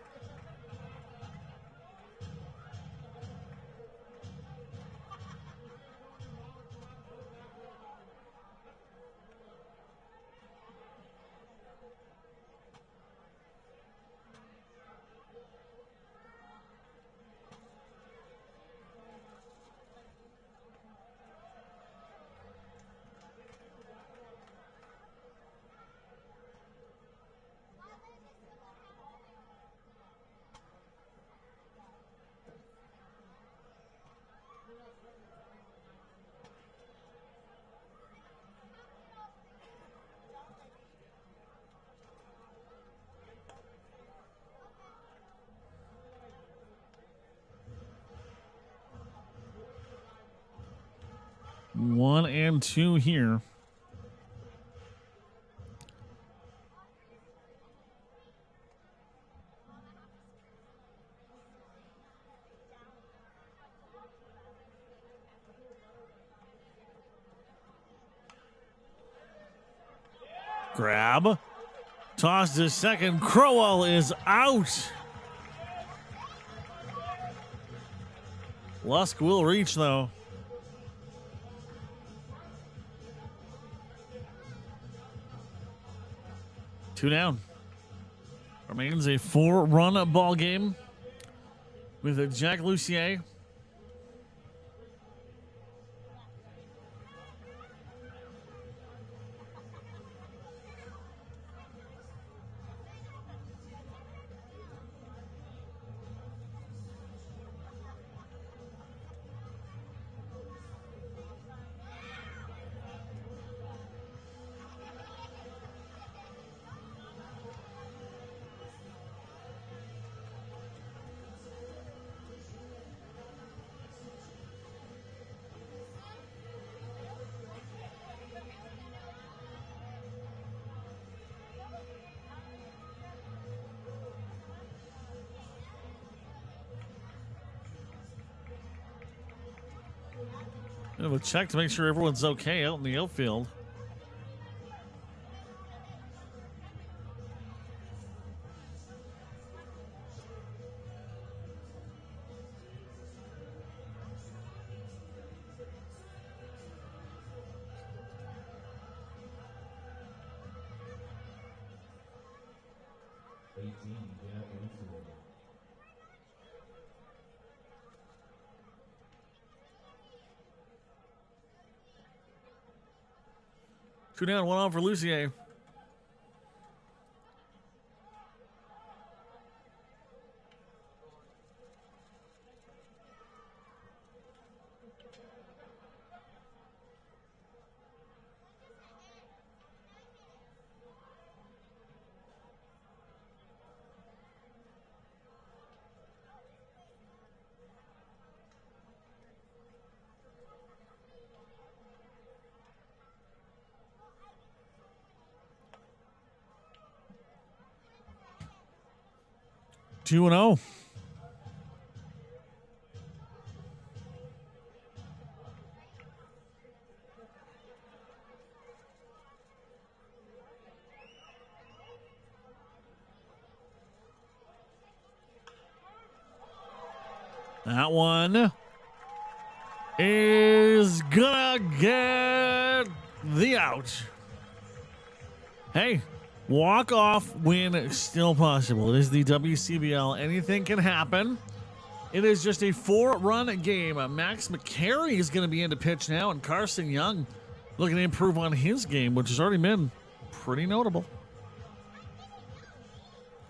One and two here. Grab. Toss to second. Crowell is out. Lusk will reach, though. Two down. Remains a 4-run ball game with Jack Lucier. We'll check to make sure everyone's okay out in the outfield. Two down, one on for Lucier. Two and 0. That one is gonna get the out. Hey, walk-off win still possible. It is the WCBL. Anything can happen. It is just a 4-run game. Max McMurray is going to be in to pitch now, and Carson Young looking to improve on his game, which has already been pretty notable.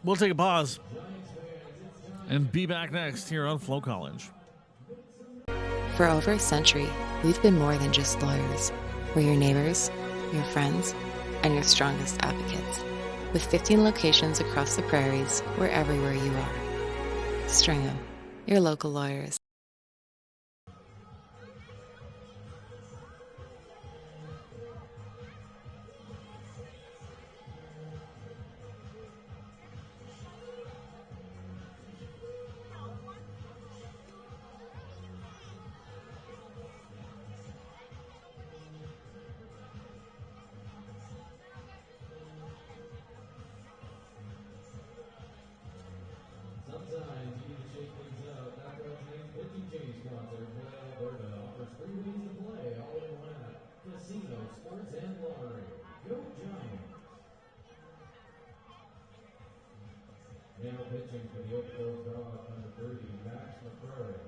We'll take a pause and be back next here on FloCollege. For over a century, we've been more than just lawyers. We're your neighbors, your friends, and your strongest advocates. With 15 locations across the prairies, we're everywhere you are. Stringham, your local lawyers. Sometimes you need to shake things up. Knockout Change 50 Change sponsor, Play Alberta offers 3 ways to play all in one app. Casino, sports, and lottery. Go Giants! Now pitching for the Okotoks Dawgs, number 30, McMurray.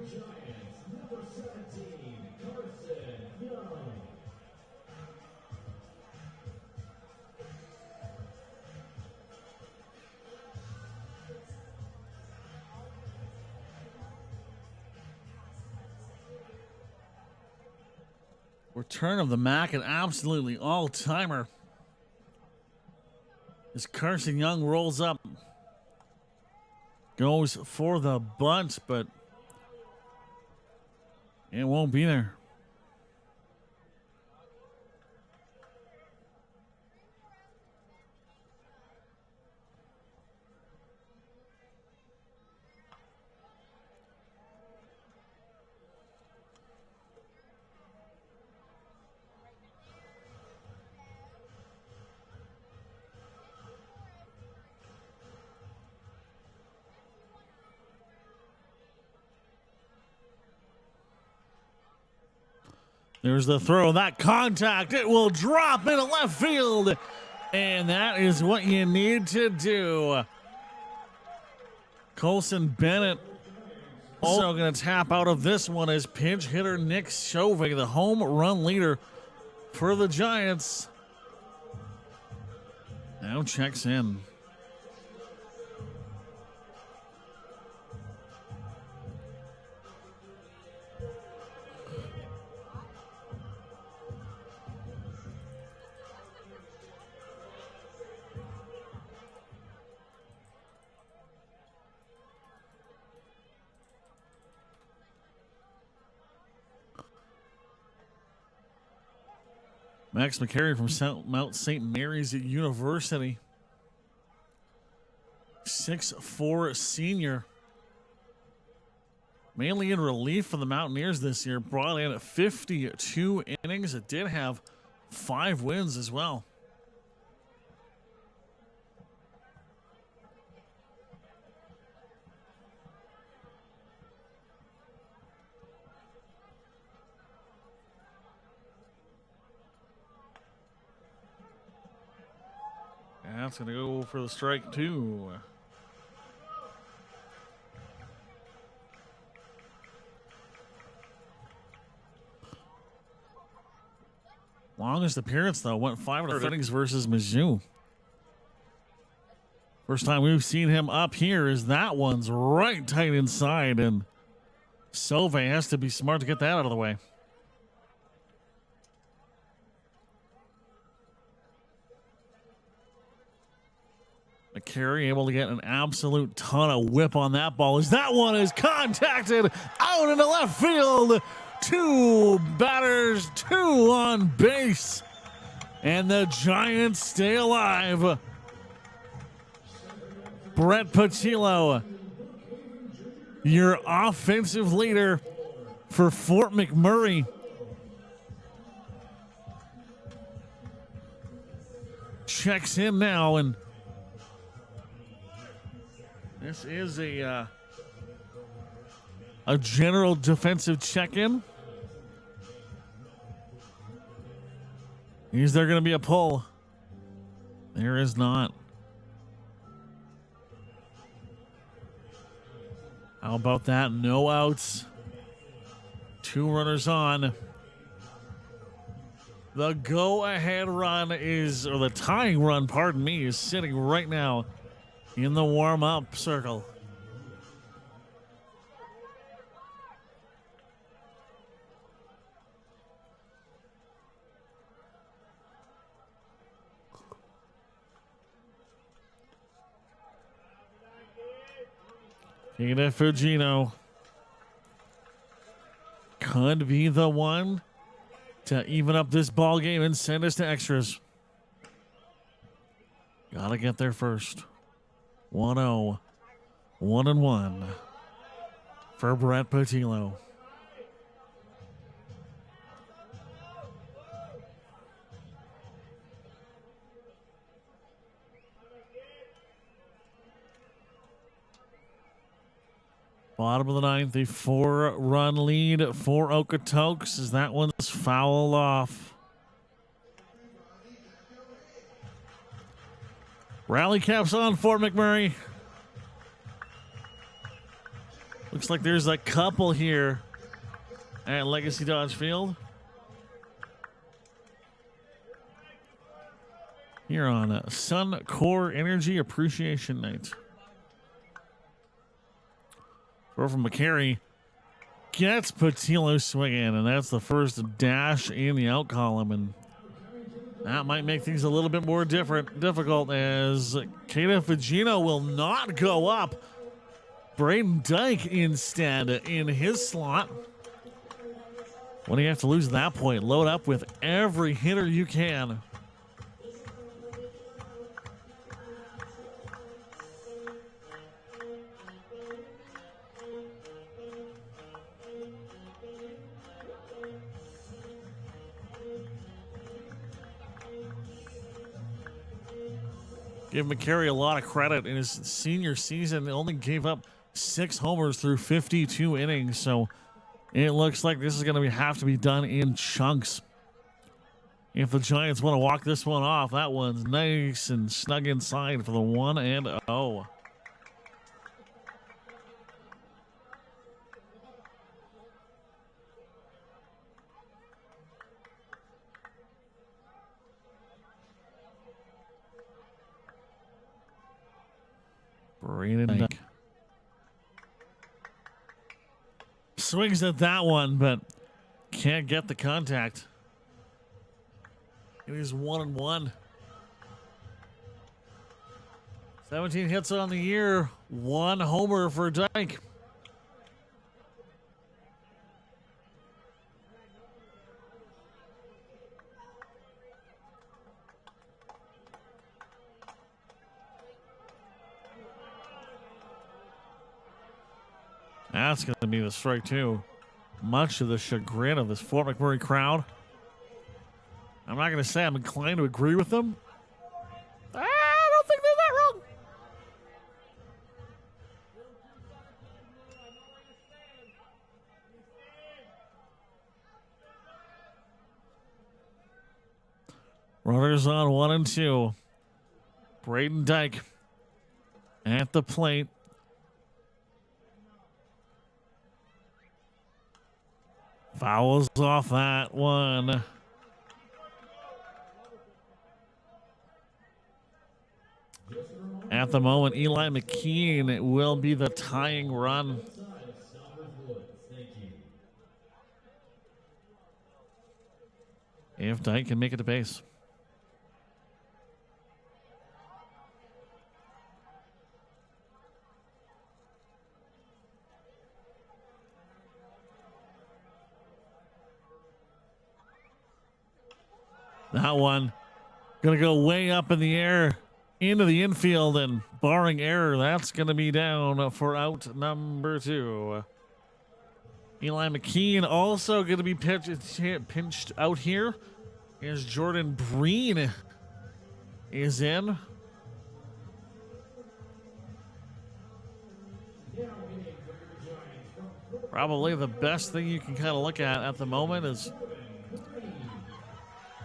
Giants, number 17, Carson Young. Return of the Mac, an absolutely all-timer. As Carson Young rolls up, goes for the bunt, but it won't be there. There's the throw. That contact, it will drop into left field. And that is what you need to do. Colson Bennett also going to tap out of this one as pinch hitter Nick Chauvin, the home run leader for the Giants, now checks in. Max McMurray from Mount St. Mary's University. 6'4" senior. Mainly in relief for the Mountaineers this year. Brought in at 52 innings. It did have 5 wins as well. That's going to go for the strike, too. Longest appearance, though, went 5 innings versus Mizzou. First time we've seen him up here is that one's right tight inside, and Sauve has to be smart to get that out of the way. McMurray able to get an absolute ton of whip on that ball as that one is contacted out into left field. 2 batters, 2 on base, and the Giants stay alive. Brett Patillo, your offensive leader for Fort McMurray. Checks in now, and this is a general defensive check-in. Is there going to be a pull? There is not. How about that? No outs. 2 runners on. The go-ahead run is, or the tying run, pardon me, is sitting right now in the warm-up circle. Ada Fugino could be the one to even up this ball game and send us to extras. Gotta get there first. 1-0, 1-1 for Brett Patillo. Bottom of the 9th, a 4-run lead for Okotoks as that one's fouled off. Rally caps on for McMurray. Looks like there's a couple here at Legacy Dodge Field. Here on Suncor Energy Appreciation Night. Throw from McMurray gets Patillo swinging, and that's the first dash in the out column, and that might make things a little bit more difficult as Kada Fugino will not go up. Braden Dyke instead in his slot. What do you have to lose at that point? Load up with every hitter you can. Give McMurray a lot of credit. In his senior season, he only gave up 6 homers through 52 innings, so it looks like this is going to have to be done in chunks. If the Giants want to walk this one off, that one's nice and snug inside for the 1-0. Braden Dyke swings at that one, but can't get the contact. It is 1-1. 17 hits on the year, 1 homer for Dyke. That's going to be the strike, too. Much to the chagrin of this Fort McMurray crowd. I'm not going to say I'm inclined to agree with them. I don't think they're that wrong. Runners on 1 and 2. Braden Dyke at the plate. Fouls off that one. Just a reminder, At the moment, Eli McKean will be the tying run. If Dyke can make it to base. That one going to go way up in the air into the infield, and barring error, that's going to be down for out number 2. Eli McKean also going to be pinched out here as Jordan Breen is in. Probably the best thing you can kind of look at the moment is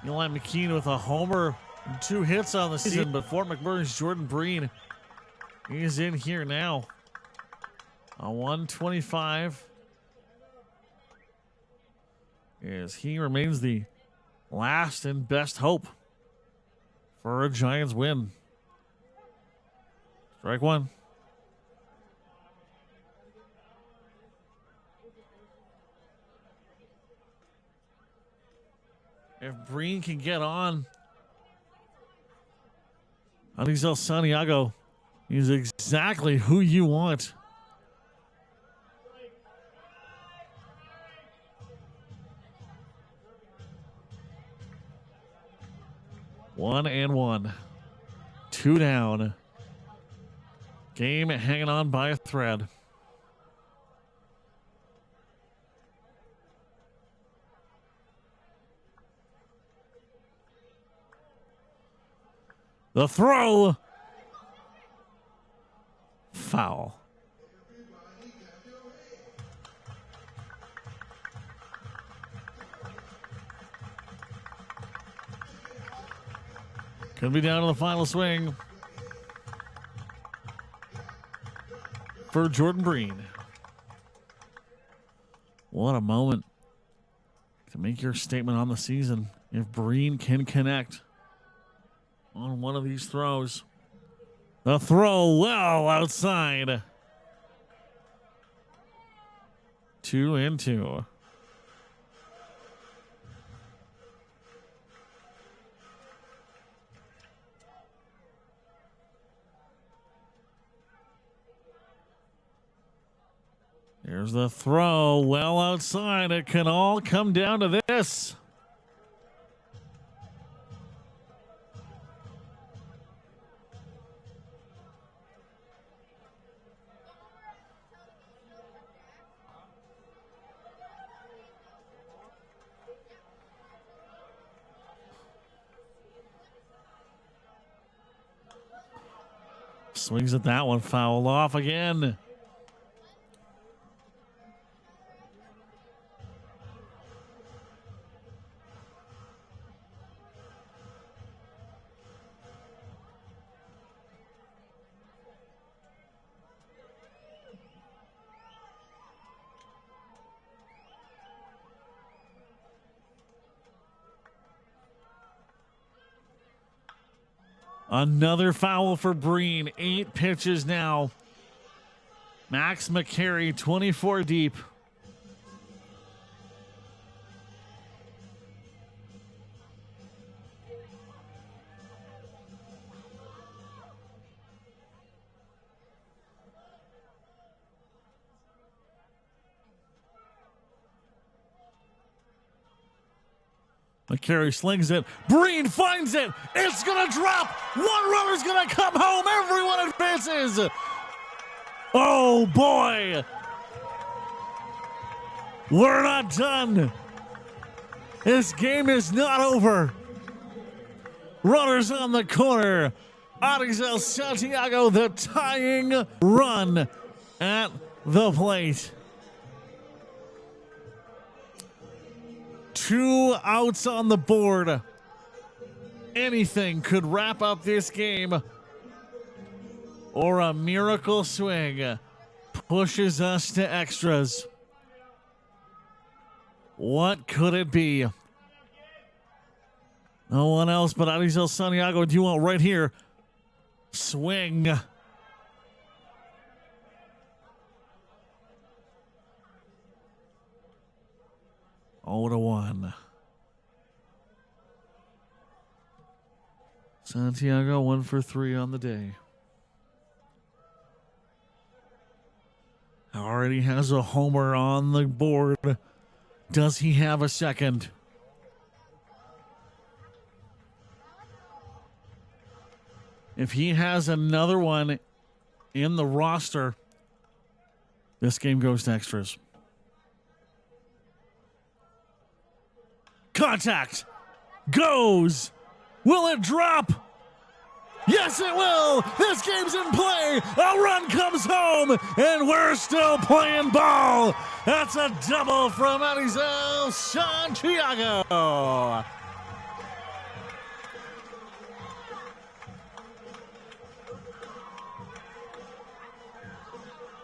Eli McKean with a homer and 2 hits on the season, but Fort McMurray's Jordan Breen is in here now. A 125 as he remains the last and best hope for a Giants win. Strike 1. If Breen can get on Anizel Santiago, he's exactly who you want. One and one. 2 down. Game hanging on by a thread. The throw. Foul. Could be down to the final swing for Jordan Breen. What a moment to make your statement on the season if Breen can connect on one of these throws. The throw well outside. 2 and 2. Here's the throw well outside. It can all come down to this. Swings at that one, fouled off again. Another foul for Breen. 8 pitches now. Max McMurray, 24 deep. McMurray slings it. Breen finds it. It's going to drop. One runner's going to come home. Everyone advances. Oh, boy. We're not done. This game is not over. Runners on the corner. Anizel Santiago, the tying run at the plate. 2 outs on the board. Anything could wrap up this game, or a miracle swing pushes us to extras. What could it be? No one else but Anizel Santiago. Do you want right here Swing. 0-1. Santiago 1 for 3 on the day. Already has a homer on the board. Does he have a second? If he has another one in the roster, this game goes to extras. Contact goes. Will it drop? Yes, it will. This game's in play. A run comes home, and we're still playing ball. That's a double from Eliseo Santiago.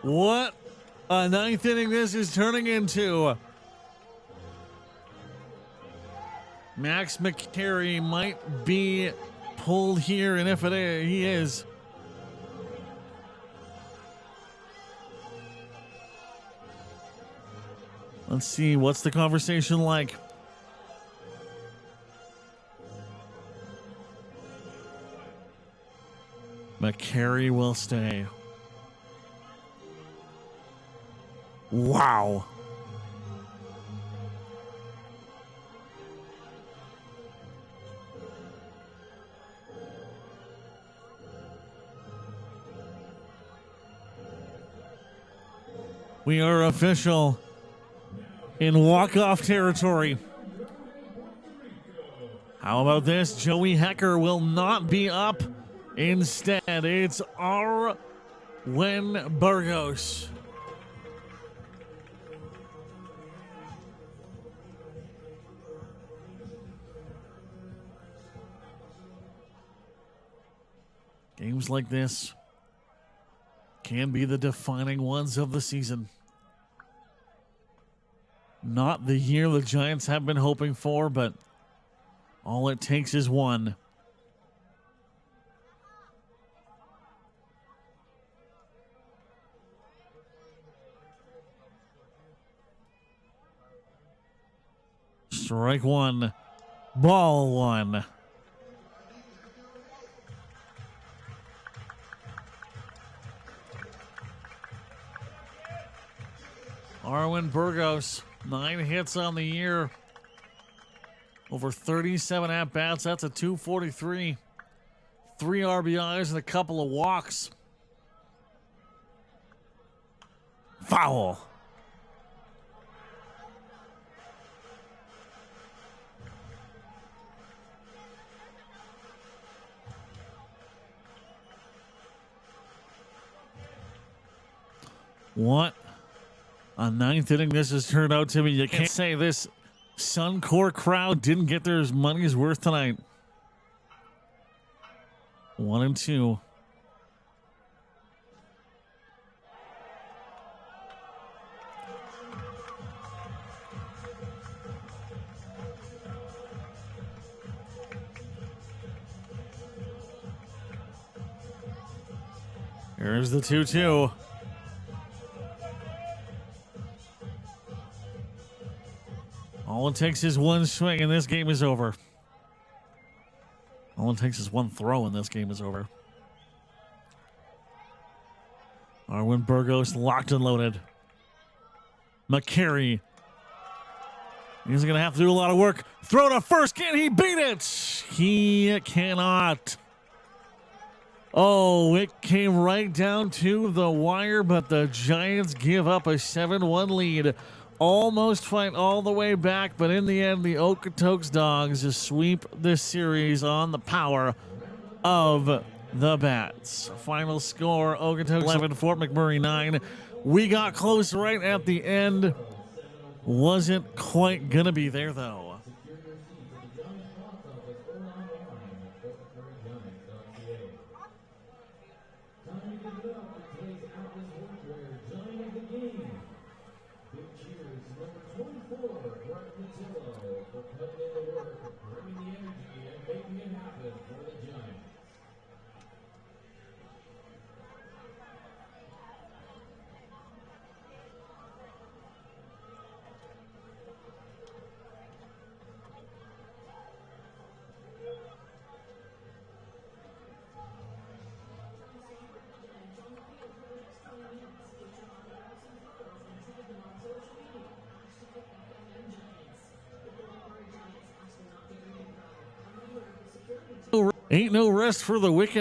What a ninth inning this is turning into. Max McMurray might be pulled here, and if it is, he is. Let's see, what's the conversation like? McMurray will stay. Wow. We are official in walk-off territory. How about this? Joey Hecker will not be up. Instead, it's Arwen Burgos. Games like this can be the defining ones of the season. Not the year the Giants have been hoping for, but all it takes is one. Strike one, ball one. Arwen Burgos, 9 hits on the year. Over 37 at-bats. That's a .243. 3 RBIs and a couple of walks. Foul. What a ninth inning this has turned out to be. You can't say this Suncor crowd didn't get their money's worth tonight. 1-2. Here's the 2-2. All it takes is one swing, and this game is over. All it takes is one throw, and this game is over. Arwen Burgos locked and loaded. McMurray. He's going to have to do a lot of work. Throw to first. Can he beat it? He cannot. Oh, it came right down to the wire, but the Giants give up a 7-1 lead. Almost fight all the way back, but in the end, the Okotoks Dawgs just sweep this series on the power of the bats. Final score, Okotoks 11, Fort McMurray 9. We got close right at the end. Wasn't quite going to be there, though. Ain't no rest for the wicked.